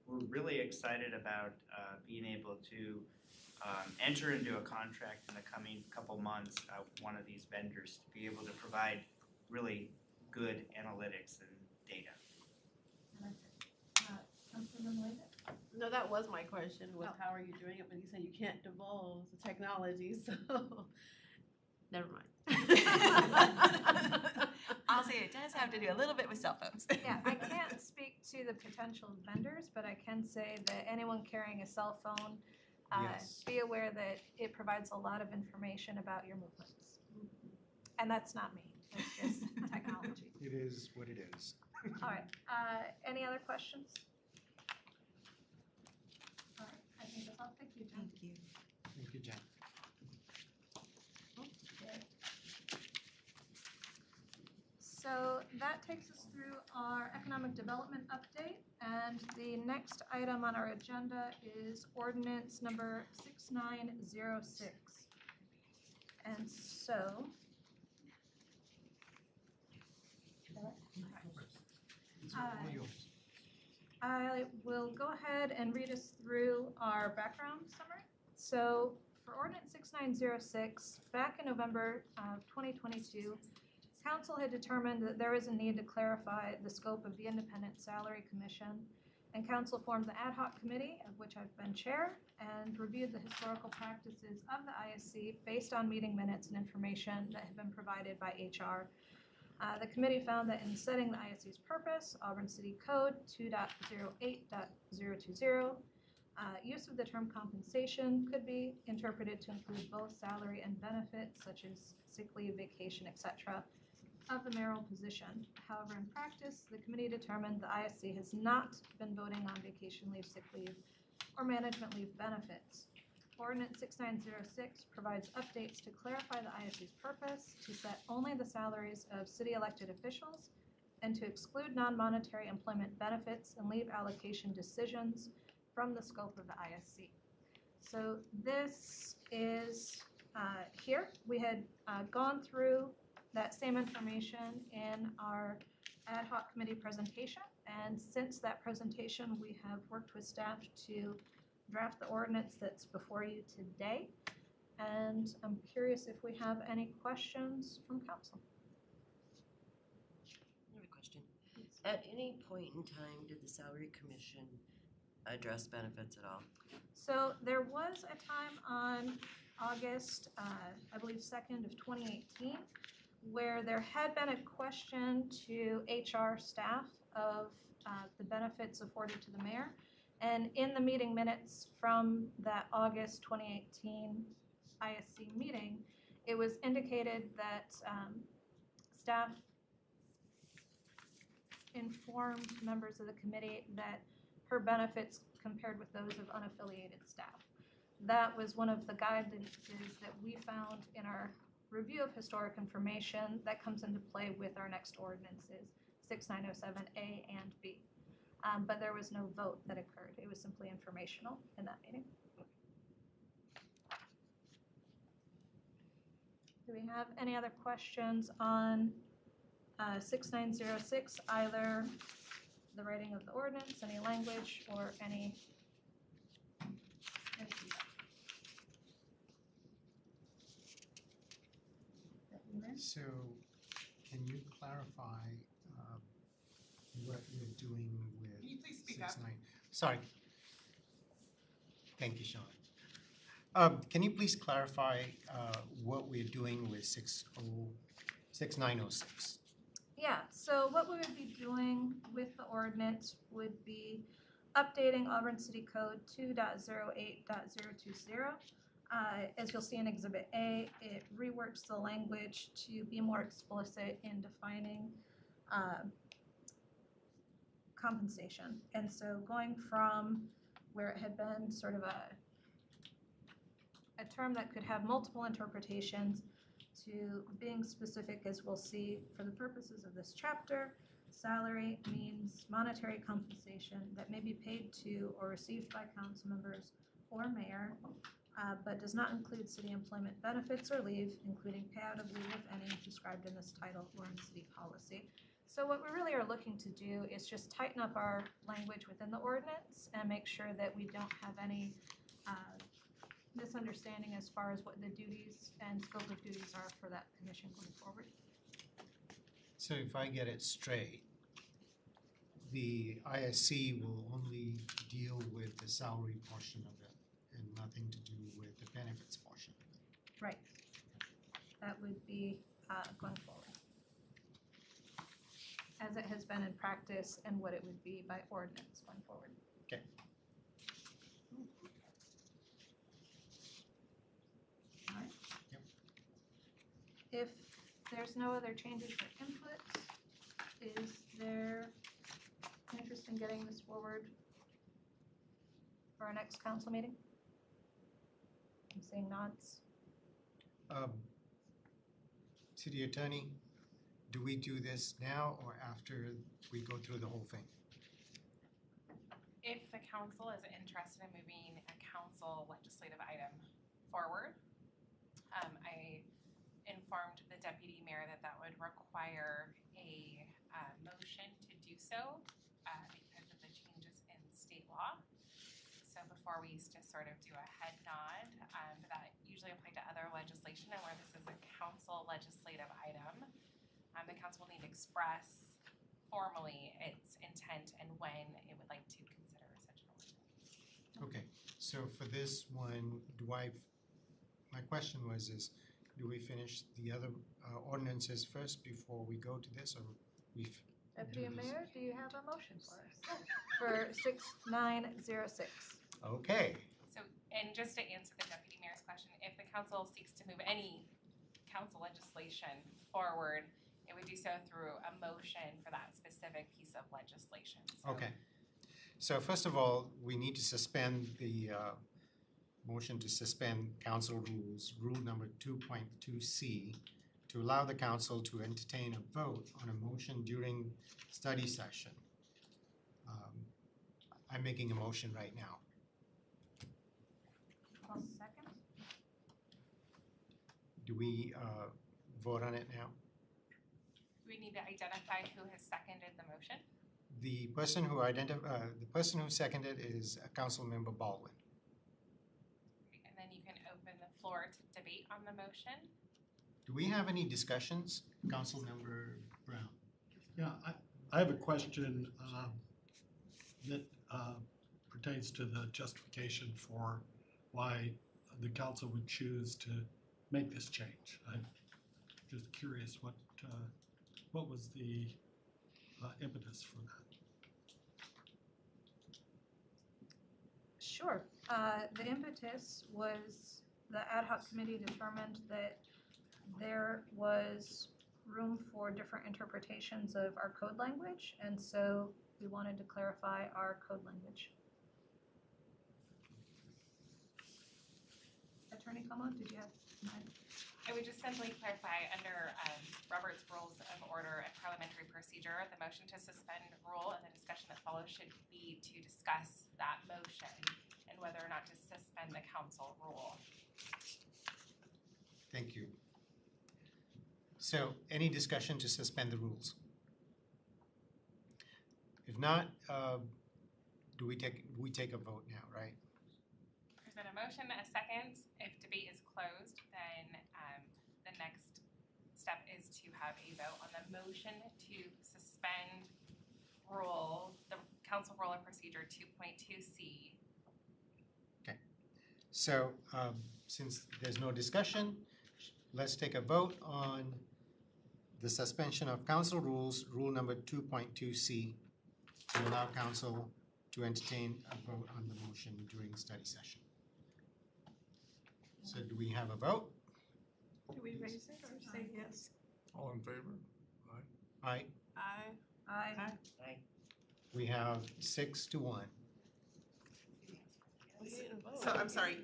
we're really excited about being able to enter into a contract in the coming couple months with one of these vendors to be able to provide really good analytics and data. Councilman Leavitt? No, that was my question, was Oh. how are you doing it, but you said you can't divulge the technology, so, never mind. I'll say it does have to do a little bit with cell phones. Yeah, I can't speak to the potential vendors, but I can say that anyone carrying a cell phone, Yes. be aware that it provides a lot of information about your movements. And that's not me, it's just technology. It is what it is. All right, any other questions? All right, I think that's all. Thank you, Jen. Thank you. Thank you, Jen. So that takes us through our economic development update, and the next item on our agenda is ordinance number 6906. And so, I will go ahead and read us through our background summary. So for ordinance 6906, back in November of 2022, Council had determined that there was a need to clarify the scope of the Independent Salary Commission, and Council formed the ad hoc committee, of which I've been chair, and reviewed the historical practices of the ISC based on meeting minutes and information that had been provided by HR. The committee found that in setting the ISC's purpose, Auburn City Code 2.08.020, use of the term compensation could be interpreted to include both salary and benefits, such as sick leave, vacation, etc., of the mayoral position. However, in practice, the committee determined the ISC has not been voting on vacation leave, sick leave, or management leave benefits. Ordinance 6906 provides updates to clarify the ISC's purpose, to set only the salaries of city elected officials, and to exclude non-monetary employment benefits and leave allocation decisions from the scope of the ISC. So this is here. We had gone through that same information in our ad hoc committee presentation, and since that presentation, we have worked with staff to draft the ordinance that's before you today. And I'm curious if we have any questions from council. I have a question. At any point in time, did the Salary Commission address benefits at all? So there was a time on August, I believe 2nd of 2018, where there had been a question to HR staff of the benefits afforded to the mayor. And in the meeting minutes from that August 2018 ISC meeting, it was indicated that staff informed members of the committee that her benefits compared with those of unaffiliated staff. That was one of the guidances that we found in our review of historic information that comes into play with our next ordinances. 6907A and B. But there was no vote that occurred. It was simply informational in that meeting. Do we have any other questions on 6906, either the writing of the ordinance, any language, or any feedback? So, can you clarify what you're doing with Can you please speak 6-9? up? Sorry. Thank you, Sean. Can you please clarify what we're doing with 6906? Yeah, so what we would be doing with the ordinance would be updating Auburn City Code 2.08.020. As you'll see in Exhibit A, it reworks the language to be more explicit in defining compensation. And so going from where it had been sort of a term that could have multiple interpretations to being specific, as we'll see for the purposes of this chapter, salary means monetary compensation that may be paid to or received by council members or mayor, but does not include city employment benefits or leave, including payout of leave, if any, described in this title or in city policy. So what we really are looking to do is just tighten up our language within the ordinance and make sure that we don't have any misunderstanding as far as what the duties and scope of duties are for that commission going forward. So if I get it straight, the ISC will only deal with the salary portion of it and nothing to do with the benefits portion of it. Right. That would be going forward, as it has been in practice and what it would be by ordinance going forward. Okay. All right. Yep. If there's no other changes or inputs, is there interest in getting this forward for our next council meeting? I'm seeing nods. City Attorney, do we do this now or after we go through the whole thing? If the council is interested in moving a council legislative item forward, I informed the deputy mayor that that would require a motion to do so because of the changes in state law. So before we used to sort of do a head nod, but that usually applied to other legislation, and where this is a council legislative item, the council will need to express formally its intent and when it would like to consider such an ordinance. Okay, so for this one, my question was do we finish the other ordinances first before we go to this, or we Deputy Mayor, do you have a motion for us for 6906? Okay. So, and just to answer the deputy mayor's question, if the council seeks to move any council legislation forward, it would do so through a motion for that specific piece of legislation. So, Okay. So first of all, we need to suspend the motion to suspend council rules, rule number 2.2C, to allow the council to entertain a vote on a motion during study session. I'm making a motion right now. I'll second. Do we vote on it now? do we need to identify who has seconded the motion? The person who seconded is Councilmember Baldwin. And then you can open the floor to debate on the motion. Do we have any discussions, Councilmember Brown? Yeah, I have a question that pertains to the justification for why the council would choose to make this change. I'm just curious what was the impetus for that? Sure. The impetus was the ad hoc committee determined that there was room for different interpretations of our code language, and so we wanted to clarify our code language. Attorney Como, did you have? I would just simply clarify, under Robert's Rules of Order and Parliamentary Procedure, the motion to suspend rule and the discussion that follows should be to discuss that motion and whether or not to suspend the council rule. Thank you. So, any discussion to suspend the rules? If not, do we take a vote now, right? There's been a motion, a second. If debate is closed, then the next step is to have a vote on the motion to suspend the council rule and procedure 2.2C. So, since there's no discussion, let's take a vote on the suspension of council rules, rule number 2.2C, to allow council to entertain a vote on the motion during study session. So do we have a vote? Do we raise it or say yes? All in favor? Aye. Aye. We have 6-1. We didn't vote. So I'm sorry,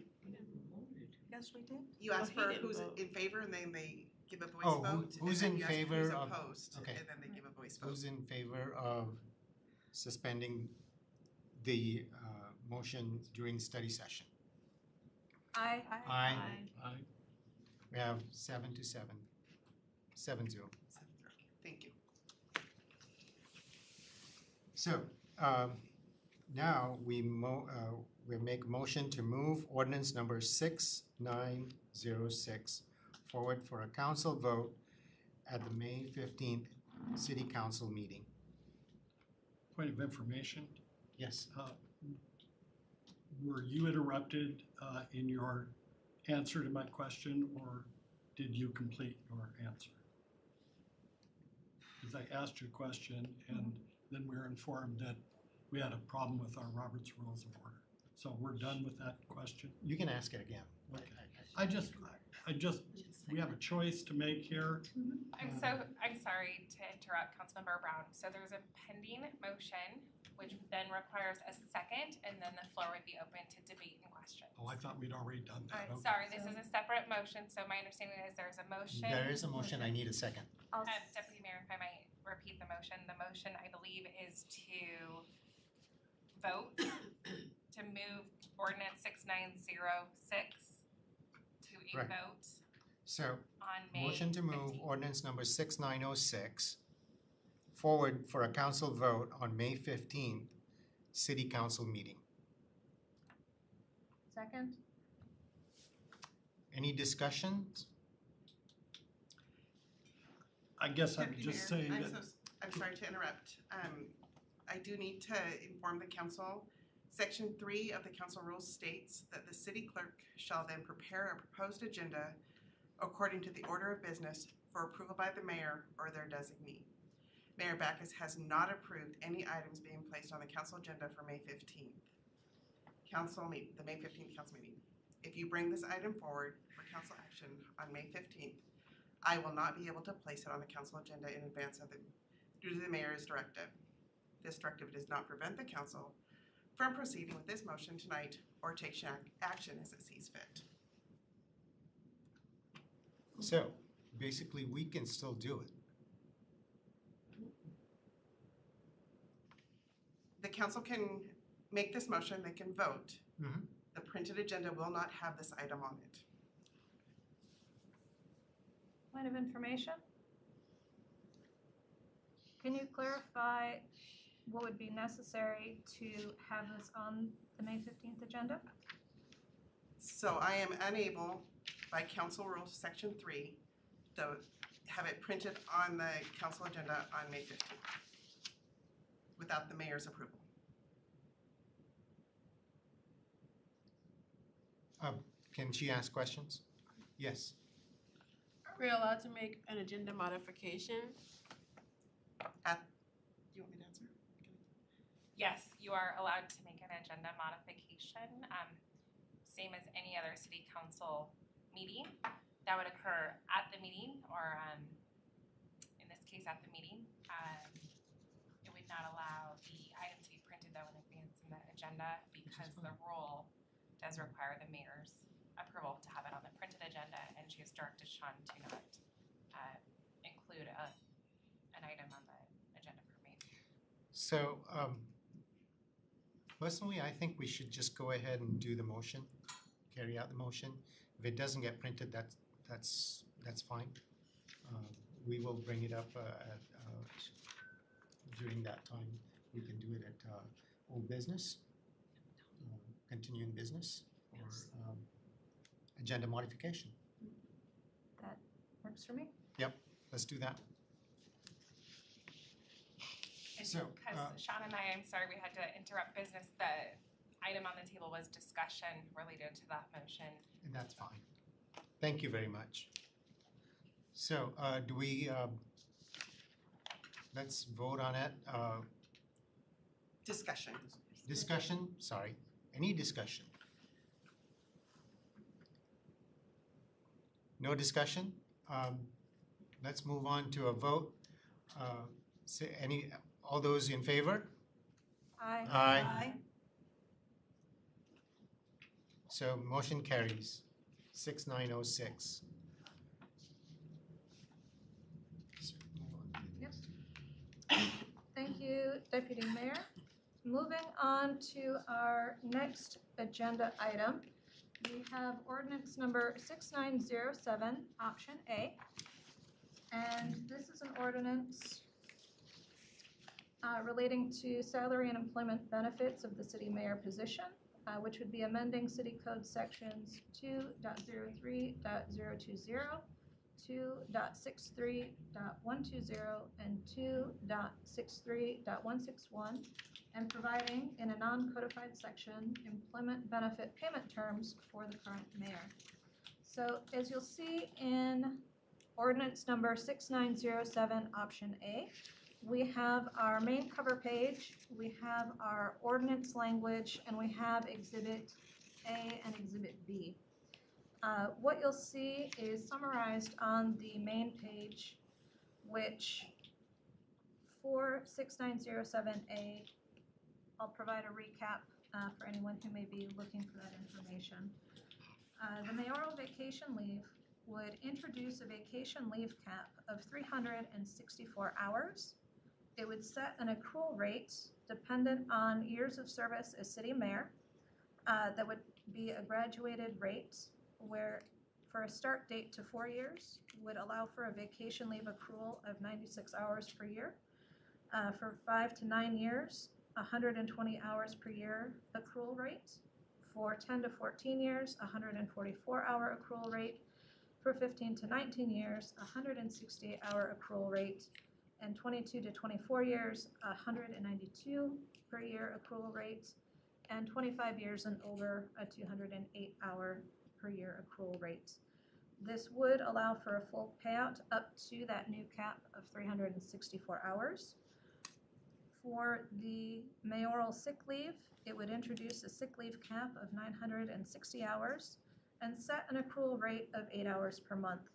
Yes, we did. you asked he for didn't who's vote. in favor and then they give a voice Oh, vote. who's and then in you ask favor who's of- opposed, okay. and then they give a voice vote. Who's in favor of suspending the motion during study session? Aye. Aye. Aye. We have 7-7. 7-0. Thank you. So, now we make a motion to move ordinance number 6906 forward for a council vote at the May 15th city council meeting. Point of information, Yes. were you interrupted in your answer to my question, or did you complete your answer? Because I asked you a question, and then we were informed that we had a problem with our Robert's Rules of Order. So we're done with that question? You can ask it again. Okay. I just, we have a choice to make here. I'm sorry to interrupt, Councilmember Brown. So there's a pending motion, which then requires a second, and then the floor would be open to debate and questions. Oh, I thought we'd already done that. I'm Okay. sorry, this is a separate motion, so my understanding is there's a motion. There is a motion, I need a second. Deputy Mayor, if I might repeat the motion, I believe, is to vote to move ordinance 6906 to a Right. vote So, on May motion to move 15th. ordinance number 6906 forward for a council vote on May 15th city council meeting. Second? Any discussions? I guess I'm Deputy just Mayor, saying I'm that. I'm sorry to interrupt. I do need to inform the council. Section 3 of the council rules states that the city clerk shall then prepare a proposed agenda according to the order of business for approval by the mayor or their designee. Mayor Backus has not approved any items being placed on the council agenda for May 15th. The May 15th council meeting. If you bring this item forward for council action on May 15th, I will not be able to place it on the council agenda in advance of due to the mayor's directive. This directive does not prevent the council from proceeding with this motion tonight or taking action as it sees fit. So, basically, we can still do it. The council can make this motion, they can vote. Mhm. The printed agenda will not have this item on it. Point of information? Can you clarify what would be necessary to have this on the May 15th agenda? So I am unable, by council rules section 3, to have it printed on the council agenda on May 15th without the mayor's approval. Can she ask questions? Yes. Are we allowed to make an agenda modification? Do you want me to answer? Yes, you are allowed to make an agenda modification, same as any other city council meeting. That would occur at the meeting or, in this case, at the meeting. It would not allow the item to be printed though in advance in the agenda because the rule does require the mayor's approval to have it on the printed agenda, and she has directed Sean to not include an item on the agenda for me. So, personally, I think we should just go ahead and do the motion, carry out the motion. If it doesn't get printed, that's fine. We will bring it up during that time. We can do it at old business, continuing business, or agenda modification. That works for me. Yep, let's do that. And So, because Sean and I'm sorry we had to interrupt business, the item on the table was discussion related to that motion. And that's fine. Thank you very much. So, do we, let's vote on it. Discussion. Discussion, sorry, any discussion? No discussion? Let's move on to a vote. All those in favor? Aye. Aye. So motion carries, 6906. Thank you, Deputy Mayor. Moving on to our next agenda item, we have ordinance number 6907, option A. And this is an ordinance relating to salary and employment benefits of the city mayor position, which would be amending city code sections 2.03.020, 2.63.120, and 2.63.161, and providing in a non-codified section employment benefit payment terms for the current mayor. So as you'll see in ordinance number 6907, option A, we have our main cover page, we have our ordinance language, and we have Exhibit A and Exhibit B. What you'll see is summarized on the main page, which for 6907A, I'll provide a recap for anyone who may be looking for that information. The mayoral vacation leave would introduce a vacation leave cap of 364 hours. It would set an accrual rate dependent on years of service as city mayor. That would be a graduated rate where for a start date to 4 years would allow for a vacation leave accrual of 96 hours per year. For 5 to 9 years, 120 hours per year accrual rate. For 10 to 14 years, 144-hour accrual rate. For 15 to 19 years, 168-hour accrual rate. And 22 to 24 years, 192 per year accrual rate. And 25 years and over, a 208-hour per year accrual rate. This would allow for a full payout up to that new cap of 364 hours. For the mayoral sick leave, it would introduce a sick leave cap of 960 hours and set an accrual rate of 8 hours per month.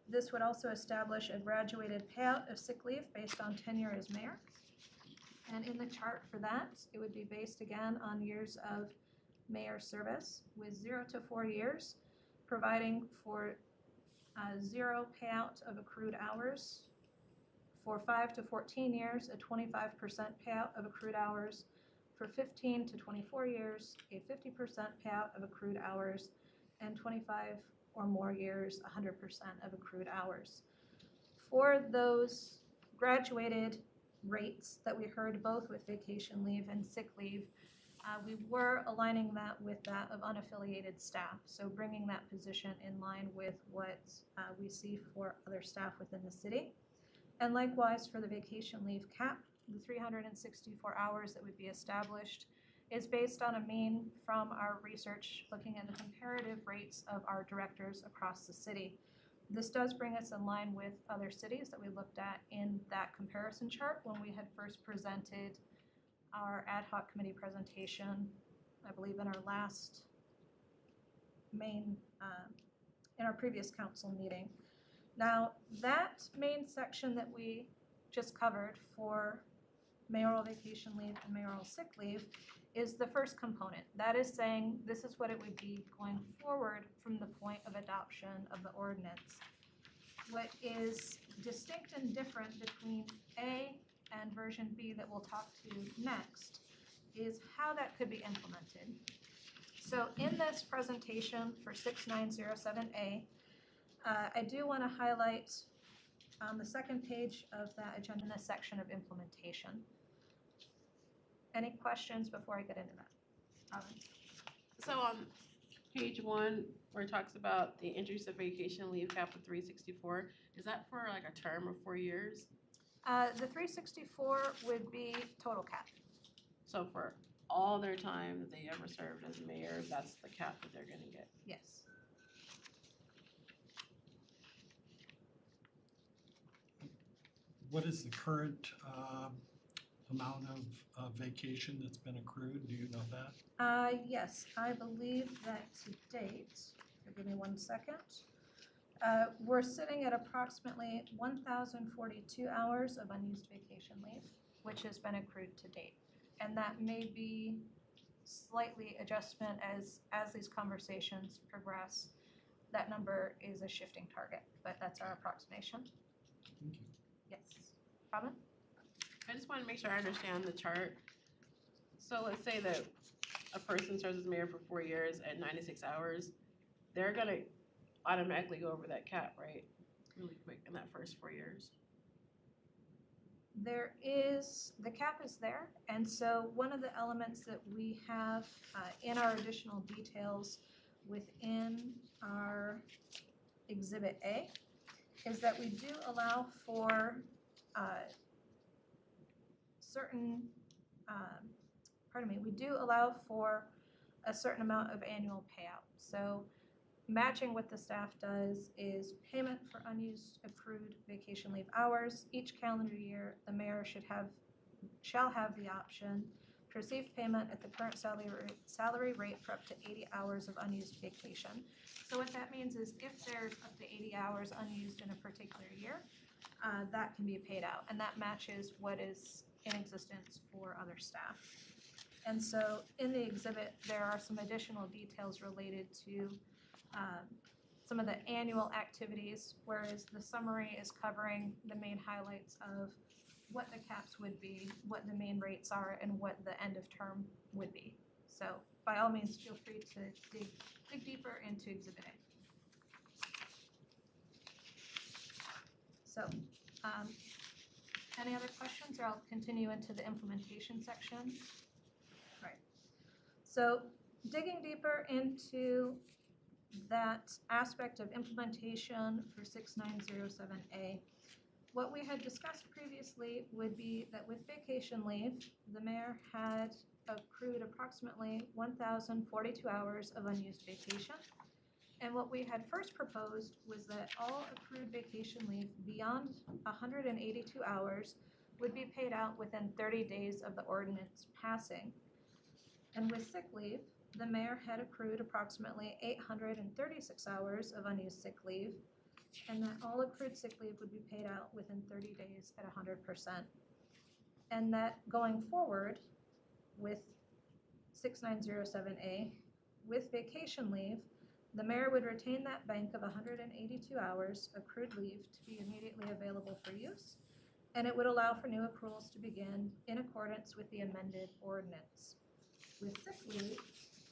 This would also establish a graduated payout of sick leave based on tenure as mayor. And in the chart for that, it would be based again on years of mayor service with 0 to 4 years, providing for 0 payout of accrued hours. For 5 to 14 years, a 25% payout of accrued hours. For 15 to 24 years, a 50% payout of accrued hours. And 25 or more years, 100% of accrued hours. For those graduated rates that we heard both with vacation leave and sick leave, we were aligning that with that of unaffiliated staff, so bringing that position in line with what we see for other staff within the city. And likewise for the vacation leave cap, the 364 hours that would be established is based on a mean from our research looking at the comparative rates of our directors across the city. This does bring us in line with other cities that we looked at in that comparison chart when we had first presented our ad hoc committee presentation, I believe in our last main, in our previous council meeting. Now, that main section that we just covered for mayoral vacation leave, and mayoral sick leave, is the first component. That is saying this is what it would be going forward from the point of adoption of the ordinance. What is distinct and different between A and version B that we'll talk to next is how that could be implemented. So in this presentation for 6907A, I do want to highlight on the second page of that agenda in the section of implementation. Any questions before I get into that? So on page 1, where it talks about the intrusive vacation leave cap of 364, is that for like a term of 4 years? The 364 would be total cap. So for all their time that they ever served as mayor, that's the cap that they're gonna get? Yes. What is the current amount of vacation that's been accrued? Do you know that? Yes, I believe that to date, give me 1 second, we're sitting at approximately 1,042 hours of unused vacation leave, which has been accrued to date. And that may be slightly adjustment as these conversations progress. That number is a shifting target, but that's our approximation. Thank you. Yes. Robin? I just want to make sure I understand the chart. So let's say that a person serves as mayor for 4 years at 96 hours. They're going to automatically go over that cap, right? Really quick in that first 4 years. The cap is there, and so one of the elements that we have in our additional details within our Exhibit A is that we do allow for we do allow for a certain amount of annual payout. So matching what the staff does is payment for unused accrued vacation leave hours. Each calendar year, the mayor shall have the option to receive payment at the current salary rate for up to 80 hours of unused vacation. So what that means is if there's up to 80 hours unused in a particular year, that can be paid out, and that matches what is in existence for other staff. And so in the exhibit, there are some additional details related to some of the annual activities, whereas the summary is covering the main highlights of what the caps would be, what the main rates are, and what the end of term would be. So by all means, feel free to dig deeper into Exhibit A. So any other questions, or I'll continue into the implementation section? Right. So digging deeper into that aspect of implementation for 6907A, what we had discussed previously would be that with vacation leave, the mayor had accrued approximately 1,042 hours of unused vacation. And what we had first proposed was that all accrued vacation leave beyond 182 hours would be paid out within 30 days of the ordinance passing. And with sick leave, the mayor had accrued approximately 836 hours of unused sick leave, and that all accrued sick leave would be paid out within 30 days at 100%. And that going forward with 6907A, with vacation leave, the mayor would retain that bank of 182 hours accrued leave to be immediately available for use, and it would allow for new accruals to begin in accordance with the amended ordinance. With sick leave,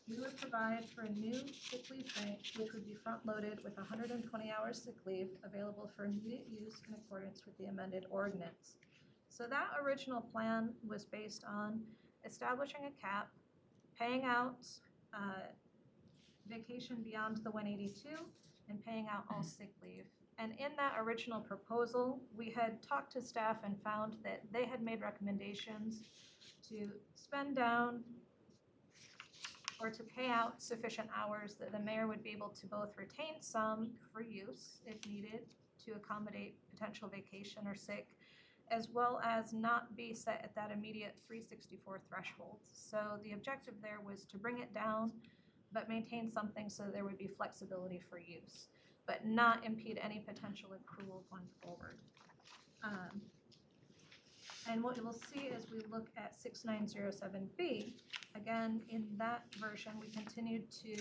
we would provide for a new sick leave bank, which would be front-loaded with 120 hours sick leave available for immediate use in accordance with the amended ordinance. So that original plan was based on establishing a cap, paying out vacation beyond the 182, and paying out all sick leave. And in that original proposal, we had talked to staff and found that they had made recommendations to spend down or to pay out sufficient hours that the mayor would be able to both retain some for use if needed to accommodate potential vacation or sick, as well as not be set at that immediate 364 threshold. So the objective there was to bring it down, but maintain something so there would be flexibility for use, but not impede any potential accrual going forward. And what you will see as we look at 6907B, again, in that version, we continued to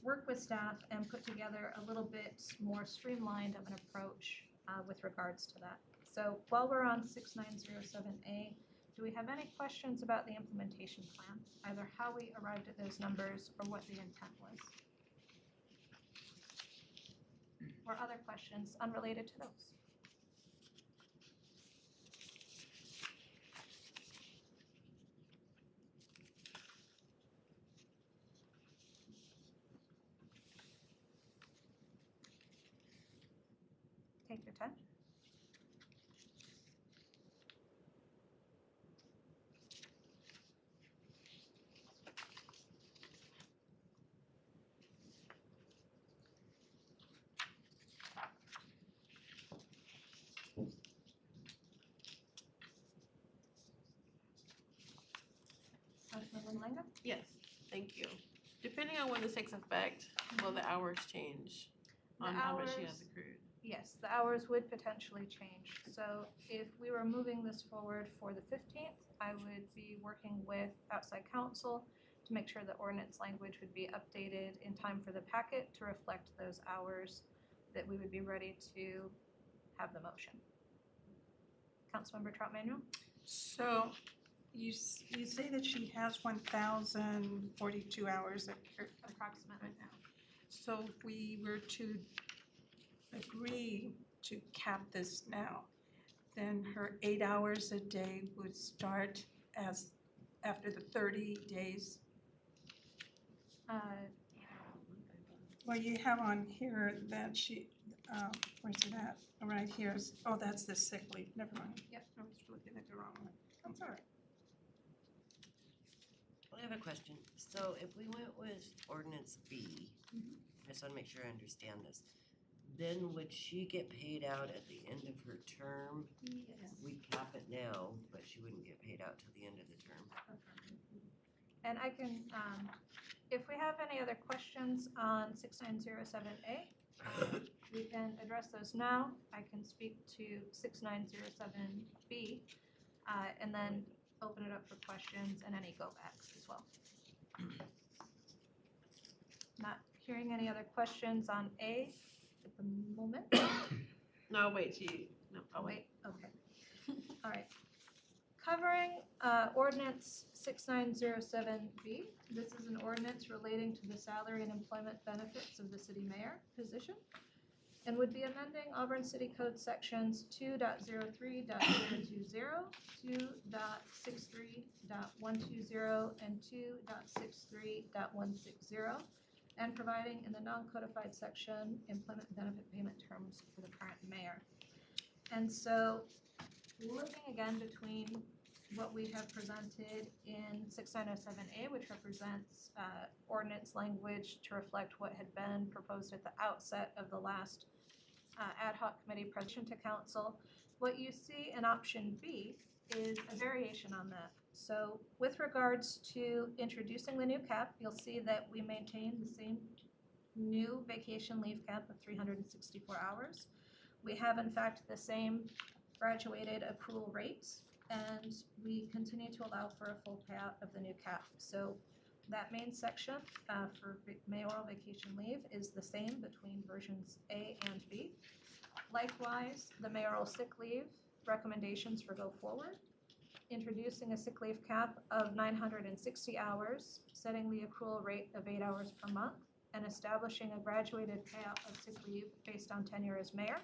work with staff and put together a little bit more streamlined of an approach with regards to that. So while we're on 6907A, do we have any questions about the implementation plan, either how we arrived at those numbers or what the intent was? Or other questions unrelated to those? Take your time. Councilmember Malinga? Yes, thank you. Depending on when this takes effect, will the hours change on how much she has accrued? Yes, the hours would potentially change. So if we were moving this forward for the 15th, I would be working with outside counsel to make sure the ordinance language would be updated in time for the packet to reflect those hours that we would be ready to have the motion. Councilmember Trout Manuel? So you say that she has 1,042 hours approximately now. So if we were to agree to cap this now, then her 8 hours a day would start as after the 30 days? Well, you have on here that she, where's it at? Right here. Oh, that's the sick leave. Never mind. Yep. I was looking at the wrong one. I'm sorry. I have a question. So if we went with ordinance B, I just want to make sure I understand this, then would she get paid out at the end of her term? Yes. We cap it now, but she wouldn't get paid out till the end of the term. And I can, if we have any other questions on 6907A, we can address those now. I can speak to 6907B, and then open it up for questions and any go-backs as well. Not hearing any other questions on A at the moment. No, wait, no. Oh, wait, okay. All right. Covering ordinance 6907B, this is an ordinance relating to the salary and employment benefits of the city mayor position, and would be amending Auburn City Code sections 2.03.020, 2.63.120, and 2.63.160, and providing in the non-codified section employment benefit payment terms for the current mayor. And so, looking again between what we have presented in 6907A, which represents ordinance language to reflect what had been proposed at the outset of the last ad hoc committee presentation to council, what you see in option B is a variation on that. So with regards to introducing the new cap, you'll see that we maintain the same new vacation leave cap of 364 hours. We have in fact the same graduated accrual rates, and we continue to allow for a full payout of the new cap. So that main section for mayoral vacation leave is the same between versions A and B. Likewise, the mayoral sick leave recommendations for go forward, introducing a sick leave cap of 960 hours, setting the accrual rate of 8 hours per month, and establishing a graduated payout of sick leave based on tenure as mayor.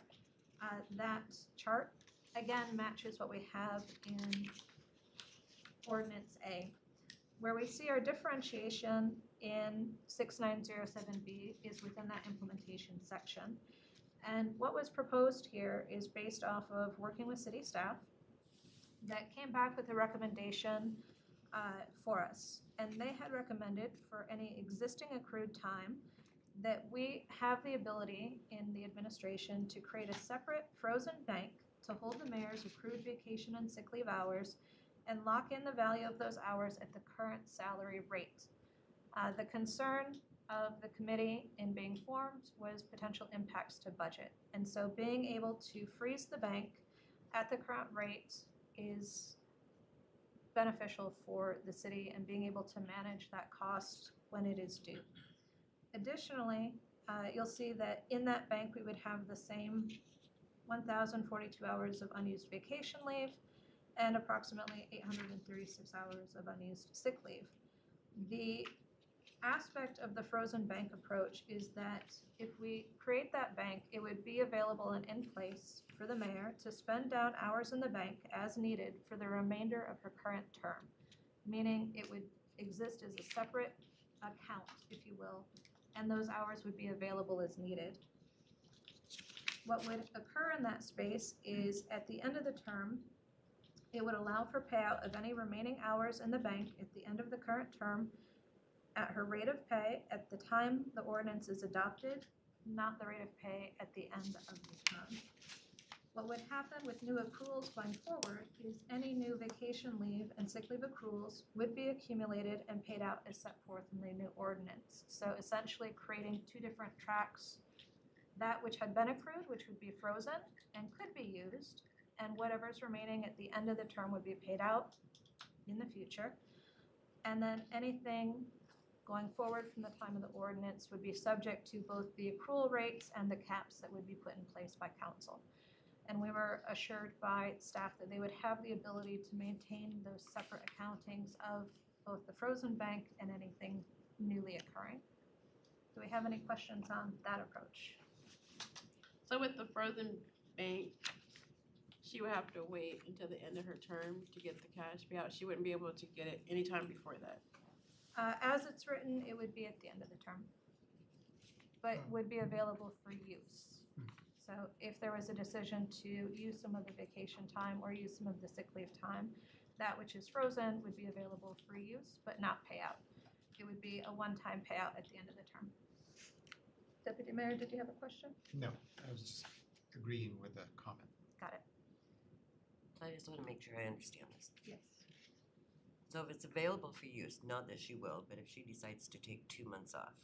That chart again matches what we have in ordinance A. Where we see our differentiation in 6907B is within that implementation section. And what was proposed here is based off of working with city staff that came back with a recommendation for us. And they had recommended for any existing accrued time that we have the ability in the administration to create a separate frozen bank to hold the mayor's accrued vacation and sick leave hours and lock in the value of those hours at the current salary rate. The concern of the committee in being formed was potential impacts to budget. And so being able to freeze the bank at the current rate is beneficial for the city and being able to manage that cost when it is due. Additionally, you'll see that in that bank, we would have the same 1,042 hours of unused vacation leave and approximately 836 hours of unused sick leave. The aspect of the frozen bank approach is that if we create that bank, it would be available and in place for the mayor to spend down hours in the bank as needed for the remainder of her current term, meaning it would exist as a separate account, if you will, and those hours would be available as needed. What would occur in that space is at the end of the term, it would allow for payout of any remaining hours in the bank at the end of the current term at her rate of pay at the time the ordinance is adopted, not the rate of pay at the end of the term. What would happen with new accruals going forward is any new vacation leave and sick leave accruals would be accumulated and paid out as set forth in the new ordinance. So essentially creating two different tracks, that which had been accrued, which would be frozen and could be used, and whatever's remaining at the end of the term would be paid out in the future. And then anything going forward from the time of the ordinance would be subject to both the accrual rates and the caps that would be put in place by council. And we were assured by staff that they would have the ability to maintain those separate accountings of both the frozen bank and anything newly occurring. Do we have any questions on that approach? So with the frozen bank, she would have to wait until the end of her term to get the cash payout. She wouldn't be able to get it anytime before that. As it's written, it would be at the end of the term, but would be available for use. So if there was a decision to use some of the vacation time or use some of the sick leave time, that which is frozen would be available for use, but not payout. It would be a one-time payout at the end of the term. Deputy Mayor, did you have a question? No, I was just agreeing with the comment. Got it. So I just want to make sure I understand this. Yes. So if it's available for use, not that she will, but if she decides to take 2 months off,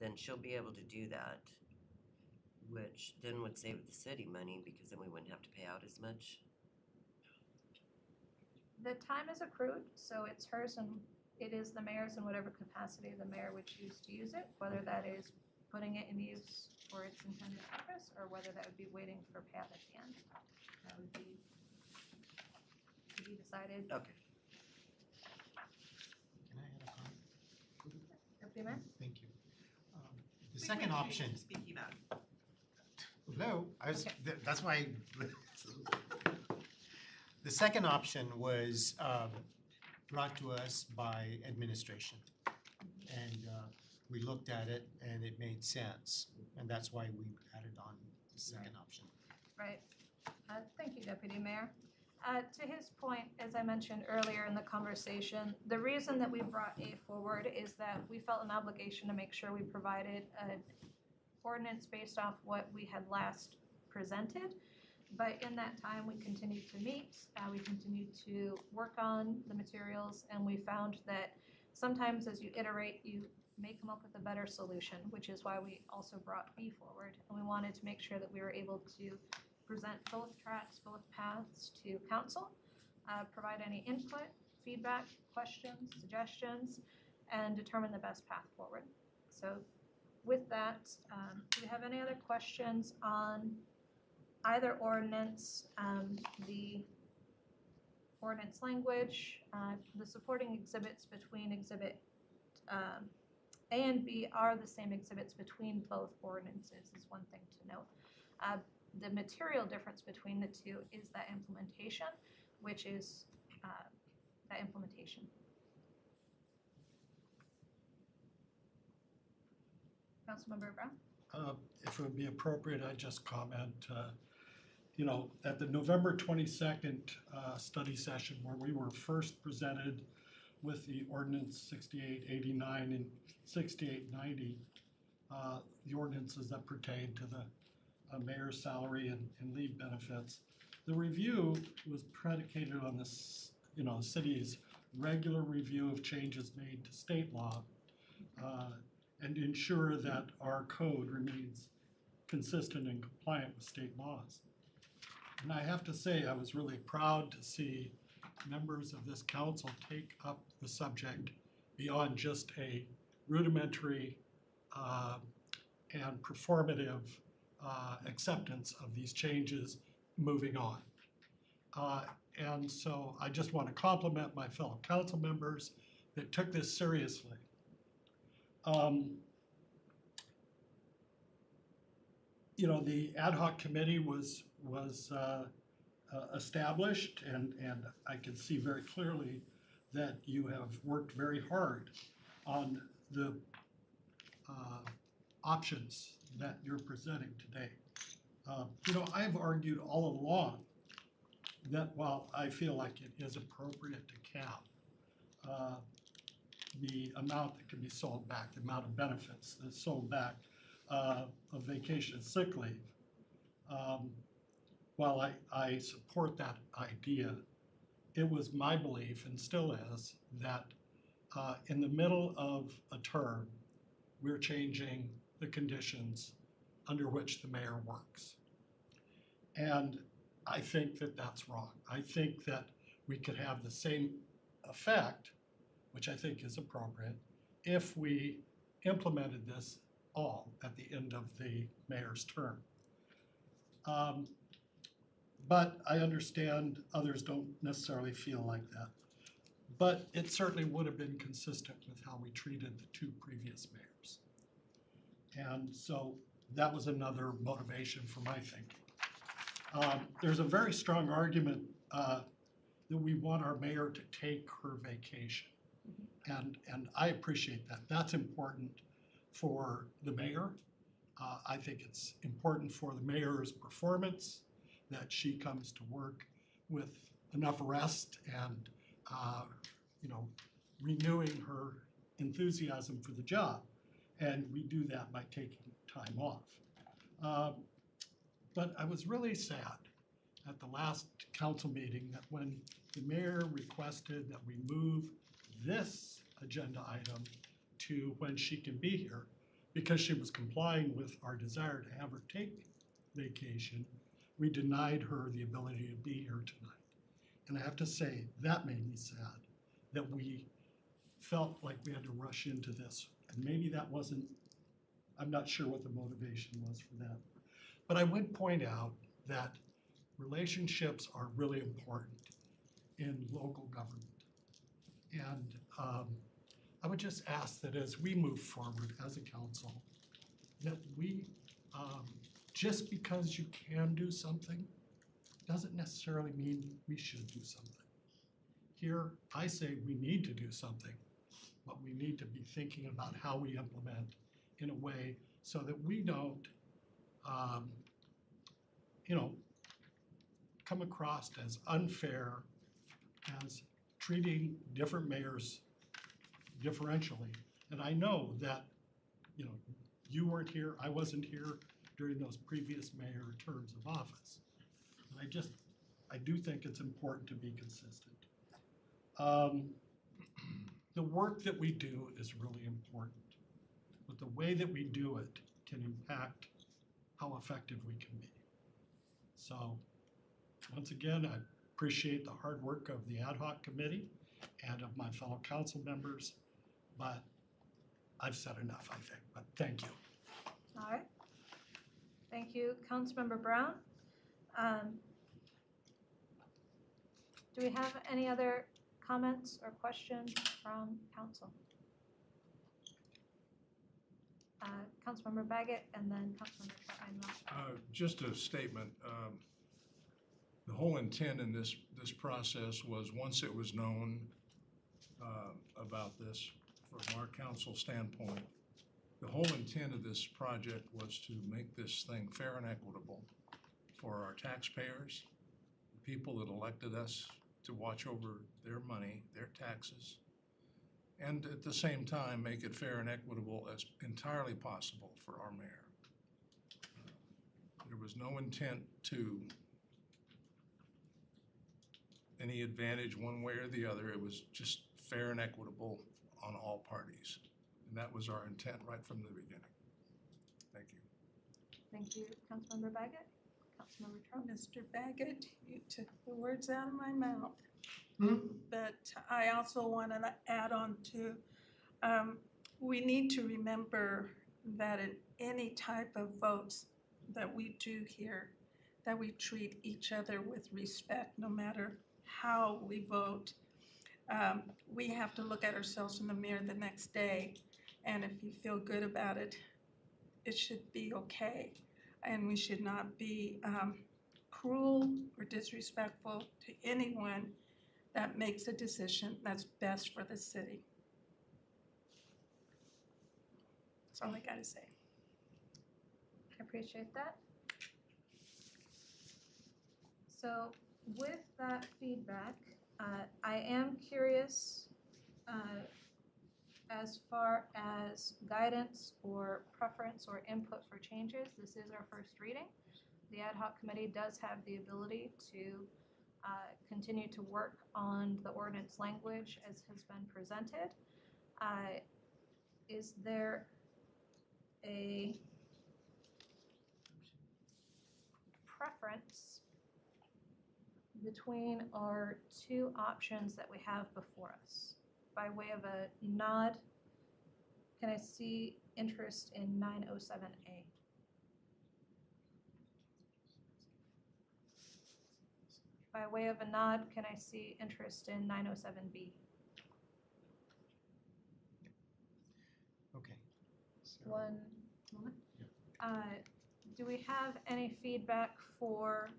then she'll be able to do that, which then would save the city money because then we wouldn't have to pay out as much. The time is accrued, so it's hers and it is the mayor's in whatever capacity the mayor would choose to use it, whether that is putting it in use for its intended purpose or whether that would be waiting for payout at the end. That would be to be decided. Okay. Can I add a comment? Deputy Mayor? Thank you. The second option. Speaking up. Hello, that's why. The second option was brought to us by administration. And we looked at it and it made sense. And that's why we added on the second option. Right. Thank you, Deputy Mayor. To his point, as I mentioned earlier in the conversation, the reason that we brought A forward is that we felt an obligation to make sure we provided an ordinance based off what we had last presented. But in that time, we continued to meet, we continued to work on the materials, and we found that sometimes as you iterate, you may come up with a better solution, which is why we also brought B forward. And we wanted to make sure that we were able to present both tracks, both paths to council, provide any input, feedback, questions, suggestions, and determine the best path forward. So with that, do we have any other questions on either ordinance, the ordinance language, the supporting exhibits between exhibit A and B are the same exhibits between both ordinances is one thing to note. The material difference between the two is that implementation, which is that implementation. Councilmember Brown? If it would be appropriate, I'd just comment, at the November 22nd study session where we were first presented with the ordinance 6889 and 6890, the ordinances that pertain to the mayor's salary and leave benefits. The review was predicated on this, the city's regular review of changes made to state law and ensure that our code remains consistent and compliant with state laws. And I have to say, I was really proud to see members of this council take up the subject beyond just a rudimentary and performative acceptance of these changes moving on. And so I just want to compliment my fellow council members that took this seriously. You know, the ad hoc committee was established, and I can see very clearly that you have worked very hard on the options that you're presenting today. You know, I've argued all along that while I feel like it is appropriate to cap the amount that can be sold back, the amount of benefits that's sold back of vacation and sick leave, while I support that idea, it was my belief, and still is, that in the middle of a term, we're changing the conditions under which the mayor works. And I think that that's wrong. I think that we could have the same effect, which I think is appropriate, if we implemented this all at the end of the mayor's term. But I understand others don't necessarily feel like that. But it certainly would have been consistent with how we treated the two previous mayors. And so that was another motivation for my thinking. There's a very strong argument that we want our mayor to take her vacation. And I appreciate that. That's important for the mayor. I think it's important for the mayor's performance that she comes to work with enough rest and you know, renewing her enthusiasm for the job. And we do that by taking time off. But I was really sad at the last council meeting that when the mayor requested that we move this agenda item to when she can be here, because she was complying with our desire to have her take vacation, we denied her the ability to be here tonight. And I have to say, that made me sad, that we felt like we had to rush into this. And maybe that wasn't, I'm not sure what the motivation was for that. But I would point out that relationships are really important in local government. And I would just ask that as we move forward as a council, that we, just because you can do something, doesn't necessarily mean we should do something. Here, I say we need to do something, but we need to be thinking about how we implement in a way so that we don't, you know, come across as unfair, as treating different mayors differentially. And I know that, you know, you weren't here, I wasn't here during those previous mayor terms of office. And I do think it's important to be consistent. The work that we do is really important, but the way that we do it can impact how effective we can be. So, once again, I appreciate the hard work of the ad hoc committee and of my fellow council members, but I've said enough, I think, but thank you. All right. Thank you, Councilmember Brown. Do we have any other comments or questions from council? Councilmember Baggett and then Councilmember Einmal. Just a statement. The whole intent in this process was, once it was known about this from our council standpoint, the whole intent of this project was to make this thing fair and equitable for our taxpayers, the people that elected us to watch over their money, their taxes, and at the same time make it fair and equitable as entirely possible for our mayor. There was no intent to any advantage one way or the other. It was just fair and equitable on all parties. And that was our intent right from the beginning. Thank you. Thank you, Councilmember Baggett. Councilmember Trump. Mr. Baggett, you took the words out of my mouth. Hmm? But I also want to add on to, we need to remember that in any type of votes that we do here, that we treat each other with respect, no matter how we vote. We have to look at ourselves in the mirror the next day, and if you feel good about it, it should be okay. And we should not be cruel or disrespectful to anyone that makes a decision that's best for the city. That's all I gotta say. I appreciate that. So with that feedback, I am curious as far as guidance or preference or input for changes. This is our first reading. The ad hoc committee does have the ability to continue to work on the ordinance language as has been presented. Is there a preference between our two options that we have before us? By way of a nod, can I see interest in 907A? By way of a nod, can I see interest in 907B? Okay. So, One moment. Do we have any feedback for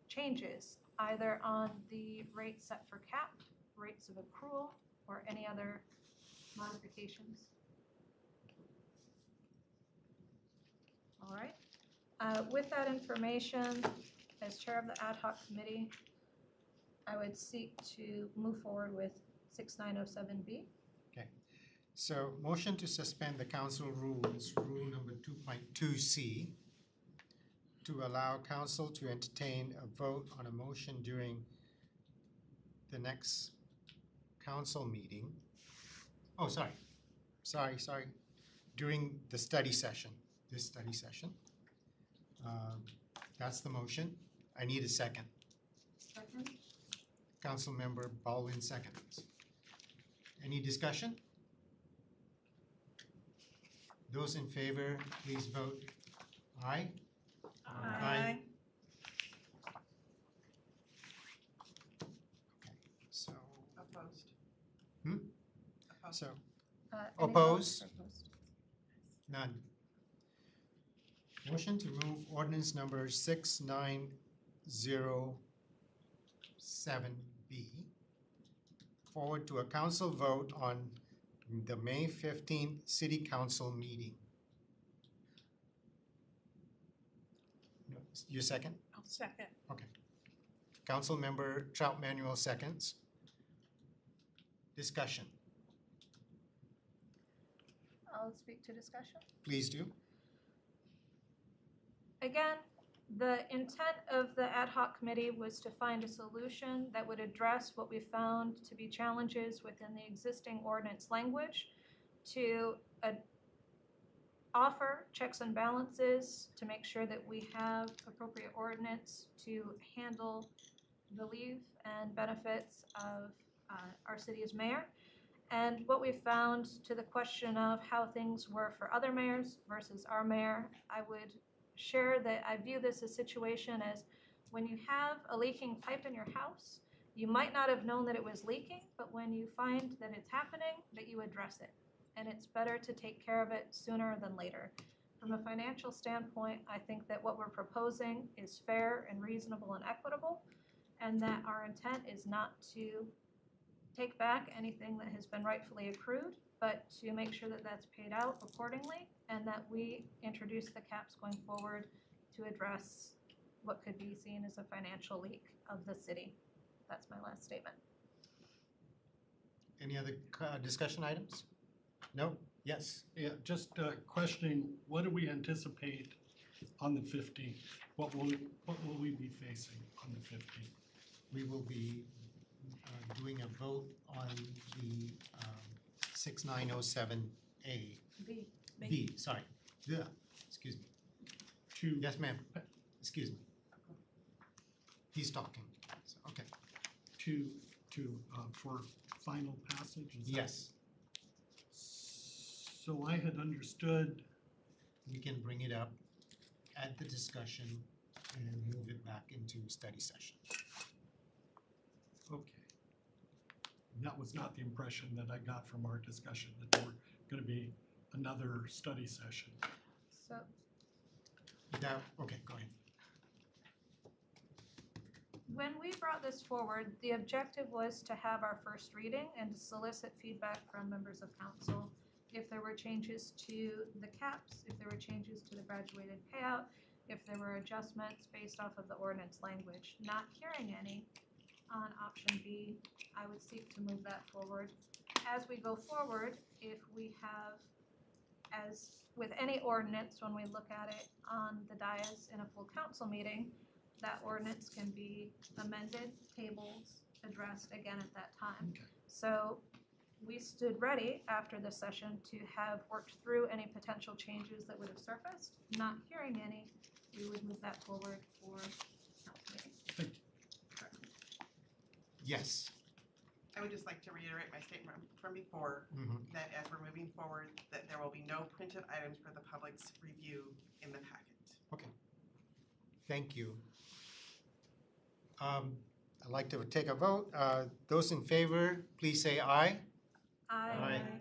changes, either on the rate set for cap, rates of accrual, or any other modifications? All right. With that information, as chair of the ad hoc committee, I would seek to move forward with 6907B. So motion to suspend the council rules, rule number 2.2C, to allow council to entertain a vote on a motion during the next council meeting. Oh, sorry. During the study session, this study session. That's the motion. I need a second. Second. Councilmember Baldwin seconds. Any discussion? Those in favor, please vote aye. Aye. Okay, so, Opposed. Hmm? Opposed. so, Any Opposed? votes opposed? none. Motion to move ordinance number 6907B forward to a council vote on the May 15th City Council meeting. No, you second? I'll second. Councilmember Trout Manuel seconds. Discussion, I'll speak to discussion. please do. Again, the intent of the ad hoc committee was to find a solution that would address what we found to be challenges within the existing ordinance language, to offer checks and balances to make sure that we have appropriate ordinance to handle the leave and benefits of our city as mayor. And what we found to the question of how things were for other mayors versus our mayor, I would share that I view this as situation as when you have a leaking pipe in your house, you might not have known that it was leaking, but when you find that it's happening, that you address it. And it's better to take care of it sooner than later. From a financial standpoint, I think that what we're proposing is fair and reasonable and equitable, and that our intent is not to take back anything that has been rightfully accrued, but to make sure that that's paid out accordingly, and that we introduce the caps going forward to address what could be seen as a financial leak of the city. That's my last statement. Any other discussion items? No? Yes. Yeah, just questioning, what do we anticipate on the 15th? What will we be facing on the 15th? We will be doing a vote on the 6907A. B. B, sorry. Yeah, excuse me. To Yes, ma'am. Excuse me. He's talking. So, okay. For final passage? Is that- Yes, So I had understood, we can bring it up at the discussion and move it back into study session. okay. That was not the impression that I got from our discussion, that there were gonna be another study session. So, That, okay, go ahead. when we brought this forward, the objective was to have our first reading and to solicit feedback from members of council. If there were changes to the caps, if there were changes to the graduated payout, if there were adjustments based off of the ordinance language. Not hearing any on option B, I would seek to move that forward. As we go forward, if we have, as with any ordinance, when we look at it on the dais in a full council meeting, that ordinance can be amended, tabled, addressed again at that time. Okay. So we stood ready after this session to have worked through any potential changes that would have surfaced. Not hearing any, we would move that forward for council meeting. Thank you. Yes. I would just like to reiterate my statement from before, Mhm. that as we're moving forward, that there will be no printed items for the public's review in the packet. Okay. Thank you. I'd like to take a vote. Those in favor, please say aye. Aye.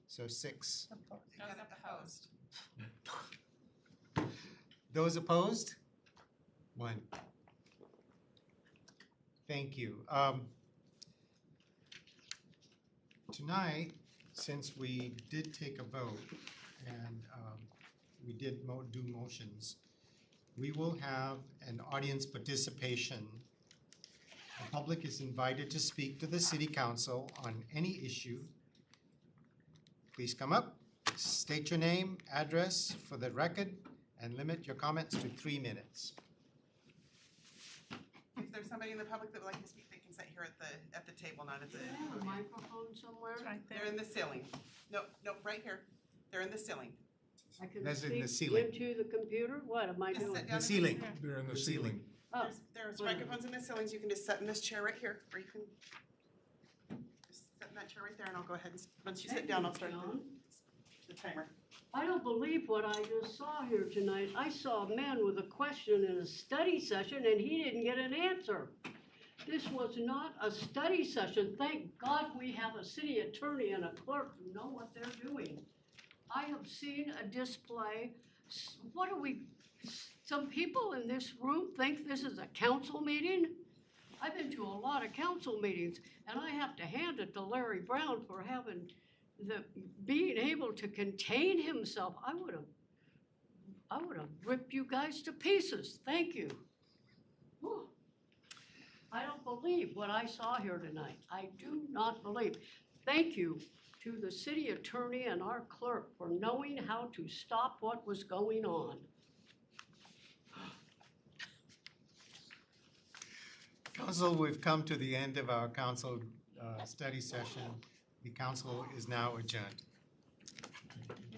So 6. Those opposed. Those opposed? 1. Thank you. Tonight, since we did take a vote and we did do motions, we will have an audience participation. The public is invited to speak to the city council on any issue. Please come up, state your name, address for the record, and limit your comments to 3 minutes. If there's somebody in the public that would like to speak, they can sit here at the table, not at the Do they have a podium. microphone somewhere? Right They're there. in the ceiling. Nope, right here. They're in the ceiling. I can That's in the speak ceiling. into the computer? What am I Just doing? sit down The at ceiling. They're in The ceiling. Oh, There's microphones in the ceilings. You can just sit in this chair right here, or you can just sit in that chair right there, and I'll go ahead and, once you sit Thank down, you, I'll start John. the timer. I don't believe what I just saw here tonight. I saw a man with a question in a study session and he didn't get an answer. This was not a study session. Thank God we have a city attorney and a clerk who know what they're doing. I have seen a display. What are we, some people in this room think this is a council meeting? I've been to a lot of council meetings and I have to hand it to Larry Brown for having being able to contain himself. I would have ripped you guys to pieces. Thank you. Whew. I don't believe what I saw here tonight. I do not believe. Thank you to the city attorney and our clerk for knowing how to stop what was going on. Council, we've come to the end of our council study session. The council is now adjourned.